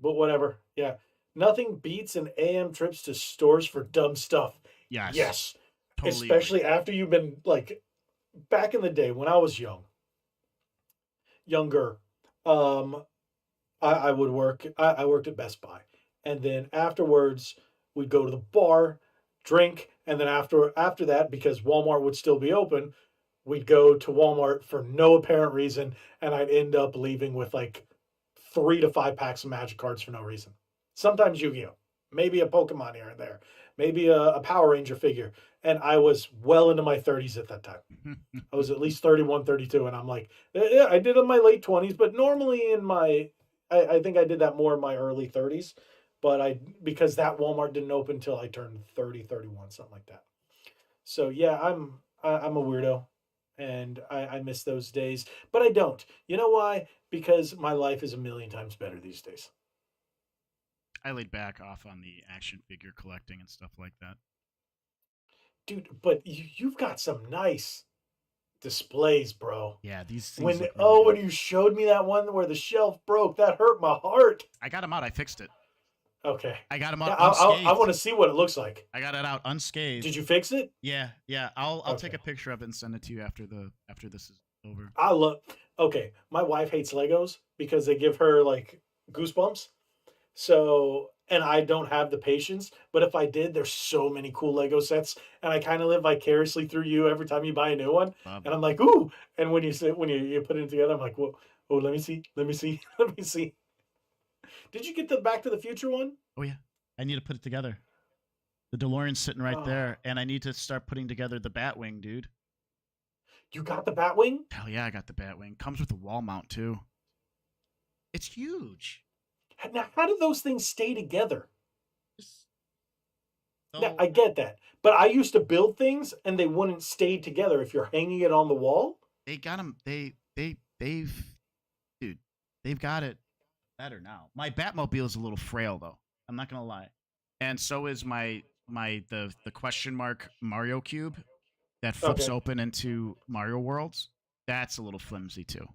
But whatever. Yeah. Nothing beats an AM trips to stores for dumb stuff. Yes. Yes. Totally Especially agree. after you've been like back in the day when I was younger. Um, I would work. I worked at Best Buy, and then afterwards we'd go to the bar, drink, and then after that, because Walmart would still be open, we'd go to Walmart for no apparent reason, and I'd end up leaving with like 3 to 5 packs of Magic cards for no reason. Sometimes Yu-Gi-Oh, maybe a Pokemon here and there, maybe a Power Ranger figure, and I was well into my 30s at that time. I was at least 31, 32, and I'm like, yeah, I did it in my late 20s, but normally I think I did that more in my early 30s, but because that Walmart didn't open until I turned 30, 31, something like that. So yeah, I'm a weirdo, and I miss those days, but I don't. You know why? Because my life is a million times better these days. I laid back off on the action figure collecting and stuff like that. Dude, but you've got some nice displays, bro. Yeah, these things When look really when good. you showed me that one where the shelf broke, that hurt my heart. I got them out. I fixed it. Okay. I got them Yeah, out I want unscathed. to see what it looks like. I got it out unscathed. Did you fix it? Yeah, yeah. I'll take Okay. a picture of it and send it to you after this is over. I love. Okay, my wife hates Legos because they give her like goosebumps. So, and I don't have the patience. But if I did, there's so many cool Lego sets, and I kind of live vicariously through you every time you buy a new one. Love And it. I'm like, ooh. And when you put it together, I'm like, whoa, oh, let me see, let me see, let me see. Did you get the Back to the Future one? Oh yeah, I need to put it together. The DeLorean's sitting right Oh, there, and I need to start putting together the Batwing, dude. you got the Batwing? Hell yeah, I got the Batwing. Comes with a wall mount too. It's huge. Now, how do those things stay together? Just- Now, So I get that, but I used to build things and they wouldn't stay together if you're hanging it on the wall. they got them. They've dude. They've got it better now. My Batmobile is a little frail though. I'm not gonna lie, and so is the question mark Mario Cube that flips Okay. open into Mario Worlds. That's a little flimsy too.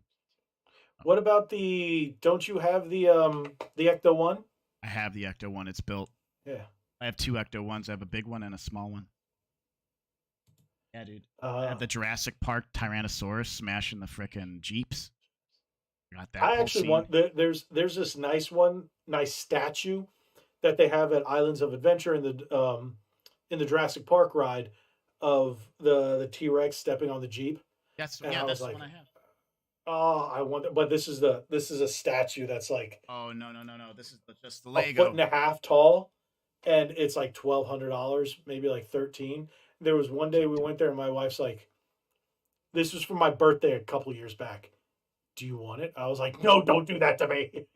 What about the? Don't you have the Ecto one? I have the Ecto one. It's built. Yeah. I have two Ecto ones. I have a big one and a small one. Yeah, dude. I Uh, have the Jurassic Park Tyrannosaurus smashing the frickin' Jeeps. Got that I whole actually scene. want there's this nice statue that they have at Islands of Adventure in the Jurassic Park ride of the T Rex stepping on the Jeep, and I was That's the one like, I have. oh, I want that. But this is a statue that's like Oh no! This is just the a foot Lego. and a half tall, and it's like $1,200, maybe like 13. There was one day we went there, and my wife's like, "This was for my birthday a couple years back. Do you want it?" I was like, "No, don't do that to me,"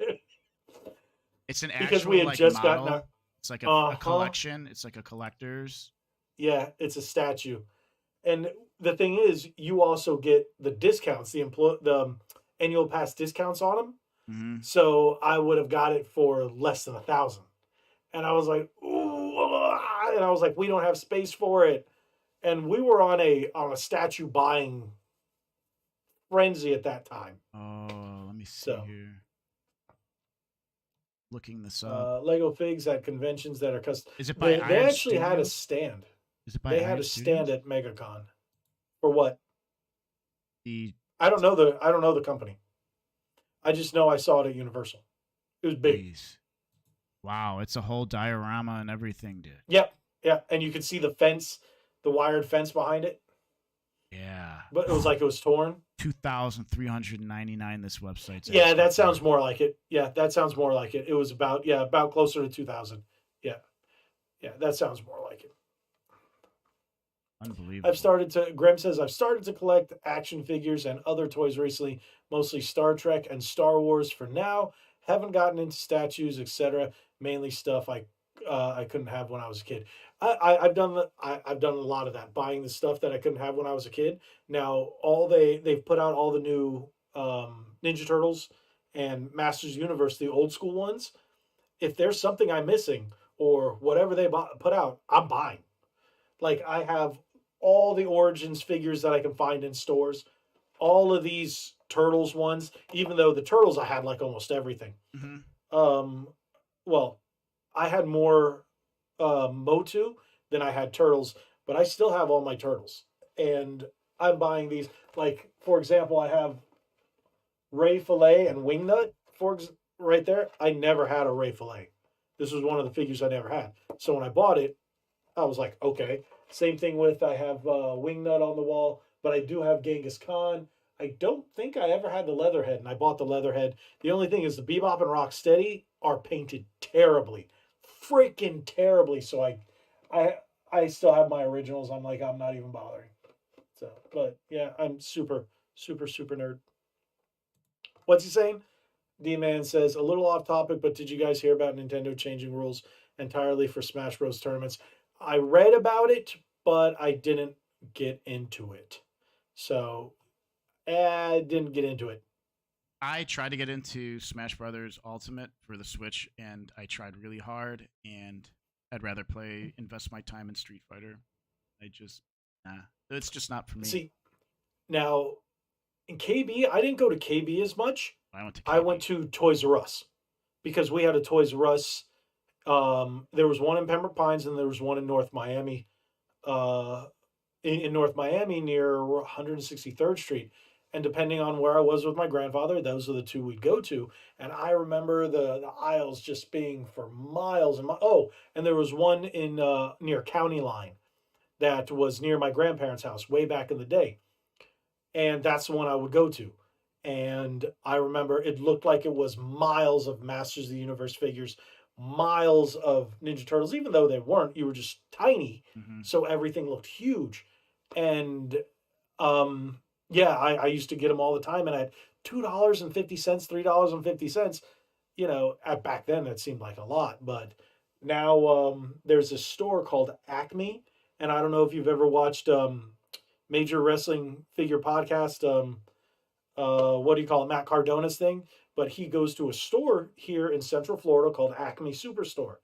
It's an because we actual had like just gotten model. It's like a a huh. collection. It's like a collector's. Yeah, it's a statue, and the thing is, you also get the discounts, the annual pass discounts on them. Mm-hmm. So I would have got it for less than 1,000. And I was like, ooh, ah, and I was like, we don't have space for it. And we were on a statue buying frenzy at that time. Oh, let me see So here. Looking this up. Lego Figs at conventions that are custom. Is it by They Iron actually had a Studios? stand. Is it by They had Iron a stand Studios? at MegaCon. For what? The I don't know the company. I just know I saw it at Universal. It was big. Jeez. Wow, it's a whole diorama and everything, dude. Yep. Yeah. And you could see the fence, the wired fence behind it. Yeah. But it was like it was torn. 2,399. This website's Yeah, asking that sounds for. more like it. Yeah, that sounds more like it. It was about closer to 2,000. Yeah, yeah, that sounds more like it. Unbelievable. Graham says, I've started to collect action figures and other toys recently, mostly Star Trek and Star Wars for now. Haven't gotten into statues, etc. Mainly stuff I couldn't have when I was a kid. I've done a lot of that, buying the stuff that I couldn't have when I was a kid. Now they've put out all the new Ninja Turtles and Masters Universe, the old school ones. If there's something I'm missing or whatever put out, I'm buying. Like I have all the Origins figures that I can find in stores. All of these Turtles ones, even though the Turtles I had like almost everything. Um, well, I had more Motu than I had Turtles, but I still have all my Turtles. And I'm buying these. Like, for example, I have Ray Fillet and Wingnut right there. I never had a Ray Fillet. This was one of the figures I never had. So when I bought it, I was like, okay. Same thing with I have Wingnut on the wall, but I do have Genghis Khan. I don't think I ever had the Leatherhead, and I bought the Leatherhead. The only thing is the Bebop and Rocksteady are painted terribly, freaking terribly. So I still have my originals. I'm like, I'm not even bothering. So, but yeah, I'm super nerd. What's he saying? D-Man says, a little off topic, but did you guys hear about Nintendo changing rules entirely for Smash Bros. Tournaments? I read about it, but I didn't get into it. So, I didn't get into it. I tried to get into Smash Brothers Ultimate for the Switch, and I tried really hard, and I'd rather invest my time in Street Fighter. It's just not for me. See, now, in KB, I didn't go to KB as much. I went to Toys R Us because we had a Toys R Us. There was one in Pembroke Pines and there was one in North Miami. In North Miami near 163rd Street. And depending on where I was with my grandfather, those are the two we'd go to. And I remember the aisles just being for miles and miles. Oh, and there was one in near County Line that was near my grandparents' house way back in the day. And that's the one I would go to. And I remember it looked like it was miles of Masters of the Universe figures, miles of Ninja Turtles, even though they weren't. You were just tiny. So everything looked huge. And yeah, I used to get them all the time. And at $2.50, $3.50, you know, back then that seemed like a lot. But now there's a store called Acme. And I don't know if you've ever watched Major Wrestling Figure Podcast. What do you call it? Matt Cardona's thing. But he goes to a store here in Central Florida called Acme Superstore.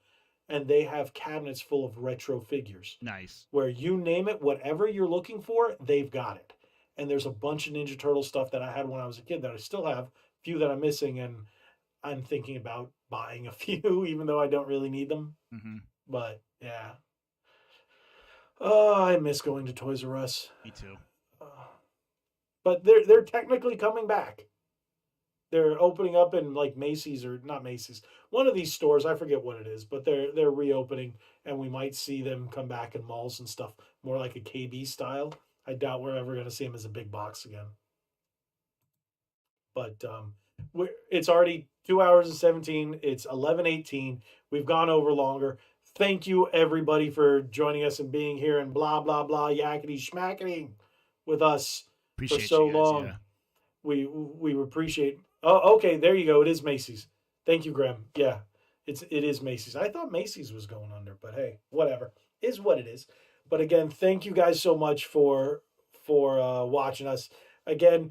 And they have cabinets full of retro figures. Nice. Where you name it, whatever you're looking for, they've got it. And there's a bunch of Ninja Turtle stuff that I had when I was a kid that I still have, a few that I'm missing, and I'm thinking about buying a few, even though I don't really need them. But yeah. Oh, I miss going to Toys R Us. Me too. But they're technically coming back. They're opening up in like Macy's or not Macy's. One of these stores, I forget what it is, but they're reopening, and we might see them come back in malls and stuff, more like a KB style. I doubt we're ever going to see them as a big box again. But it's already 2 hours and 17. It's 11:18. We've gone over longer. Thank you everybody for joining us and being here and blah blah blah yakety schmackety with us for so long. Yeah. We appreciate. Oh, okay, there you go. It is Macy's. Thank you, Graham. Yeah, it is Macy's. I thought Macy's was going under, but hey, whatever. Is what it is. But again, thank you guys so much for watching us. Again,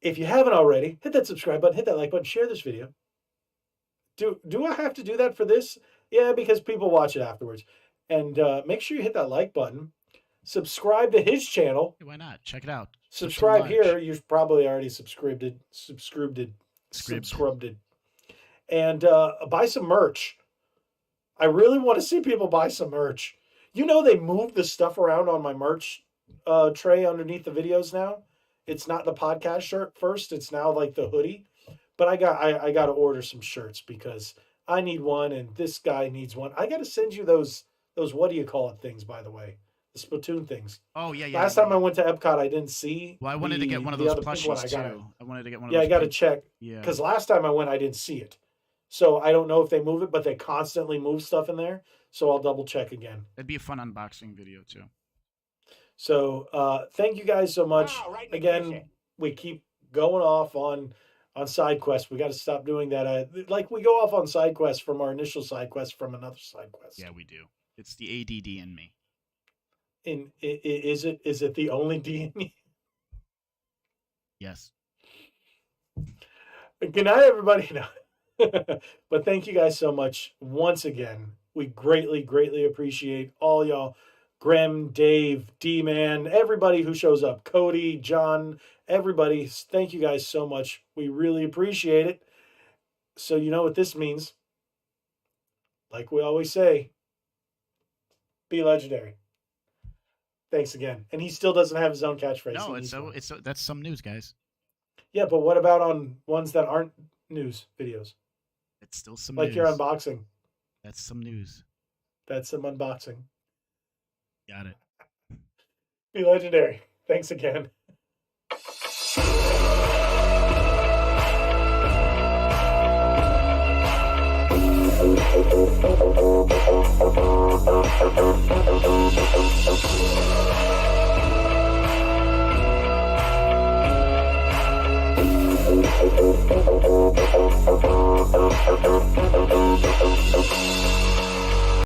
if you haven't already, hit that subscribe button, hit that like button, share this video. Do I have to do that for this? Yeah, because people watch it afterwards. And make sure you hit that like button. Subscribe to his channel. Why not? Check it out. Subscribe here. You've probably already subscribed it. And buy some merch. I really want to see people buy some merch. You know they moved the stuff around on my merch tray underneath the videos now. It's not the podcast shirt first. It's now like the hoodie. But I got to order some shirts because I need one and this guy needs one. I got to send you those what do you call it things, by the way. The Splatoon things. Oh, yeah. Last time I went to Epcot, I didn't see. Well, I wanted to get one of those plushies, too. I wanted to get one of those. Yeah, I got to check. Yeah. Because last time I went, I didn't see it. So I don't know if they move it, but they constantly move stuff in there. So I'll double check again. It'd be a fun unboxing video, too. So thank you guys so much. Again, we keep going off on side quests. We got to stop doing that. Like we go off on side quests from our initial side quest from another side quest. Yeah, we do. It's the ADD in me. Is it the only D in you? Yes. Good night, everybody. No. But thank you guys so much once again. We greatly appreciate all y'all Grim, Dave, D-Man, everybody who shows up, Cody, John, everybody, thank you guys so much. We really appreciate it. So you know what this means. Like we always say, be legendary. Thanks again. And he still doesn't have his own catchphrase. No, that's some news, guys. Yeah, but what about on ones that aren't news videos? It's still some like news. Your unboxing. That's some news. That's some unboxing. Got it. Be legendary. Thanks again.